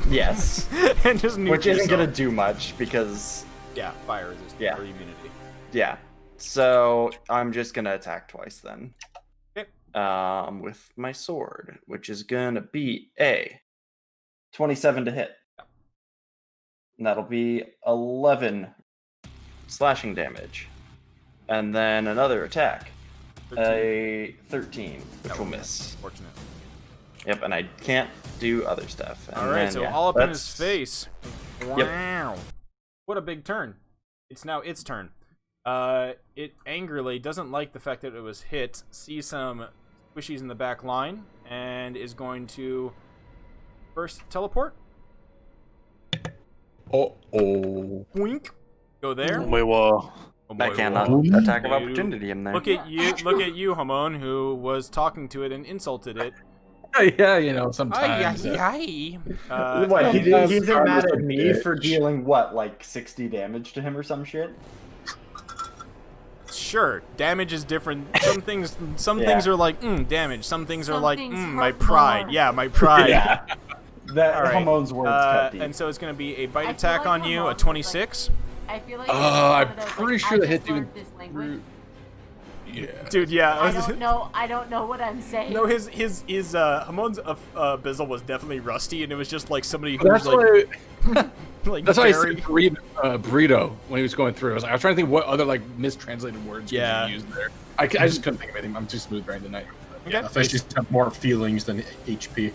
Yes. And just nuke Which isn't yourself. gonna do much because Yeah, fire resistance Yeah. or immunity. yeah. So I'm just gonna attack twice then. Okay. With my sword, which is gonna be a 27 to hit. And that'll be 11 slashing damage. And then another attack. 13. A 13, which That will will miss. Fortunate. Yep, and I can't do other stuff. And All right, then, so yeah, all up in his that's- face. Wow. What a big turn. It's now its turn. It angrily doesn't like the fact that it was hit, sees some squishies in the back line, and is going to first teleport. Wink. Go there. Wait, whoa. Oh I boy, cannot whoa. attack of You- opportunity in there. Look at you, Hamon, who was talking to it and insulted it. Yeah, you know, sometimes. Aye. What, he he's he's mad a at me bitch. for dealing what, like 60 damage to him or some shit? Sure, damage is different. Some things Yeah. things are like damage. Some things are Some like things my hurt pride. more. Yeah, my pride. Yeah. That All right. Hamon's words cut deep. And so it's going to be a bite I feel attack like on you, Hamon a was 26. I feel like I'm it's one of those, pretty like, sure I the hit just you learned this language. Yeah. Dude, yeah. I don't know. I don't know what I'm saying. No, his Hamon's Bizzle was definitely rusty, and it was just like somebody who That's was like, why. like That's why I very. said burrito when he was going through. I was trying to think what other like mistranslated words Yeah. could you use there. I just couldn't think of anything. I'm too smooth brained tonight. Okay. I think she's have more feelings than HP.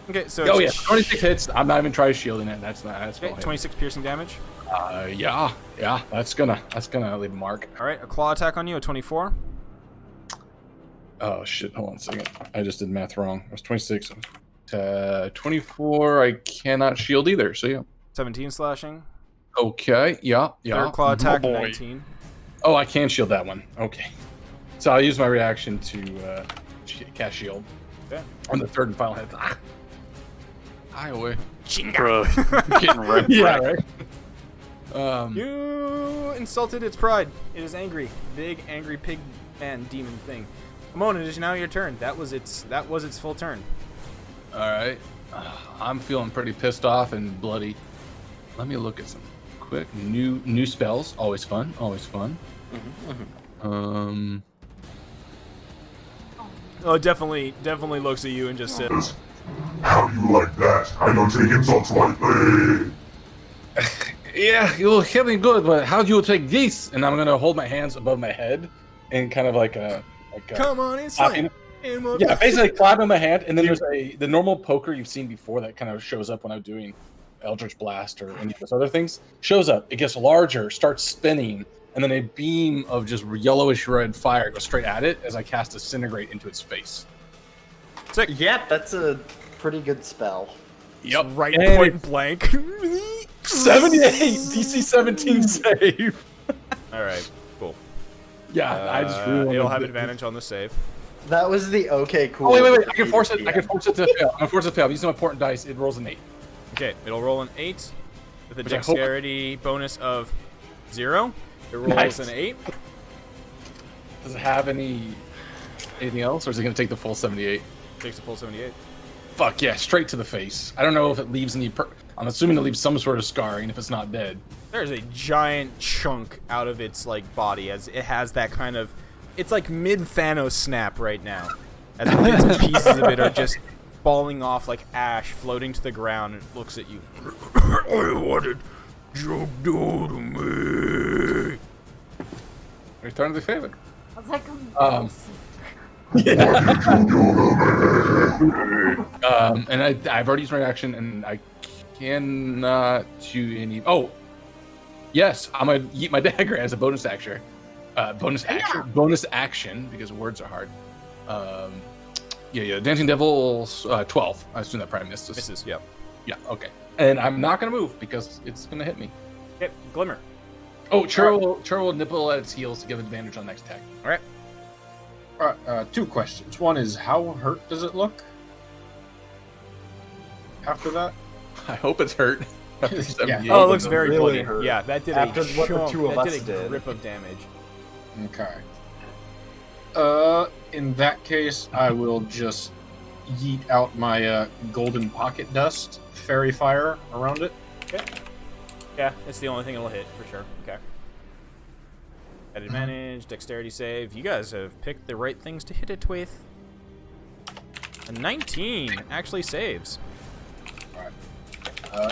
Okay, so Oh it's yeah, 26 hits. I'm not even trying shielding it. That's okay, 26 piercing damage. Yeah, that's gonna leave a mark. All right, a claw attack on you, a 24. Oh shit! Hold on a second. I just did math wrong. It was 26. 24. I cannot shield either. So yeah. 17 slashing. Okay. Yeah. Third claw attack, boy. 19. Oh, I can shield that one. Okay. So I'll use my reaction to cast shield. Okay. On the third and final hit. Ah. Hi away. Bro, getting wrecked. Yeah. Right. You insulted its pride. It is angry. Big, angry pig man demon thing. Hamon, it is now your turn. That was its full turn. All right. I'm feeling pretty pissed off and bloody. Let me look at some quick new spells. Always fun. Always fun. Oh, definitely looks at you and just says, How do you like that? I don't take insults lightly. Yeah, you'll hit me good, but how do you take this? And I'm gonna hold my hands above my head and kind of like a "Come on, it's like." yeah, basically clap in my hand, and then there's the normal poker you've seen before that kind of shows up when I'm doing Eldritch Blast or any of those other things. Shows up, it gets larger, starts spinning, and then a beam of just yellowish red fire goes straight at it as I cast Disintegrate into its face. Sick. Yeah, that's a pretty good spell. Yep, Right and point blank. 78 DC 17 save. All right, cool. Yeah, I just really it'll wanted have to- advantage on the save. That was the okay, cool. Oh wait! I can force it. I can force it to fail. I'm gonna force it to fail. I'm using my important dice. It rolls an 8. Okay, it'll roll an 8 with a Which I hope- dexterity bonus of 0. It rolls Nice. an 8. Does it have anything else, or is it gonna take the full 78? Takes the full 78. Fuck yeah, straight to the face. I don't know if it leaves any. I'm assuming it leaves some sort of scarring if it's not dead. There's a giant chunk out of its like body as it has that kind of. It's like mid Thanos snap right now, as bits and pieces of it are just falling off like ash, floating to the ground, and it looks at you. What did you do to me? Return to the favor. I was like, And I've already used my reaction, and I cannot do any. Oh, yes, I'm gonna eat my dagger as a bonus action. Bonus action, because words are hard. Yeah. Dancing Devil's 12. I assume that probably missed us. Misses. Yep. Yeah. Okay. And I'm not gonna move because it's gonna hit me. Okay, Glimmer. Oh, Chur will nipple at its heels to give advantage on next attack. All right. All right, 2 questions. One is, how hurt does it look? After that? I hope it's hurt. After 78. Oh, it looks very really bloody. hurt. Yeah, that did After a what the chunk. two of That us did a did. grip of damage. Okay. In that case, I will just yeet out my golden pocket dust, fairy fire around it. Okay. Yeah, it's the only thing it'll hit for sure. Okay. At advantage, dexterity save. You guys have picked the right things to hit it with. A 19 actually saves.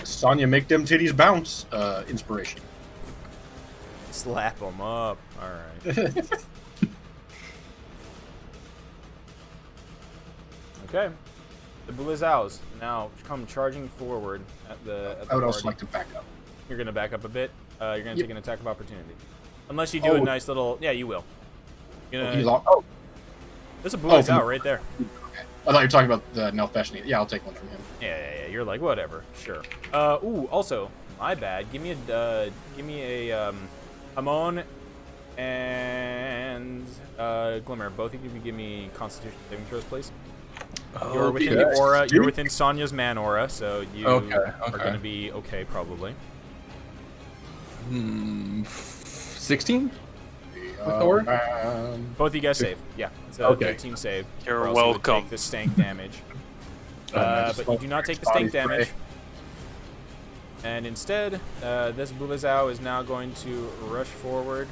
Sonya, make them titties bounce. Inspiration. Slap them up. All right. Okay. The Blizzouts now come charging forward at the I would also party. like to back up. You're gonna back up a bit. You're gonna Yep. take an attack of opportunity, unless you do a nice little. Yeah, you will. You're Oh, gonna, he's all, there's a Blizzout from the- right there. I thought you were talking about the Nelfeshni. Yeah, I'll take one from him. Yeah. You're like whatever. Sure. Ooh. Also, my bad. Give me a Hamon and Glimmer. Both of you give me Constitution saving throws, please. You're within the aura. You're within Sonya's man aura, so you are gonna be okay probably. 16? Both of you guys save. Yeah, it's a 13 save. You're or else you would welcome. take the stank damage. But you do not take the stank damage. And instead, this Bulazao is now going to rush forward.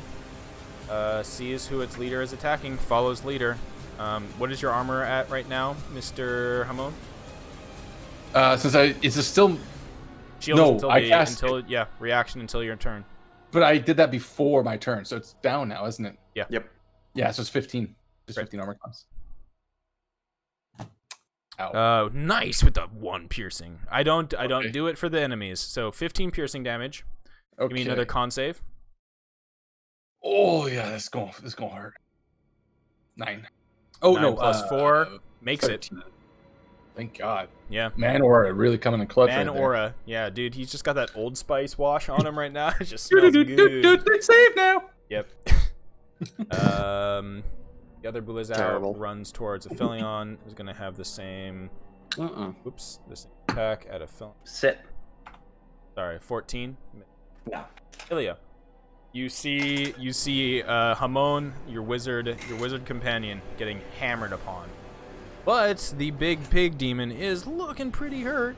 Sees who its leader is attacking. Follows leader. What is your armor at right now, Mr. Hamon? Is it still? Shield No, until I the, cast until yeah, reaction until your turn. But I did that before my turn, so it's down now, isn't it? Yeah. Yep. Yeah, so it's 15. Just Right. 15 armor class. Ow. Nice with the 1 piercing. I don't Okay. do it for the enemies. So 15 piercing damage. Okay. Give me another con save. Oh yeah, this is gonna hurt. 9. Oh 9 no, plus 4 makes 13. Thank God. Yeah. Man Aura really coming in clutch. Man right there. Aura. Yeah, dude, he's just got that Old Spice wash on him right now. It just smells good. They save now. Yep. The other Blizzard Terrible. runs towards Aphelion, who's going to have the same... Oops. The same attack at Aphelion. Sit. Sorry, 14. No. Ilya. You see Hamon, your wizard companion, getting hammered upon. But the big pig demon is looking pretty hurt.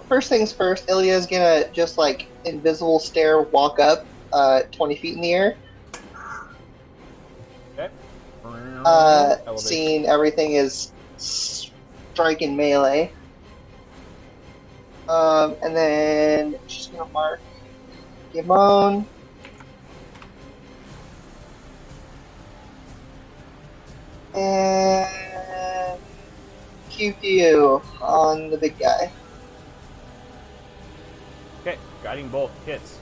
First things first, Ilya's gonna just like invisible stare walk up 20 feet in the air. Okay. Elevate. Seeing everything is striking melee. And then she's gonna mark Gimon. And QQ on the big guy. Okay, guiding bolt hits.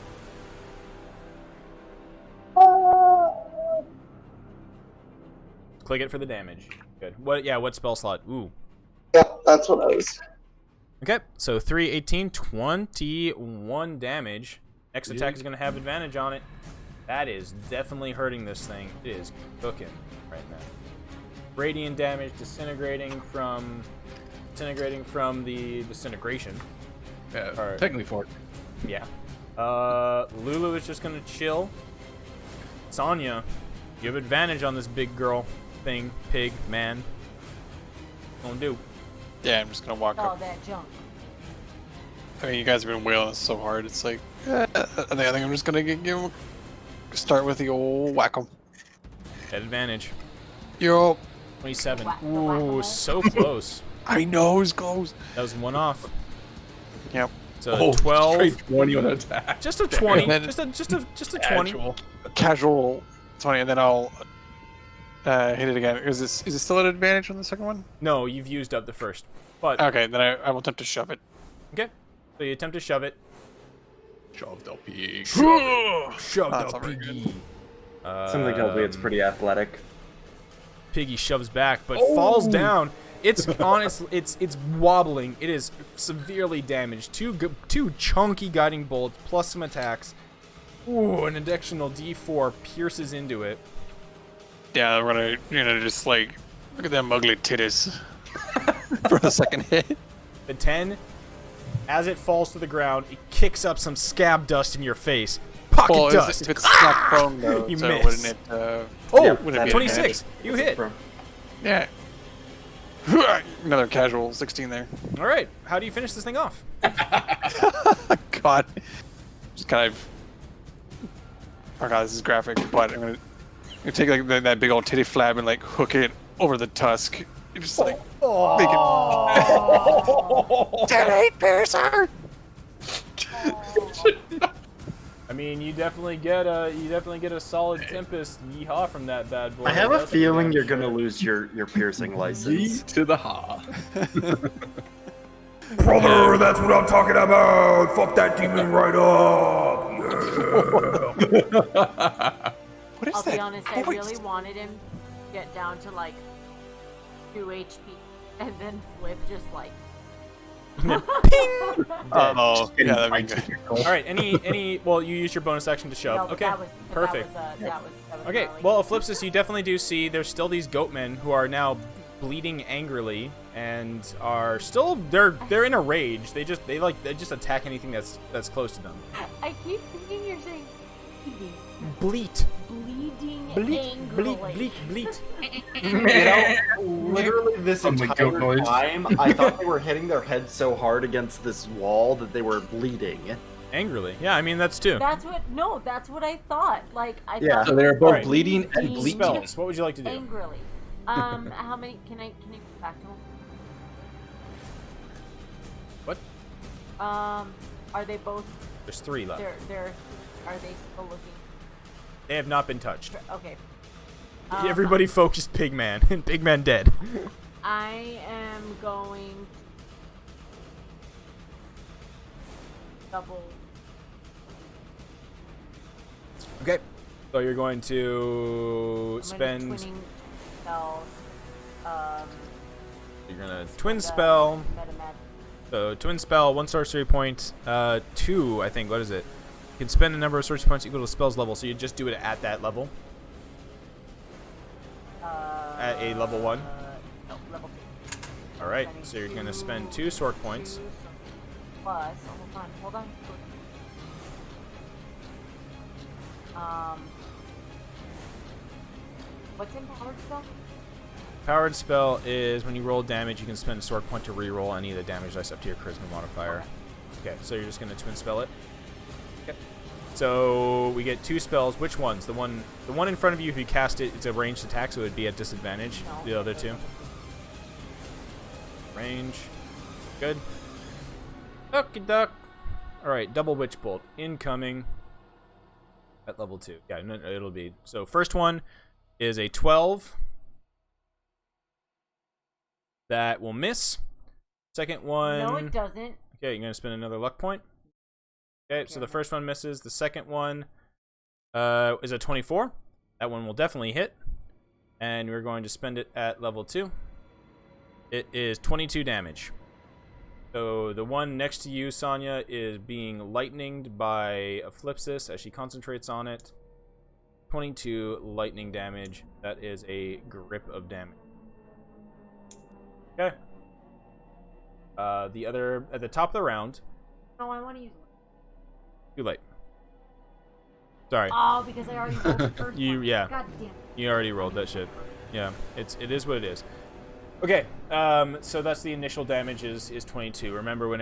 Click it for the damage. Good. What spell slot? Ooh. Yep, that's what I was. Okay, so 3, 18, 21 damage. Next attack is going to have advantage on it. That is definitely hurting this thing. It is cooking right now. Radiant damage disintegrating from the disintegration. Yeah, technically 4. Yeah. Lulu is just gonna chill. Sonya, you have advantage on this big girl thing, pig, man. Gonna do. Yeah, I'm just gonna walk All up. that junk. I mean, you guys have been wailing so hard. It's like, I think I'm just gonna start with the old whack-em. At advantage. Yo, 27. Whack-a-mole. Ooh, so close. I know it's close. That was one off. Yep. So 12. Straight 20 on attack. Just a 20. And then- Just a 20. Casual 20, and then I'll hit it again. Is it still at advantage on the second one? No, you've used up the first. But Okay, then I will attempt to shove it. okay. So you attempt to shove it. Shove the pig. Shove That's the not very good. piggy. Something tells me it's pretty athletic. Piggy shoves back, but falls down. It's honest. It's wobbling. It is severely damaged. Two chunky guiding bolts plus some attacks. Ooh, an additional D4 pierces into it. Yeah, we're gonna just like look at them ugly titties for the second hit. The 10, as it falls to the ground, it kicks up some scab dust in your face. Pocket Well, dust. if it's not prone though, You so miss. wouldn't it? Oh, wouldn't it be 26. You hit. Yeah. Another casual 16 there. All right. How do you finish this thing off? God. Just kind of. Oh god, this is graphic, but I'm gonna take like that big old titty flab and like hook it over the tusk. And just like make it. Detonate, Piercer! I mean, you definitely get a solid Tempest yeehaw from that bad boy. I have a That's feeling damn you're sure. gonna lose your piercing license. To the ha. Brother, that's what I'm talking about! Fuck that demon right up! What is I'll that be honest, I voice? really wanted him to get down to like 2 HP and then flip just like. Oh, yeah, that'd be good. All right. Any? Well, you use your bonus action to shove. No, but Okay. that was, Perfect. That was Okay. gnarly. Well, Eclipsis, you definitely do see there's still these goatmen who are now bleeding angrily and are still they're in a rage. They just attack anything that's close to them. I keep thinking you're saying bleeding. Bleat. Bleeding Bleat. angrily. Bleat. You know, literally this Some like entire goat noise. time, I thought they were hitting their heads so hard against this wall that they were bleeding. Angrily. Yeah. I mean that's two. That's what I thought. Like I Yeah. thought So they're both Alright. bleeding and Bleeding. bleeding. Spells. What would you like to do? angrily. How many can I go back to them? What? Are they both There's 3 left. they're are they still looking They have not been touched. okay. Everybody focused Pigman, and Pigman dead. I am going double. Okay. So you're going to spend. Twinning spells. You're gonna twin spell. Metamed. So twin spell, 1 sorcery point, 2. I think. What is it? You can spend a number of sorcery points equal to spell's level. So you just do it at that level. At a level 1. No, level 2. All right. So you're gonna spend 2 sword points. Plus, hold on. What's empowered spell? Powered spell is when you roll damage, you can spend a sword point to reroll any of the damage dice up to your charisma modifier. Okay, so you're just gonna twin spell it. Okay. So we get 2 spells. Which ones? The one in front of you. If you cast it, it's a ranged attack, so it would be at disadvantage. No. The other 2. Range. Good. Ducky duck. All right, double witch bolt incoming. At level 2. Yeah, no, it'll be so. First one is a 12. That will miss. Second one. No, it doesn't. Okay, you're gonna spend another luck point. Okay, so the first one misses. The second one is a 24. That one will definitely hit. And we're going to spend it at level 2. It is 22 damage. So the one next to you, Sonya, is being lightninged by Eclipsis as she concentrates on it. 22 lightning damage. That is a grip of damage. Okay. The other at the top of the round. No, I want to use. Too late. Sorry. Oh, because I already rolled the first one. Yeah. God damn. You already rolled that shit. Yeah. It is what it is. Okay. So that's the initial damage is 22. Remember,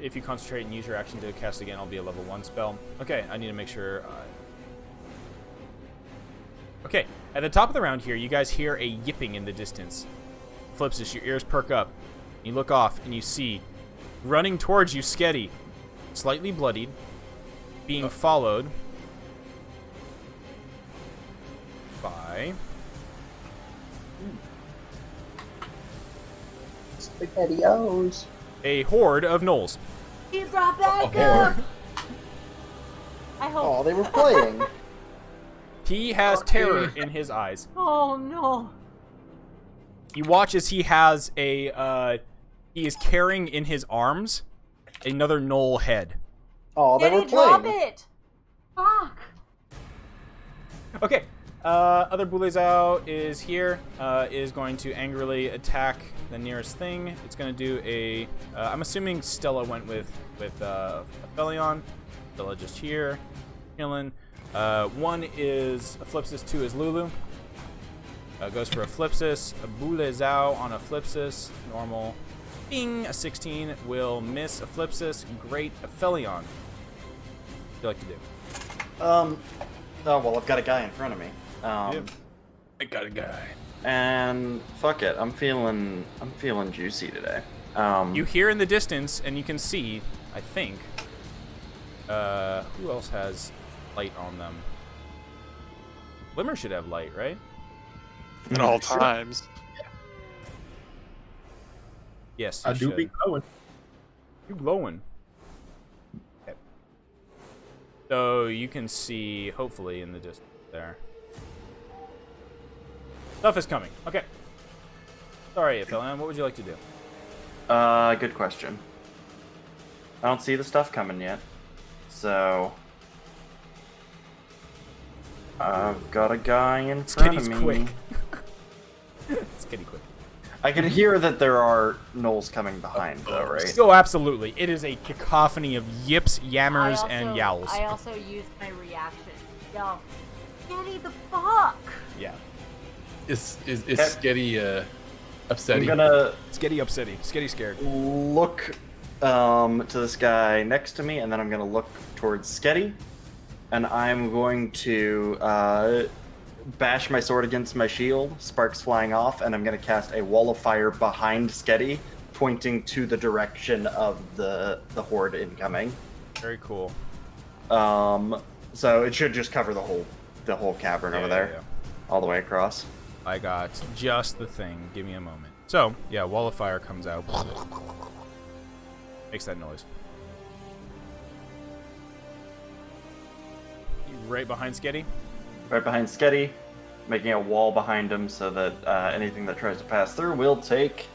if you concentrate and use your action to cast again, I'll be a level 1 spell. Okay. I need to make sure. Okay. At the top of the round here, you guys hear a yipping in the distance. Flipsis, your ears perk up. You look off and you see, running towards you, Sketty, slightly bloodied, being followed by SpaghettiOs. a horde of gnolls. He brought back up. I hope. Oh, they were playing. He has terror in his eyes. Oh no. You watch as he has he is carrying in his arms another gnoll head. Oh, they Did were he drop playing. it? Fuck. Okay. Other Bulezao is here. Is going to angrily attack the nearest thing. It's going to do a. I'm assuming Stella went with Aphelion. Stella just here. Chilling. One is Eclipsis, 2 is Lulu. Goes for Eclipsis. A Boule Zhao on Eclipsis. Normal. Bing! A 16 will miss Eclipsis. Great. Aphelion. What would you like to do? Oh well, I've got a guy in front of me. Yep. I got a guy. And fuck it, I'm feeling juicy today. You hear in the distance, and you can see, I think, who else has light on them? Glimmer should have light, right? At all times. Yes, I you do should. be glowing. You glowing. Okay. So you can see, hopefully, in the distance there. Stuff is coming. Okay. Sorry, Aphelion, what would you like to do? Good question. I don't see the stuff coming yet, so I've got a guy in front of me. quick. It's getting quick. I can hear that there are gnolls coming behind, though, right? Oh, absolutely. It is a cacophony of yips, yammers, and yowls. I also used my reaction. Yo, Kitty the fuck! Yeah. Is Sketty upsetting? I'm gonna Sketty upsetty. Sketty scared. look to this guy next to me, and then I'm gonna look towards Sketty, and I'm going to bash my sword against my shield, sparks flying off, and I'm gonna cast a wall of fire behind Sketty, pointing to the direction of the horde incoming. Very cool. So it should just cover the whole cavern over there, all the way across. I got just the thing. Give me a moment. So, yeah, wall of fire comes out. Makes that noise. Right behind Sketty? Right behind Sketty, making a wall behind him so that anything that tries to pass through will take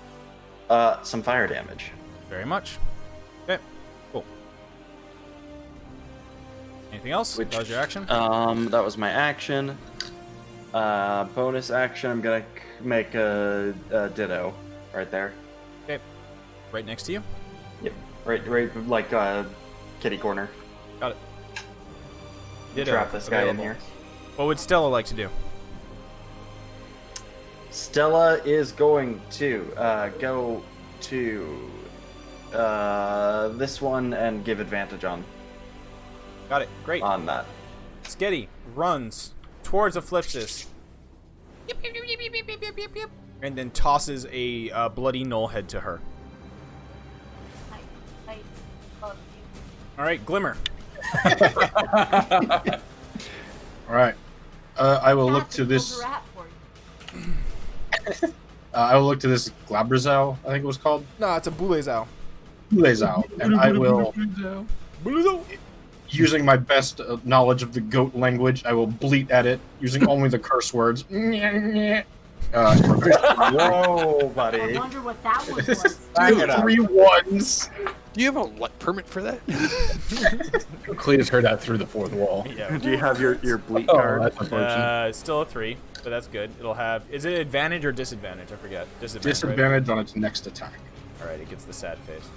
some fire damage. Very much. Okay, cool. Anything else? That was your action? That was my action. Bonus action, I'm gonna make a ditto right there. Okay. Right next to you? Yep. Right, like kitty corner. Got it. Ditto. Trap this guy in Available. here. What would Stella like to do? Stella is going to go to this one and give advantage on Got it. Great. that. Sketty runs towards Eclipsis. And then tosses a bloody gnoll head to her. I love you. Alright, Glimmer. All right. I will look to this. I will look to this Glabrazao, I think it was called. No, it's a Boulezao. Glazao, and I will, using my best knowledge of the goat language, I will bleat at it using only the curse words. Whoa, buddy. I wonder what that one was. 3 ones. Do you have a what permit for that? Cletus heard that through the fourth wall. Yeah. Do you have your bleat Oh, card? that's unfortunate. It's still a 3, but that's good. It'll have. Is it advantage or disadvantage? I forget. Disadvantage on its next attack. Alright, it gets the sad face.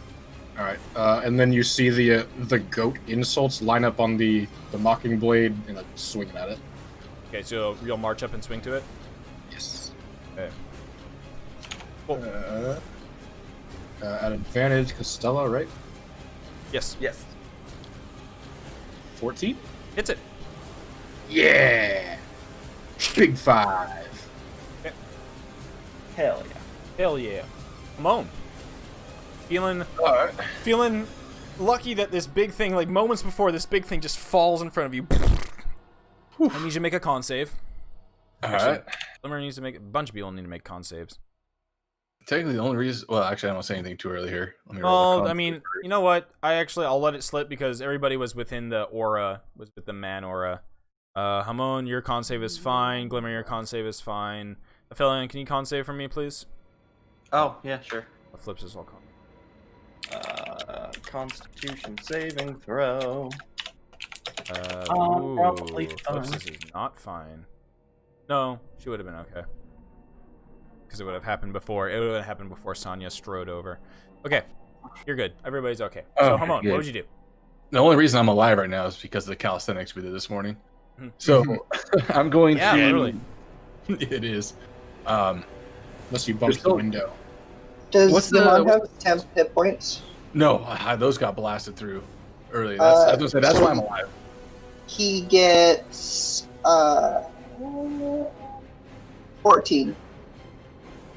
All right, and then you see the goat insults line up on the mocking blade and like swinging at it. Okay, so you'll march up and swing to it? Yes. Okay. At advantage, Costello, right? Yes. Yes. 14. Hits it. Yeah. Big 5. Hell yeah. Hell yeah. Moan. Feeling lucky that this big thing, like moments before, this big thing just falls in front of you. I need you to make a con save. Alright. Glimmer needs to make a bunch of people need to make con saves. Technically, the only reason. Well, actually, I don't say anything too early here. Let me roll the Well, con I mean, you know what? I'll let it slip because everybody was within the aura, was with the man aura. Hamon, your con save is fine. Glimmer, your con save is fine. Aphelion, can you con save for me, please? Oh, yeah, sure. Flips as well. Con. Constitution saving throw. Ooh, Probably fine. Flips is not fine. No, she would have been okay. Because it would have happened before. It would have happened before Sonya strode over. Okay, you're good. Everybody's okay. So, Oh, Hamon, good. what would you do? The only reason I'm alive right now is because of the calisthenics we did this morning. So I'm going Yeah, to. literally. It is. Unless you bumped the still- window. Does What's Yamon the- have temp hit points? No, those got blasted through early. I was gonna say, that's why I'm alive. He gets 14.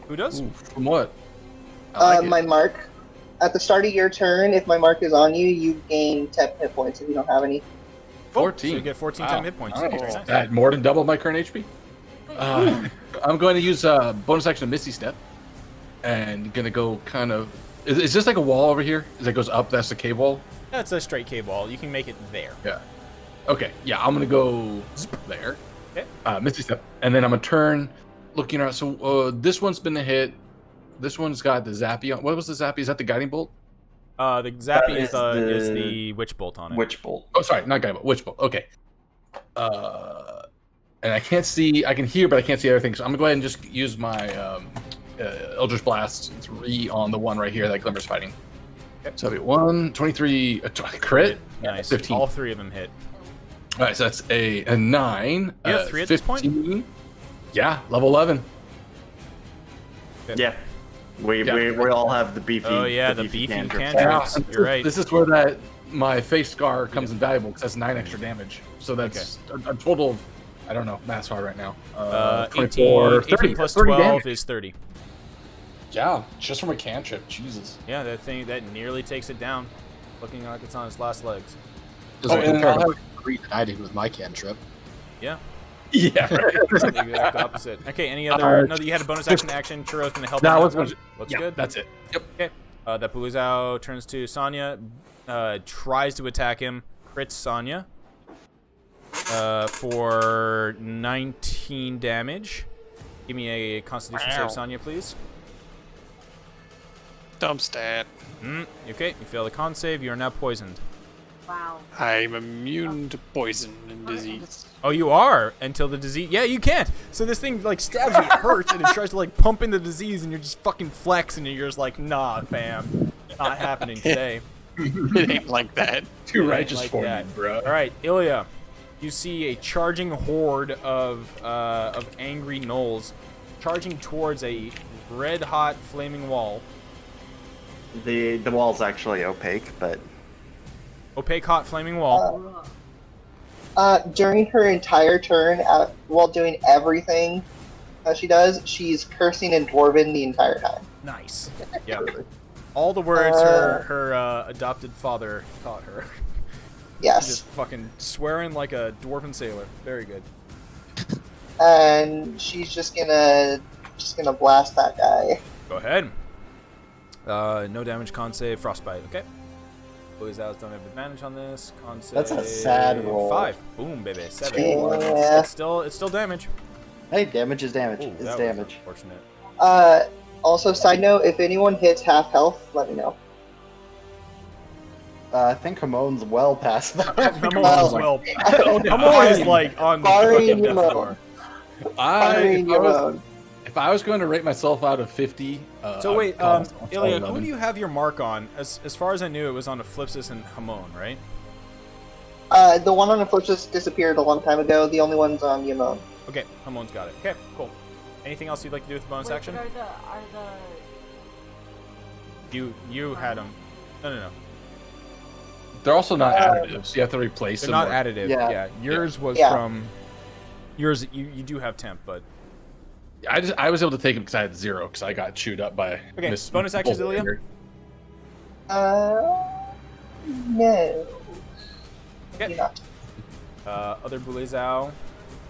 Who does? Ooh, from what? I like it. My mark. At the start of your turn, if my mark is on you, you gain temp hit points if you don't have any. 14. So you get 14 Wow. temp hit points. Nice. Very nice. That more than double my current HP. I'm going to use bonus action Misty Step, and gonna go kind of. Is this like a wall over here? As it goes up, that's the cave wall. That's a straight cave wall. You can make it there. Yeah. Okay. Yeah, I'm gonna go there. Okay. Misty Step, and then I'm gonna turn, looking around. So this one's been a hit. This one's got the zappy on. What was the zappy? Is that the guiding bolt? The zappy That is is the witch bolt on it. Witch bolt. Oh, sorry, not guiding bolt. Witch bolt. Okay. And I can't see. I can hear, but I can't see everything. So I'm gonna go ahead and just use my Eldritch Blast 3 on the one right here that Glimmer's fighting. Okay. So it'll be 1, 23, crit. Nice. 15. All 3 of them hit. All right, so that's a 9. You have 3 at this point? 15. Yeah, level 11. Yeah. We all have the beefy. Oh yeah, the beefy cantrips. cantrips. You're right. This is where my face scar comes invaluable because that's 9 extra damage. So that's a total of, I don't know, math's hard right now. 24, 18 plus 30 12 damage. is 30. Yeah, just from a cantrip. Jesus. Yeah, that thing that nearly takes it down, looking like it's on its last legs. Doesn't and compare I'll to have- the 3 that I did with my cantrip. Yeah. Yeah, right. The exact opposite. Okay, any other? No, you had a bonus action. Churro's gonna help. That out. was Looks yeah, good. that's it. Yep. Okay. That Bulizao turns to Sonya, tries to attack him, crits Sonya for 19 damage. Give me a Constitution save, Sonya, please. Dump stat. Okay, you fail the con save. You are now poisoned. Wow. I'm immune to poison and disease. Oh, you are until the disease. Yeah, you can't. So this thing like stabs you, it hurts, and it tries to like pump in the disease, and you're just fucking flexing, and you're just like, nah, fam, not happening today. It ain't like that. Too righteous like for that. me, bro. All right, Ilya, you see a charging horde of angry gnolls charging towards a red-hot flaming wall. The wall's actually opaque, but Opaque hot flaming wall. During her entire turn, while doing everything she does, she's cursing in Dwarven the entire time. Nice. Yeah. All the words her adopted father taught her. Yes. Just fucking swearing like a dwarven sailor. Very good. And she's just gonna blast that guy. Go ahead. No damage, con save, frostbite. Okay. Boys out don't have advantage on this. Con save. That's a sad roll. 5. Boom, baby. 7. Yeah. It's still damage. hey, damage is damage. Ooh, It's that was damage. unfortunate. Also, side note, if anyone hits half health, let me know. I think Hamon's well past that. Hamon's well. Hamon is like on the Barring fucking death Hamon. door. If I was going to rate myself out of 50, So wait, I'd call Ilya, who 11. do you have your mark on? As far as I knew, it was on Eclipsis and Hamon, right? The one on the flip just disappeared a long time ago. The only one's on Yamon. Okay, Hamon's got it. Okay, cool. Anything else you'd like to do with the bonus Wait, action? but You had them. No. They're also not additive, so you have to replace They're them. not or- additive. Yeah. Yeah. Yours was Yeah. from. Yours, you do have temp, but I was able to take them because I had 0 because I got chewed up by. Okay, Miss bonus actions, Bullet Ilya? here. No. Okay. You're not. Other Bulezao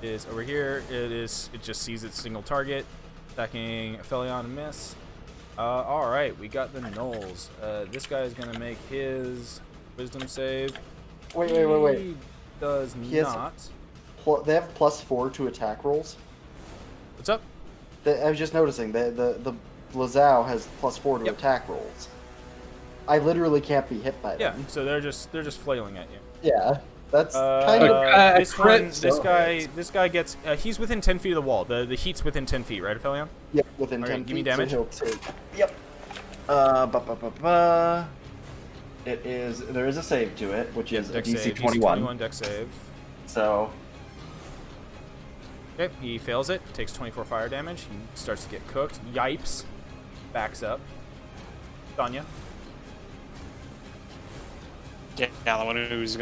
is over here. It just sees its single target, attacking Aphelion and miss. All right, we got the gnolls. This guy is gonna make his wisdom save. Wait. He does He has- not. They have +4 to attack rolls. What's up? I was just noticing the Lazao has +4 to Yep. attack rolls. I literally can't be hit by Yeah, them. so they're just flailing at you. Yeah, that's kind of. This crit, one, so- this guy gets. He's within 10 feet of the wall. The heat's within 10 feet, right, Aphelion? Yep, within Okay, 10 give me feet, so damage. he'll take- Yep. Ba. There is a save to it, which is a Dex DC save. 21. DC 21 dex save. So Okay, he fails it. Takes 24 fire damage. He starts to get cooked. Yipes. Backs up. Sonya. Yeah, the one who's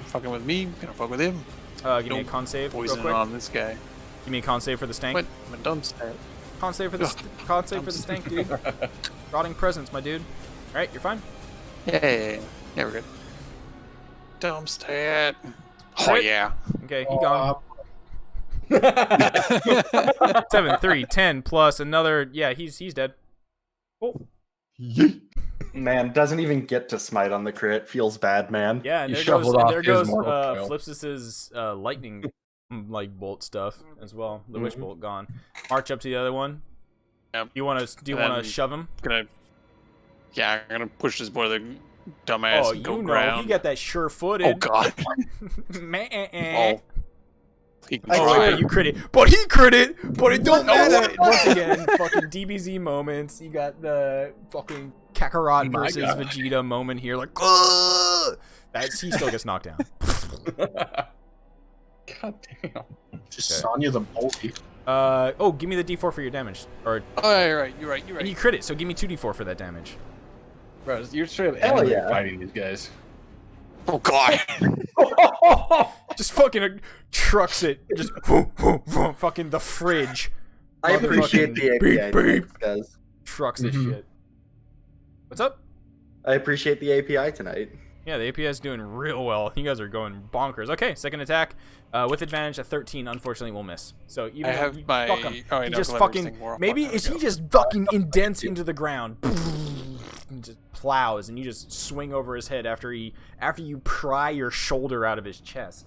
fucking with me, gonna fuck with him. Give me a con save real Poison quick. on this guy. Give me a con save for the stank. What? I'm a dumb stat. Con save for the stank, dude. Rotting presence, my dude. All right, you're fine. Yeah, we're good. Dumb stat. Oh Crit. yeah. Okay, he gone. 7, 3, 10 plus another. Yeah, he's dead. Cool. man, doesn't even get to smite on the crit. Feels bad, man. Yeah, and You there goes shoveled off his goes mortal coil. Flipsis's lightning like bolt stuff as well. The Mm-hmm. witch bolt gone. March up to the other one. Yep. Do you want to shove him? I'm gonna push this boy the dumbass Oh, and go you know, ground. he got that sure-footed. Oh god. Man. Oh. He can Oh, try. wait, you crit it. But he crit it! But it don't matter! Once again, fucking DBZ moments. You got the fucking Kakarot My versus God. Vegeta moment here. Like, "Ugh!" he still gets knocked down. God damn. Just Okay. Sonya the bulky. Give me the D4 for your damage. Or Oh, yeah, you're right. And you crit it, so give me 2D4 for that damage. Bro, you're straight up Hell anime yeah. fighting these guys. Oh god. Just fucking trucks it. Just fucking the fridge. I appreciate the Beep, API, beep. tonight, guys. Trucks this Mhm. shit. What's up? I appreciate the API tonight. Yeah, the API is doing real well. You guys are going bonkers. Okay, second attack. With advantage, a 13 unfortunately will miss. So even I though have you my- fuck him, oh, I he know, just Glimmer's fucking thing wore off. maybe There we is he go. just fucking indents into the ground. And just plows, and you just swing over his head after you pry your shoulder out of his chest.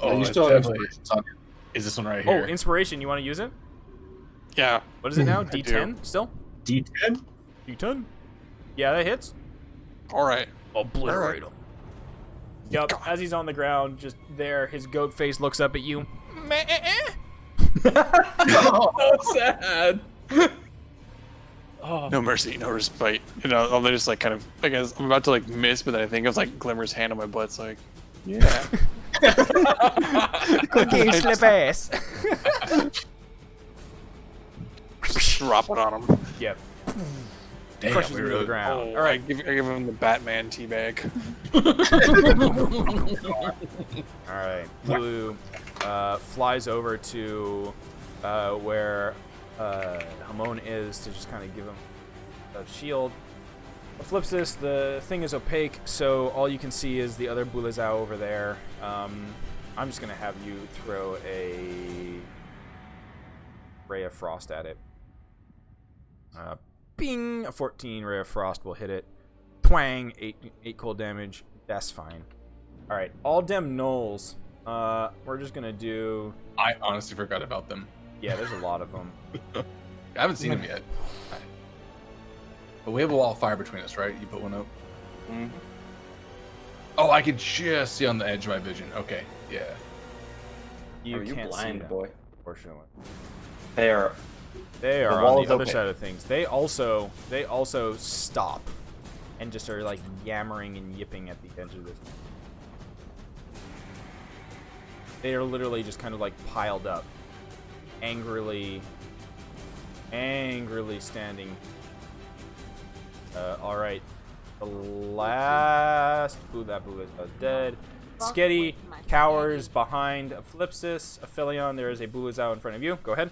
Oh, you it's still have definitely- inspiration, Sonya. Is this one right Oh, here? inspiration! You want to use it? Yeah. What is it now? I D10 still? D10? D10? Yeah, that hits. Alright. Obliterate him. Yup, as he's on the ground, just there, his goat face looks up at you. Oh, sad. Oh. No mercy, no respite. You know, I'm just like kind of, I guess I'm about to like miss, but then I think of like Glimmer's hand on my butt. It's like, yeah. Good game, slip ass. Just drop it on him. Yep. Damn, Crushes we him to the really- ground. Oh, All right. I give him the Batman teabag. All right. Blue flies over to where Hamon is to just kind of give him a shield. Flips this. The thing is opaque, so all you can see is the other Bulezao over there. I'm just gonna have you throw a ray of frost at it. Bing! A 14 ray of frost will hit it. Twang! 8 cold damage. That's fine. All right, all dem gnolls. We're just gonna do. I honestly forgot about them. Yeah, there's a lot of them. I haven't seen them yet. But we have a wall of fire between us, right? You put one up. Mhm. Oh, I could just see on the edge of my vision. Okay, yeah. You Are you can't see blind, them, boy? unfortunately. They are. They The are wall on is the other open. side of things. They also stop and just are like yammering and yipping at the edge of this. They are literally just kind of like piled up, angrily standing. All right, the last that blue is dead. Sketty cowers behind Flipsis. Aphelion, there is a Bulezao in front of you. Go ahead.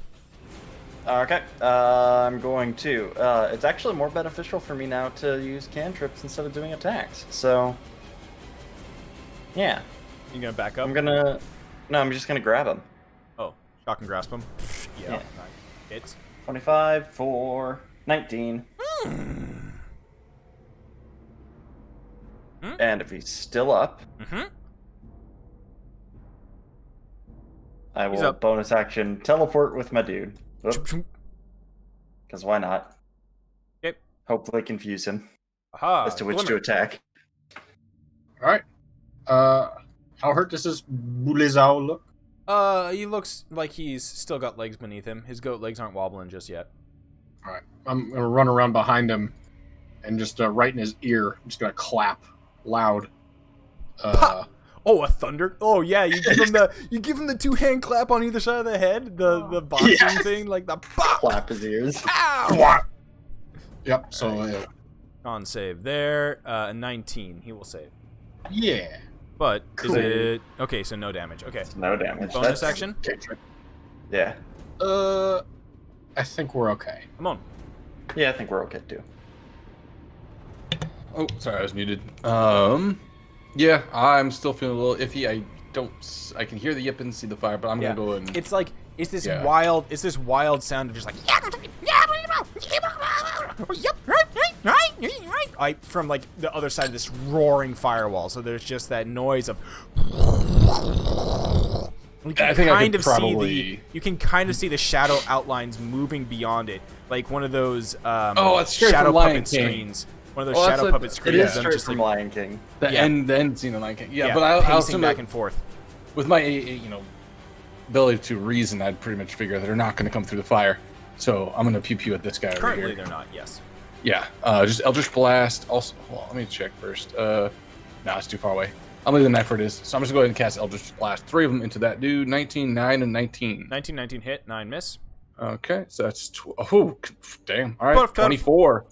Okay, I'm going to. It's actually more beneficial for me now to use cantrips instead of doing attacks. So, yeah, You gonna back up? I'm gonna. No, I'm just gonna grab him. Oh, shock and grasp him. Yeah. Yeah. Nice. Hits. 25 for 19. And if he's still up, Mm-hmm. I He's will up. bonus action teleport with my dude. Because why not? Yep. Hopefully confuse him Aha. as to which to Glimmer. attack. All right. How hurt does this Bulezao look? He looks like he's still got legs beneath him. His goat legs aren't wobbling just yet. All right. I'm gonna run around behind him and just right in his ear, I'm just gonna clap loud. Oh, a thunder! Oh yeah, you give him the 2-hand clap on either side of the head, the boxing thing, like the pop. Clap his ears. Ow! Yep. So Con save there. 19. He will save. yeah. But Cool. is it okay? So no damage. Okay. No damage. Bonus That's- action. Yeah. I think we're okay. Come on. Yeah, I think we're okay too. Oh, sorry, I was muted. Yeah, I'm still feeling a little iffy. I can hear the yip and see the fire, but I'm gonna go and. It's like it's this Yeah. wild sound of just like from like the other side of this roaring firewall. So there's just that noise of. You can I think I kind could of probably. you can kind of see the shadow outlines moving beyond it, like one of those That's straight shadow from Lion puppet King. screens. One of those Oh, that's shadow like- puppet It screens. is them straight just from like, Lion King. The Yeah. end scene in Lion King. Yeah, but I'll pacing assume back that and forth. with my ability to reason, I'd pretty much figure they're not going to come through the fire. So I'm going to pew pew at this guy Currently, over here. they're not. Yes. Yeah, just Eldritch Blast. Also, hold on, let me check first. No, it's too far away. I'll leave the knife where it is. So I'm just going to go ahead and cast Eldritch Blast. 3 of them into that dude. 19, 9, and 19. 19 hit, 9 miss. Okay, so that's oh, damn. All right, Perfect. 24.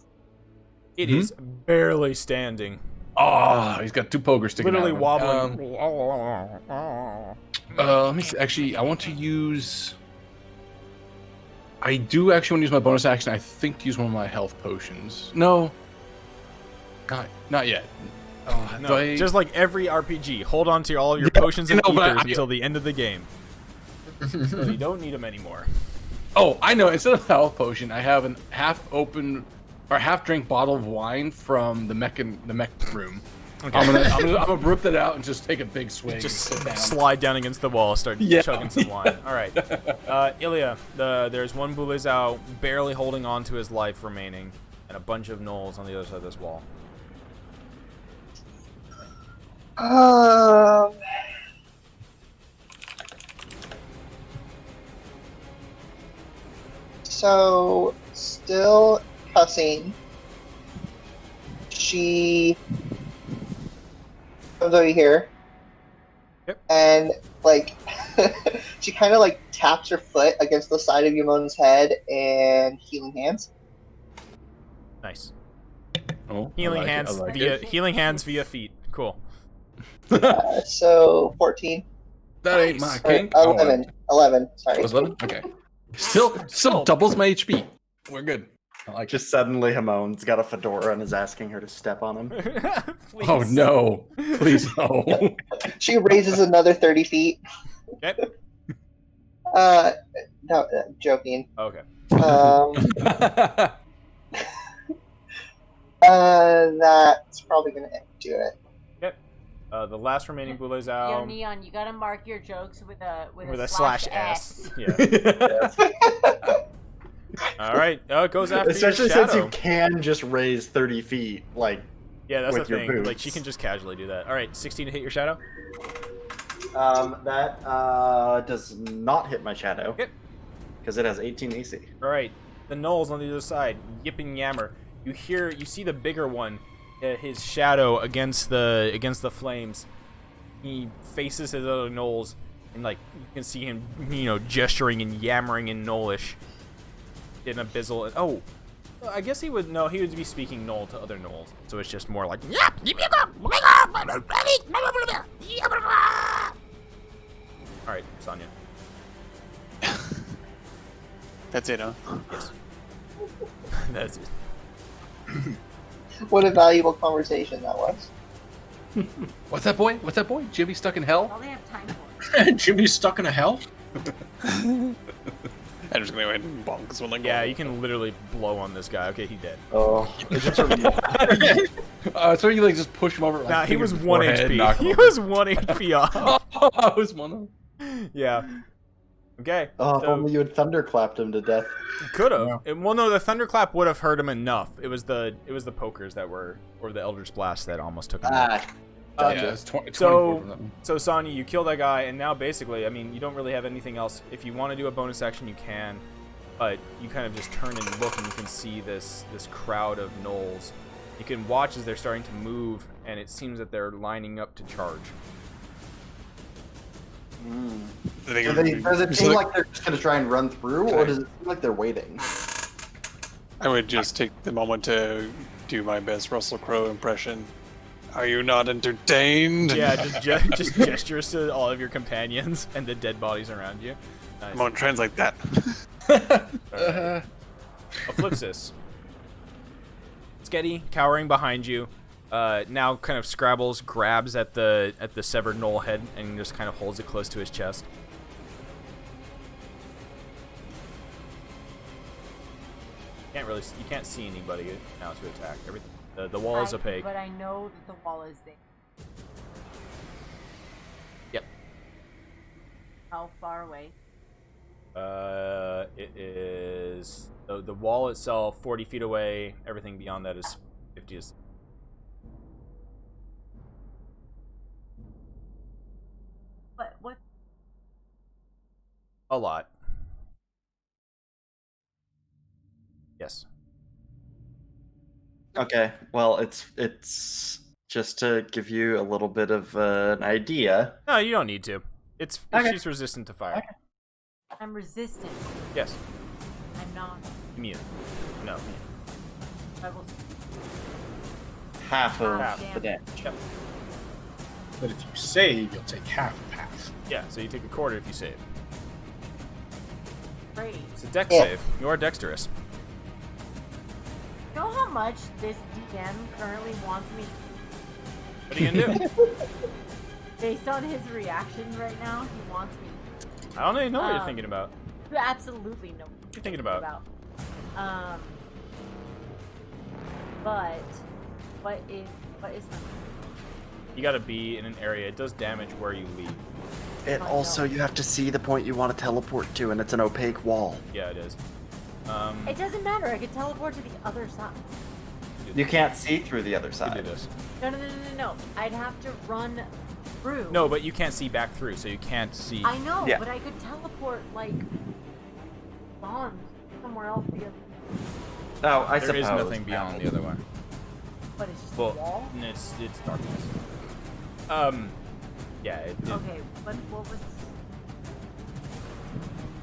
It is barely standing. Oh, he's got 2 pokers sticking Literally out. of him. wobbling. Let me see. Actually, I want to use. I do actually want to use my bonus action. I think to use one of my health potions. No, not yet. Oh, No, just like every RPG, hold on to all your potions and ethers until the end of the game. So you don't need them anymore. Oh, I know. Instead of health potion, I have an half-open or half-drink bottle of wine from the mech room. Okay. I'm gonna rip that out and just take a big swig. Just and sit down. slide down against the wall, start Yeah. chugging some wine. All right, Ilya. There's one Bulezau barely holding on to his life remaining, and a bunch of gnolls on the other side of this wall. So, still cussing. She comes over here. Yep. And, like, she kind of, like, taps her foot against the side of Yamon's head and healing hands. Nice. Oh, Healing I like hands it, I like via it. healing hands via feet. Cool. So, 14. That ain't my Or kink. 11. 11, sorry. Was 11? Okay. Still doubles my HP. We're good. I like Just suddenly Hamon's got a fedora and is asking her to step on him. Please. Oh no! Please no! She raises another 30 feet. Okay. No, joking. Okay. That's probably gonna do it. The last remaining Bulezau Yo, Neon, you gotta mark your jokes with a slash S. Yeah. All right. It goes after Especially your shadow. since you can just raise 30 feet, like, Yeah, that's with the your thing. Like boots. she can just casually do that. All right, 16 to hit your shadow. That does not hit my shadow. Yep. Because it has 18 AC. All right, the gnolls on the other side, yip and yammer. You see the bigger one, his shadow against the flames. He faces his other gnolls, and like you can see him, gesturing and yammering in gnollish. In Abyssal. Oh, well, I guess he would be speaking Gnoll to other gnolls, so it's just more like. All right, Sonya. That's it, huh? Yes. That's it. What a valuable conversation that was. What's that boy? What's that boy? Jimmy stuck in hell? All they have time for. Jimmy's stuck in a hell? I'm just gonna go ahead and bonk this one like Yeah, you can literally blow on this guy. Okay, he dead. Oh, So you like just push him over? Like, Nah, he fingers was to 1 forehead, HP. knock him He over. was 1 HP off. I was one of them. Yeah. Okay. oh, if so only you had thunderclapped him to death. could have. Well, no, the thunderclap would have hurt him enough. It was the pokers that were, or the Eldritch Blast that almost took him out. Gotcha. Yeah, it's 24 So, from them. so Sonya, you kill that guy, and now basically, I mean, you don't really have anything else. If you want to do a bonus action, you can, but you kind of just turn and look, and you can see this crowd of gnolls You can watch as they're starting to move, and it seems that they're lining up to charge. Does it seem like they're just going to try and run through, or does it seem like they're waiting? I would just take the moment to do my best Russell Crowe impression. Are you not entertained? Yeah, just gestures to all of your companions and the dead bodies around you. Nice. I'm gonna translate that. Right. Eclipsis. Sketty, cowering behind you, now kind of scrabbles, grabs at the severed knoll head, and just kind of holds it close to his chest. You can't see anybody now to attack. Everything. The wall is opaque. But I know that the wall is there. Yep. How far away? It is the wall itself 40 feet away. Everything beyond that is 50. What? A lot. Yes. Okay, well, it's just to give you a little bit of an idea. No, you don't need to. Okay. She's resistant to fire. Okay. I'm resistant. Yes. I'm not. Immune. No. I will. Half of Half the damage. Yep. But if you save, you'll take half of half. Yeah, so you take a quarter if you save. Great. It's a dex save. You are dexterous. You know how much this DM currently wants me? What are you gonna do? Based on his reactions right now, he wants me. I don't even know what you're thinking about. You absolutely know what you're thinking about. But what is the... You gotta be in an area. It does damage where you leave. And also, you have to see the point you want to teleport to, and it's an opaque wall. Yeah, it is. It doesn't matter. I could teleport to the other side. You can't see through the other side. You do this. No. I'd have to run through. No, but you can't see back through, so you can't see. I know, Yeah. but I could teleport like beyond somewhere else. Oh, I There suppose. is nothing beyond the other way. But it's just Well, a wall. and it's darkness. Yeah. Okay, but what was?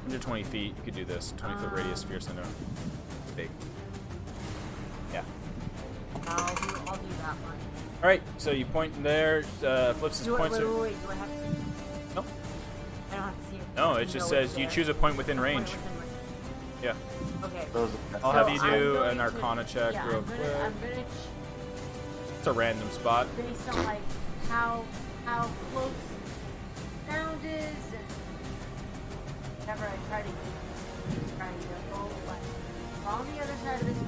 120 feet, you could do this. 20-foot radius sphere center. Big. Yeah. I'll do that one. All right, so you point there. Flips his points. Wait. Do I have to? No. I don't have to see it. No, it just says you choose a point within range. Yeah. Okay. I'll have you So I'm do going an to- Arcana check yeah, real I'm quick. gonna It's a random spot. based on like how close sound is and whenever I try to go like on the other side of this.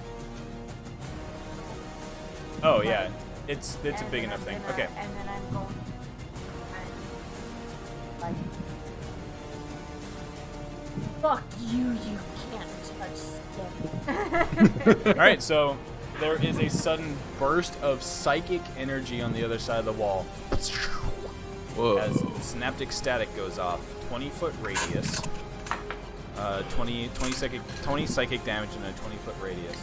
Oh yeah, it's a and big then enough I'm thing. gonna- Okay. And then I'm going like fuck you can't touch Steady. All right, so there is a sudden burst of psychic energy on the other side of the wall. Whoa. As synaptic static goes off, 20-foot radius. 20 psychic damage in a 20-foot radius.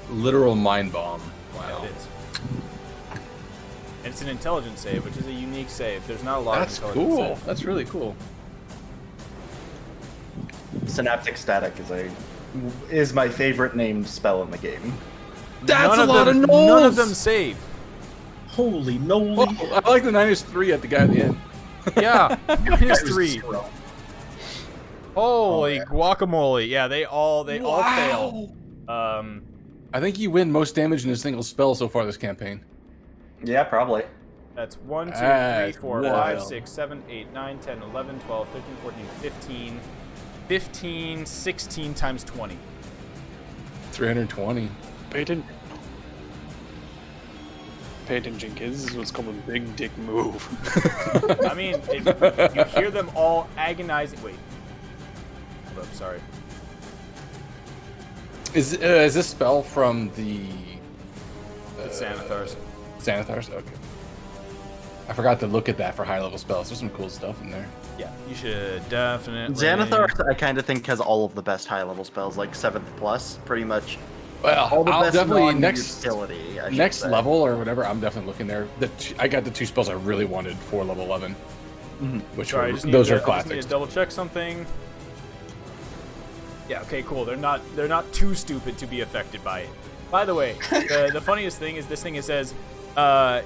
Literal mind bomb. Yeah, Wow. it is. And it's an intelligence save, which is a unique save. There's not a lot That's of intelligence cool. saves. That's really cool. Synaptic Static is my favorite named spell in the game. That's None a lot of None of nulls! them save. Holy noly. Oh, I like the -3 at the guy at the end. Yeah, minus That was 3. zero. Holy yeah. guacamole! Yeah, they all fail. I think you win most damage in a single spell so far this campaign. Yeah, probably. That's 1, 2, 3, That's 4, 5, wild. 6, 7, 8, 9, 10, 11, 12, 13, 14, 15, 15, 16 times 20. 320. Pay attention, kids. This is what's called a big dick move. I mean, if you hear them all agonizing. Wait. Hold up, sorry. Is this spell from the It's Xanathar's. Xanathar's? Okay. I forgot to look at that for high level spells. There's some cool stuff in there. Yeah, you should definitely. Xanathar, I kind of think, has all of the best high level spells, like 7th plus, pretty much. Well, All the I'll best definitely non-utility, I should next say. level or whatever. I'm definitely looking there. I got the 2 spells I really wanted for level 11, which Sorry, I were, just need those to, are I just need classics. to double check something. Yeah, okay, cool. They're not too stupid to be affected by it. By the way, the funniest thing is this thing. It says, a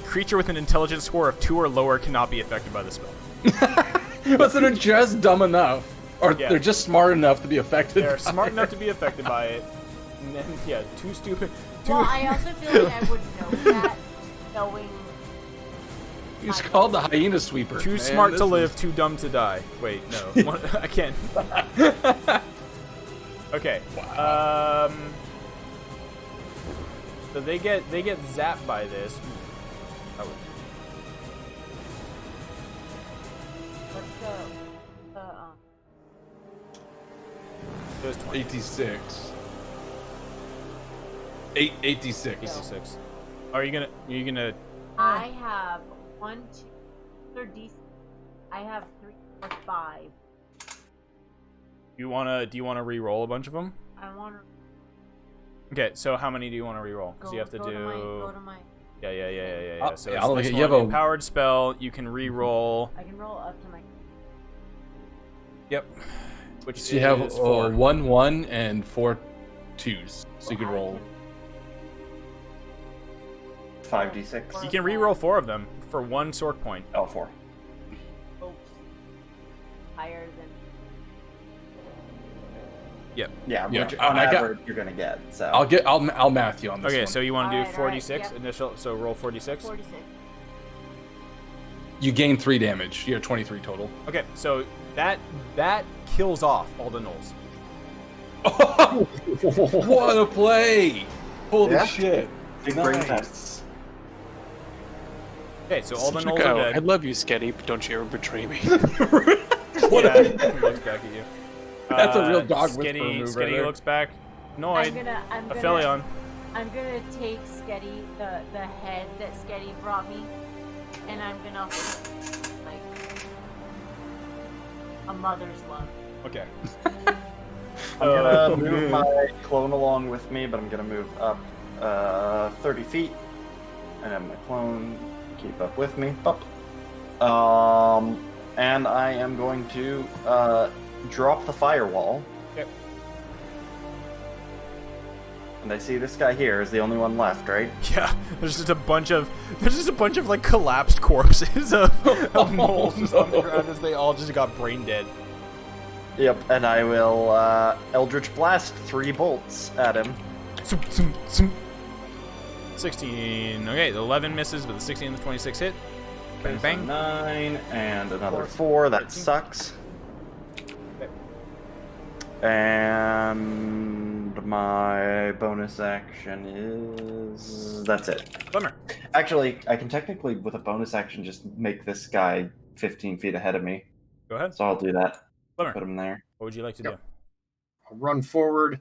creature with an intelligence score of 2 or lower cannot be affected by the spell. But so they're just dumb enough, or Yeah. they're just smart enough to be affected. They're by smart it. enough to be affected by it. And then, yeah, too stupid. Too... Well, I also feel like I would know that, knowing. He's called the hyena sweeper. Too man. smart to This live, too dumb to die. Wait, no, I can't. Okay. So they get zapped by this. Oh, Let's go. it was 20. 86. 86. 86. Are you gonna? I have 1, 2, they're decent. I have 3, 4, 5. Do you wanna re-roll a bunch of them? I want to Okay, so how many do you want to re-roll? Because go, you have to go do. To my. Yeah. So yeah, it's I'll this look at- one, you have a- empowered spell. You can re-roll. I can roll up to my. Yep. Which So you have is 4. 1 1 and 4 2s, so you could roll. 5d6. You can re-roll 4 of them for 1 sword point. Oh, 4. Oops. Higher than. Yep. Yeah, Yeah, which on I got- average you're gonna get. So I'll math you on this Okay, one. so you want to do Alright, 46 yep. initial? So roll 46. 46. You gain 3 damage. You have 23 total. Okay, so that kills off all the gnolls. What a play! Holy Yeah. shit! big Nice. brain tests. Okay, so all the Such a gnolls go. are I dead. love you, Sketty, but don't you ever betray me. Yeah, he looks back at you. That's a real dog whisperer Sketty, move Sketty right there. looks back. Noid. I'm gonna. Aphelion. I'm gonna take Sketty, the head that Sketty brought me, and I'm gonna hold like a mother's love. Okay. I'm gonna move my clone along with me, but I'm gonna move up 30 feet, and have my clone keep up with me. Up. And I am going to drop the firewall. Yep. And I see this guy here is the only one left, right? Yeah, there's just a bunch of like collapsed corpses of gnolls just on the ground as they all just got brain dead. Yep, and I will Eldritch Blast 3 bolts at him. 16. Okay, the 11 misses, but the 16 and the 26 hit. Bang, Okay, so bang. 9 and another 4. That sucks. Okay. And my bonus action is... That's it. Bummer. Actually, I can technically, with a bonus action, just make this guy 15 feet ahead of me. Go ahead. So I'll do that. Bummer. Put him there. What would you like to Yep. I'll run forward.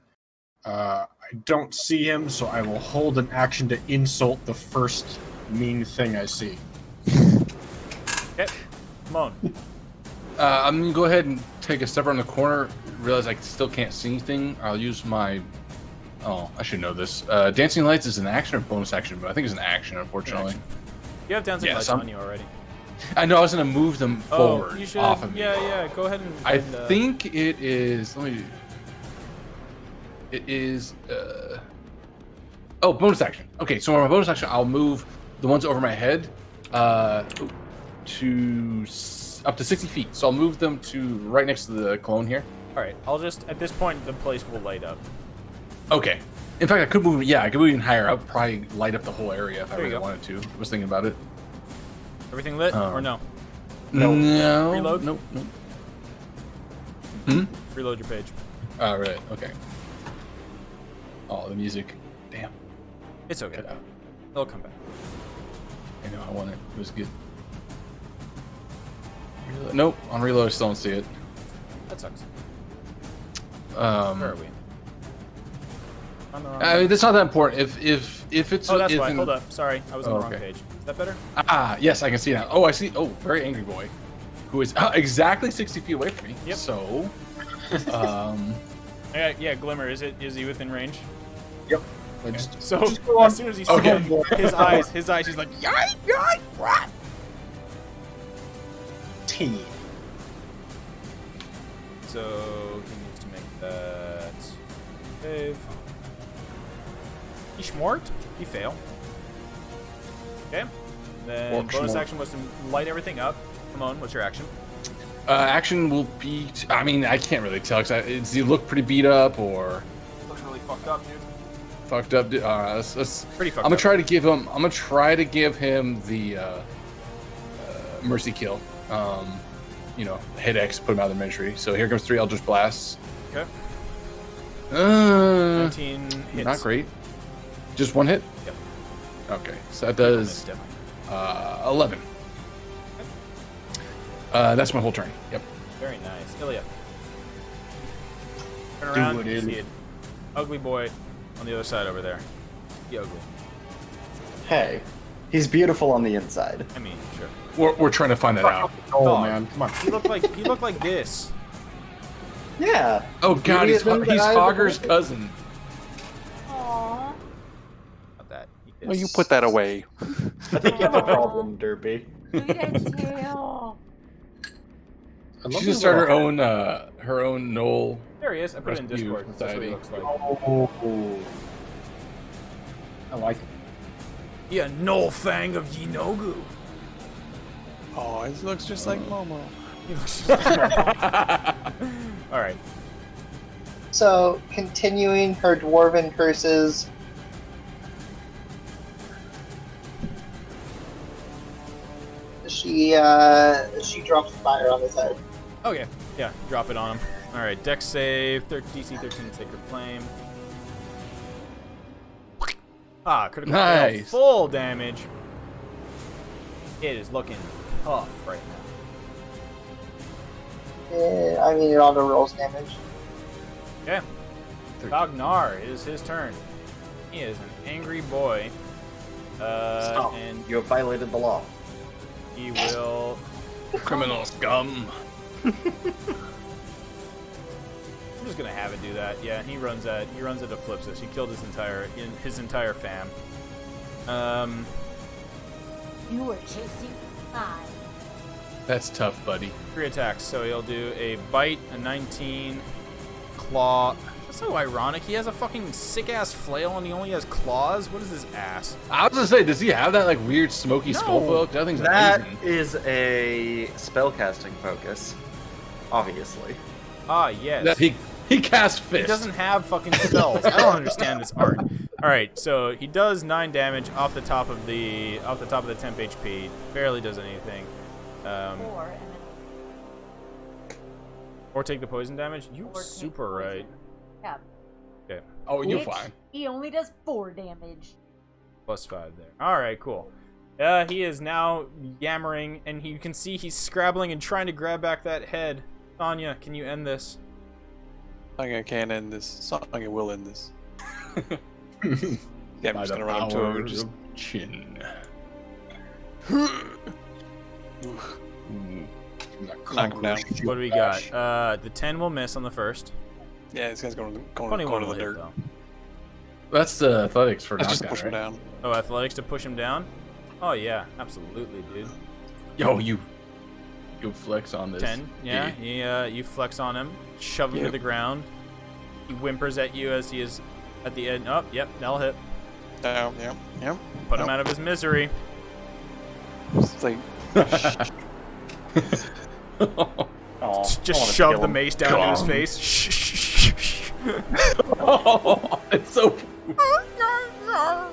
I don't see him, so I will hold an action to insult the first mean thing I see. do? Okay. Come on. I'm gonna go ahead and take a step around the corner. Realize I still can't see anything. I'll use my. Oh, I should know this. Dancing Lights is an action or bonus action, but I think it's an action, unfortunately. You have dancing Yeah, lights some- on you already. I know I was gonna move them forward you should. off of me. Yeah. Go ahead and. I and, think it is. Let me. It is. Oh, bonus action. Okay, so on my bonus action, I'll move the ones over my head up to 60 feet. So I'll move them to right next to the clone here. All right. I'll just at this point the place will light up. Okay. In fact, I could move. Yeah, I could move even higher. I would probably light up the whole area if I There you really go. wanted to. I was thinking about it. Everything lit or no? No. Reload? Nope. Hmm. Reload your page. Oh, right. Okay. Oh, the music. Damn. It's okay. Cut out. It'll come back. I know. I want it. It was good. Reload. Nope. On reload, I still don't see it. That sucks. Where are we? On the wrong I mean, that's not that important. If it's Oh, that's if why. in- Hold up. Sorry, I was on Oh, the wrong okay. page. Is that better? Ah, yes, I can see now. Oh, I see. Oh, very angry boy, who is exactly 60 feet away from me. Yep. So, Yeah, Glimmer. Is he within range? So just go on. as soon as he sees him, his eyes, he's like, yike, yike, rah! Team. So he needs to make that save. He schmort. He fail. Okay. Then bonus action was to light everything up. Come on, what's your action? Action will be. I mean, I can't really tell. Does he look pretty beat up or? Looks really fucked up, dude. Fucked up. Let's Pretty fucked I'm gonna up. try to give him. I'm gonna try to give him the mercy kill. Hit X, put him out of the misery. So here comes 3 Eldritch Blasts. Okay. 19 hits. Not great. Just 1 hit. Yep. Okay, so that does 11. That's my whole turn. Yep. Very nice. Ilya. Turn around. You see an ugly boy on the other side over there. He ugly. Hey, he's beautiful on the inside. I mean, sure. We're trying to find that out. Oh man, come on. He looked like this. Yeah. Oh god, he's Beauty is in the eye of the Hogger's beholder. cousin. Aww. Not that. Well, you put that away. I think you have a problem, Derpy. Look at that tail. She should start her own Knoll. There he is. I put it in Rescue Discord. That's what he Society. looks like. Oh. I like it. Yeah, Null Fang of Yinogu. Oh, it looks just like Momo. He looks. All right. So, continuing her dwarven curses. She drops fire on his head. Okay. Yeah. Drop it on him. All right. Dex save. DC 13 Sacred Flame. Ah, critical fail. Nice. Full damage. It is looking tough right now. I mean, it auto rolls damage. Okay. Gognar, it is his turn. He is an angry boy. Stop. And You have violated the law. he will. Criminal scum. I'm just gonna have it do that. Yeah, he runs at Eclipsis. He killed his entire fam. You were chasing mine. That's tough, buddy. 3 attacks. So he'll do a bite, a 19, claw. That's so ironic. He has a fucking sick ass flail and he only has claws. What is his ass? I was gonna say, does he have that like weird smoky skull feel? That thing's That amazing. is a spellcasting focus, obviously. Ah, yes. That he casts fist. He doesn't have fucking spells. I don't understand this art. All right, so he does 9 damage off the top of the temp HP. Barely does anything. Or take the poison damage. You Or take super poison. right. Yeah. Okay. Oh, you're Which fine. He only does 4 damage. +5 there. All right, cool. He is now yammering, and you can see he's scrabbling and trying to grab back that head. Anya, can you end this? Sonya can't end this. Sonya will end this. Yeah, I'm By just the gonna run up to him power and just. of Chin. Knock him down. What do we got? The 10 will miss on the first. Yeah, this guy's going to 21 the will hit, dirt. though. That's the athletics for Let's just knockdown, push him right? down. Oh, athletics to push him down? Oh, yeah. Absolutely, dude. Yo, you flex on this. 10, yeah. You flex on him, shove him to the ground. He whimpers at you as he is at the end. Oh, yep, that'll hit. Down, yep. Put him out of his misery. It's like, Oh, Just shove the mace down to his face. Shh. Oh, it's so. I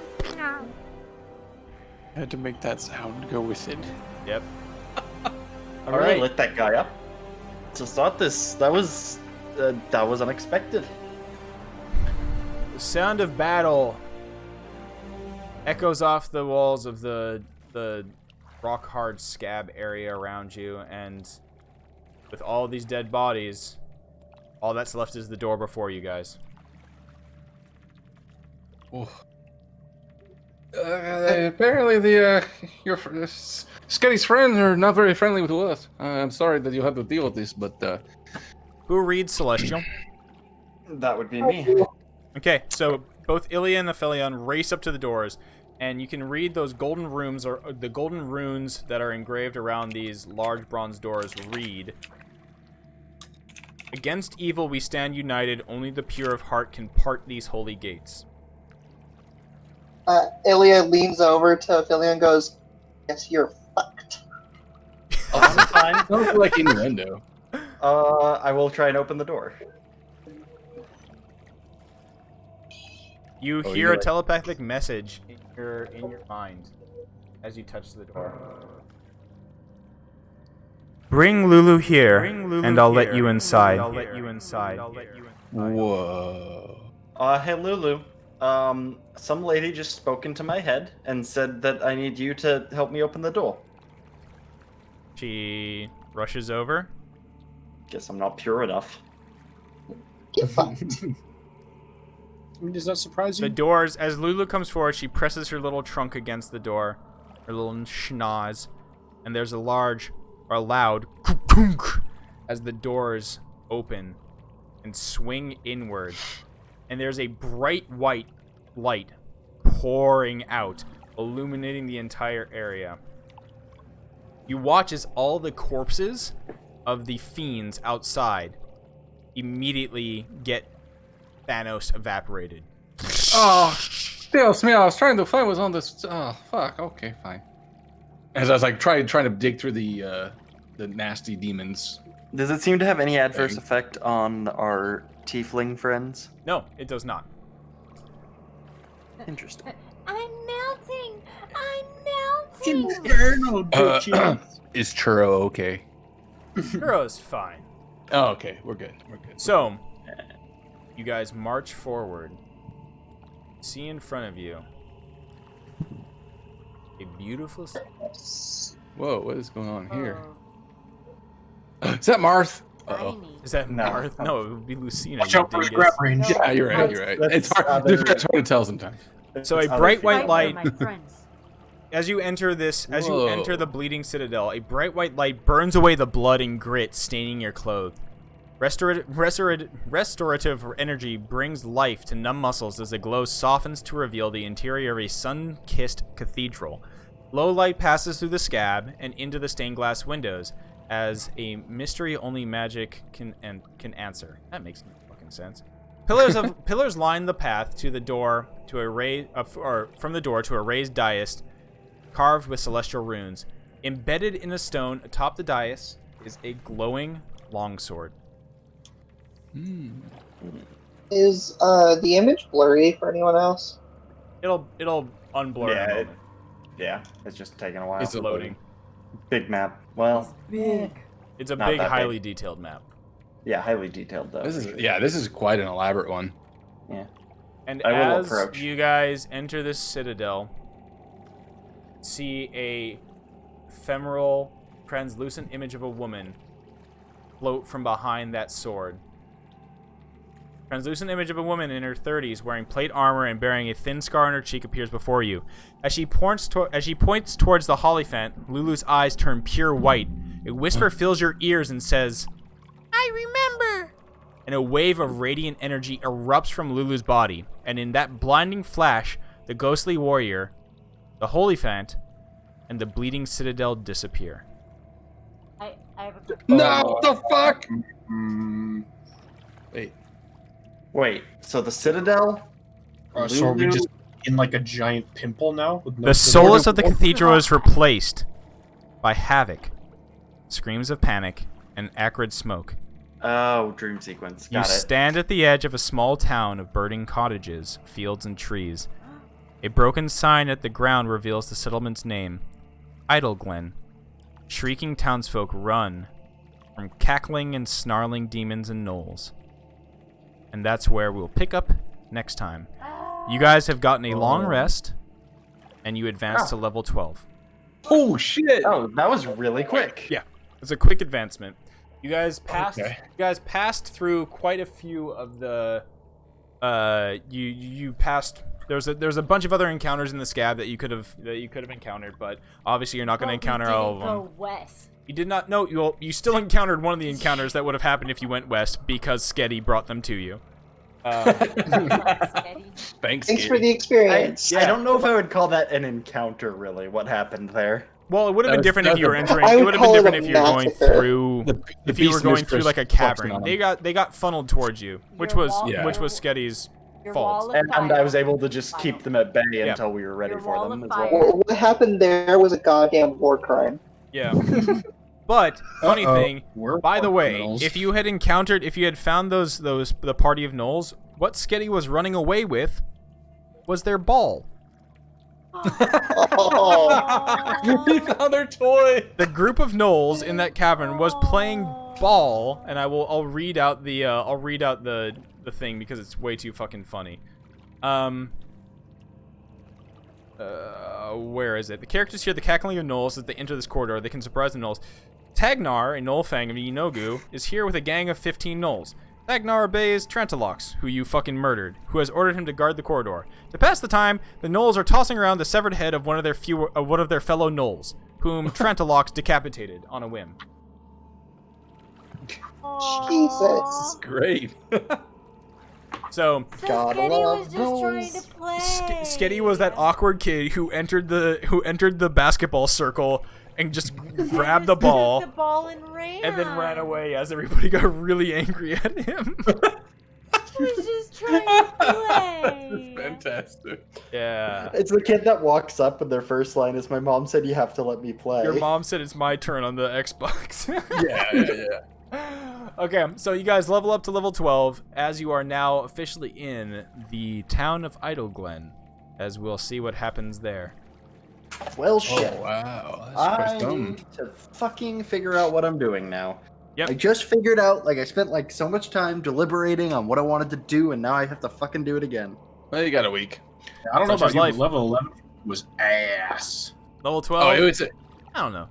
had to make that sound go with it. Yep. I really lit that guy up. To start this, that was unexpected. The sound of battle echoes off the walls of the rock hard scab area around you, and with all these dead bodies, all that's left is the door before you guys. Apparently, your Scotty's friends are not very friendly with us. I'm sorry that you have to deal with this, but Who reads Celestial? That would be me. Okay, so both Ilya and Aphelion race up to the doors, and you can read those golden runes, or the golden runes that are engraved around these large bronze doors read, "Against evil we stand united, only the pure of heart can part these holy gates." Ilya leans over to Philly and goes, "Yes, you're fucked." Fine. Sounds like innuendo. I will try and open the door. You hear a telepathic message in your mind as you touch the door. Bring Lulu here, and I'll let you inside. Whoa. Hey Lulu. Some lady just spoke into my head and said that I need you to help me open the door. She rushes over. Guess I'm not pure enough. Get fucked. I mean, does that surprise you? The doors, as Lulu comes forward, she presses her little trunk against the door, her little schnoz, and there's a loud kunk as the doors open and swing inward, and there's a bright white light pouring out, illuminating the entire area. You watch as all the corpses of the fiends outside immediately get Thanos evaporated. Oh, Dios me! I was trying to find what's on this. Oh, fuck. Okay, fine. As I was like trying to dig through the nasty demons. Does it seem to have any adverse effect on our tiefling friends? No, it does not. Interesting. I'm melting. I'm melting. Inferno, bitches. Is Churro okay? Hero's fine. Oh, okay. We're good. So, you guys march forward. See in front of you a beautiful. Whoa, what is going on here? Is that Marth? Uh-oh. Is that No. Marth? No, it would be Lucina. Watch you out for his dingus. grab range. Yeah, you're right. It's hard. It's hard to tell sometimes. So a It's bright other white people. light. My friends. As you enter Whoa. the bleeding citadel, a bright white light burns away the blood and grit staining your clothes. Restorative energy brings life to numb muscles as the glow softens to reveal the interior of a sun-kissed cathedral. Low light passes through the scab and into the stained glass windows as a mystery only magic can answer. That makes no fucking sense. Pillars line the path to the door to from the door to a raised dais carved with celestial runes. Embedded in a stone atop the dais is a glowing longsword. Is the image blurry for anyone else? It'll unblur in a moment. Yeah, it's just taking a while. It's loading. Big map. Well, Big. It's a Not big, that highly big. detailed map. yeah, highly detailed though. This is quite an elaborate one. Yeah. And I will as approach. you guys enter this citadel, see a ephemeral, translucent image of a woman float from behind that sword. Translucent image of a woman in her 30s wearing plate armor and bearing a thin scar on her cheek appears before you. As she points towards the Hollyphant, Lulu's eyes turn pure white. A whisper fills your ears and says, "I remember!" And a wave of radiant energy erupts from Lulu's body. And in that blinding flash, the ghostly warrior, the Hollyphant, and the bleeding citadel disappear. I have a quick. No, what the fuck? Wait, so the Citadel? So are we just in like a giant pimple now? With no The solace of the cathedral is replaced by havoc, screams of panic, and acrid smoke. Oh, dream sequence. You Got it. stand at the edge of a small town of burning cottages, fields, and trees. A broken sign at the ground reveals the settlement's name, Idleglen. Shrieking townsfolk run from cackling and snarling demons and gnolls. And that's where we'll pick up next time. You guys have gotten a long rest, and you advance to level 12. Oh shit! Oh, that was really quick. Yeah, it's a quick advancement. You guys passed. Okay. You guys passed through quite a few of the. You passed. There's a bunch of other encounters in the scab that you could have encountered, but obviously you're not going to encounter all of them. Go west. You did not know. You still encountered one of the encounters that would have happened if you went west because Sketty brought them to you. Thanks Thanks for the experience. I don't know if I would call that an encounter, really, what happened there. Well, it would have been different if you were entering. I It would would have been call it different a if you were going massacre. through. If you were going through like a cavern, on they got funneled towards you, which was Sketty's Your fault. wall of And I fire. was able to just keep them at bay until we were ready Your for wall them of as well. fire. What happened there was a goddamn war crime. Yeah. But funny thing, We're by the way, criminals. if you had found the party of gnolls, what Sketty was running away with was their ball. Oh. We found their toy. The group of gnolls in that cavern was playing ball, and I'll read out the thing because it's way too fucking funny. Where is it? The characters hear the cackling of gnolls as they enter this corridor. They can surprise the gnolls. Tagnar, a gnoll fang of Inogu, is here with a gang of 15 gnolls. Tagnar obeys Trantalox, who you fucking murdered, who has ordered him to guard the corridor. To pass the time, the gnolls are tossing around the severed head of one of their fellow gnolls, whom Trantalox decapitated on a whim. Jesus. Great. So So Gotta Sketty love was just gnolls. trying to play. Sketty was that awkward kid who entered the basketball circle and just grabbed the ball. The ball and ran. And then ran away as everybody got really angry at him. He was just trying to play. Fantastic. Yeah. It's the kid that walks up and their first line is, "My mom said you have to let me play." Your mom said it's my turn on the Xbox. Yeah. Okay, so you guys level up to level 12 as you are now officially in the town of Idleglen, as we'll see what happens there. Well, shit. Oh wow. That's I quite dumb. need to fucking figure out what I'm doing now. Yep. I just figured out, I spent so much time deliberating on what I wanted to do, and now I have to fucking do it again. Well, you got a week. I don't know Such about is you, life. but level 11 was ass. Level 12? Oh, it was I don't know.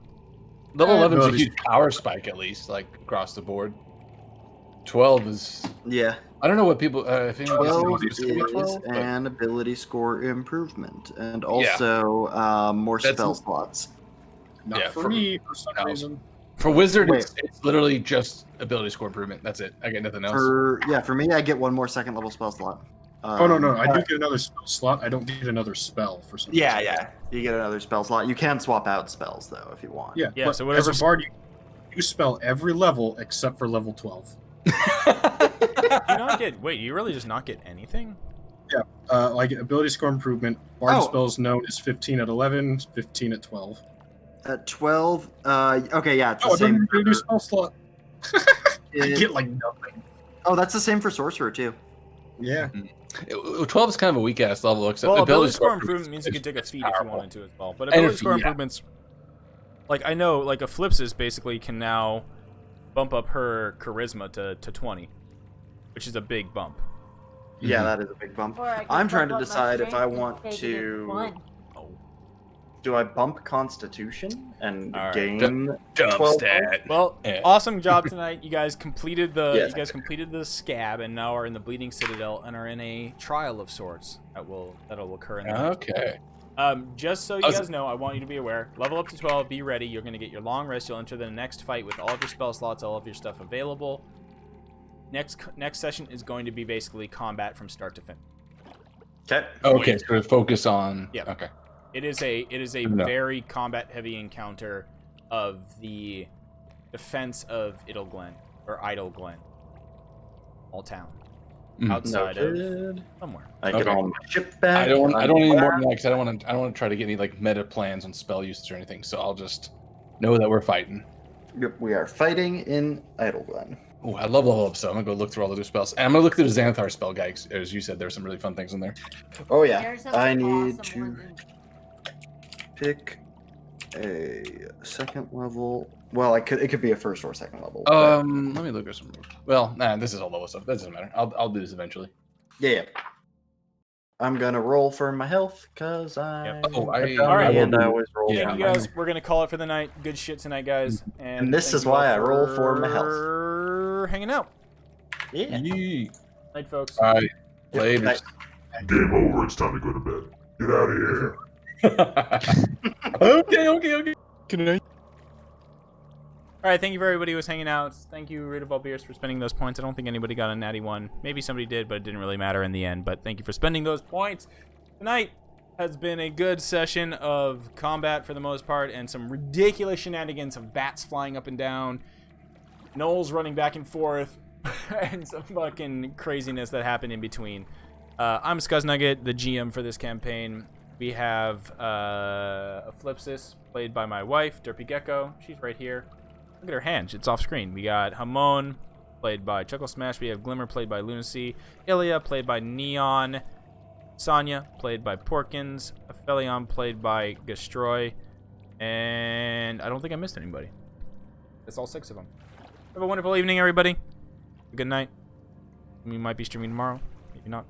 level 11 is a ability- huge power spike at least, like across the board. 12 is. Yeah. I don't know what people. If anyone gets 12 anyone specific with is 12, but an ability score improvement, and also more That's- spell slots. Not Yeah, for for- me, for some no. reason. for wizard, Wait. it's literally just ability score improvement. That's it. I get nothing else. For me, I get one more second level spell slot. Oh, no. I do get another spell slot. I don't get another spell for some reason. Yeah. You get another spell slot. You can swap out spells though if you want. Yeah, Yeah, but so whatever as a bard, you spell every level except for level 12. You really just not get anything? Like ability score improvement, bard Oh. spells known as 15 at 11, 15 at 12. At 12, okay, yeah, it's Oh, the I don't same. even get a new spell slot. I It- get like nothing. oh, that's the same for sorcerer too. Yeah. 12 is kind of a weak ass level. Except Well, ability ability score improvement means you could take a is feat if you powerful. wanted to as well. But And ability if- score yeah. improvements, like I know, like Eclipsis basically can now bump up her charisma to 20, which is a big bump. Yeah, that is a big bump. Or I could I'm trying bump to up my decide if I strength and want take it to. at 1. Do I bump Constitution and All right. gain Dumb 12 stat. Well, Yeah. awesome job tonight. You guys completed Yes. the scab and now are in the Bleeding Citadel and are in a trial of sorts that'll occur in the next. Okay. Just so you guys know, I want you to be aware. Level up to 12, be ready. You're going to get your long rest. You'll enter the next fight with all of your spell slots, all of your stuff available. Next session is going to be basically combat from start to finish. Okay. Okay. So focus on. Yeah. Okay. It is a No. very combat heavy encounter of the defense of Idleglen or Idleglen, all town, Mhm. outside of Noted. somewhere. I get Okay. all my ship back. I don't need more I'm than that because I don't want to try to get any like meta plans on spell usage or anything. So I'll just know that we're fighting. Yep, we are fighting in Idleglen. Oh, I love level up, so I'm gonna go look through all the new spells. And I'm gonna look through the Xanathar spell guide. As you said, there's some really fun things in there. Oh yeah, There's some I need awesome to ones in- pick a second level. Well, it could be a first or second level. Let me look at some. Well, nah, this is all level stuff. That doesn't matter. I'll do this eventually. Yeah. I'm gonna roll for my health because I. Oh, All Alright. right, and I always roll. Yeah, Thank you guys. We're gonna call it for the night. Good shit tonight, guys. And this thank is you all why I roll for my health. for hanging out. Yeah. Yee. Night, folks. All right. Yep, Later. night. Game over. It's time to go to bed. Get out of here. Okay. Good night. All right, thank you for everybody who was hanging out. Thank you, Rita Beers, for spending those points. I don't think anybody got a natty one. Maybe somebody did, but it didn't really matter in the end. But thank you for spending those points. Tonight has been a good session of combat for the most part, and some ridiculous shenanigans of bats flying up and down, gnolls running back and forth, and some fucking craziness that happened in between. I'm Scuznugget, the GM for this campaign. We have Flipsis, played by my wife, Derpy Gecko. She's right here. Look at her hand. It's off screen. We got Hamon, played by Chuckle Smash. We have Glimmer, played by Lunacy. Ilya, played by Neon. Sonya, played by Porkins. Aphelion, played by Gastroy. And I don't think I missed anybody. That's all 6 of them. Have a wonderful evening, everybody. Good night. We might be streaming tomorrow. Maybe not.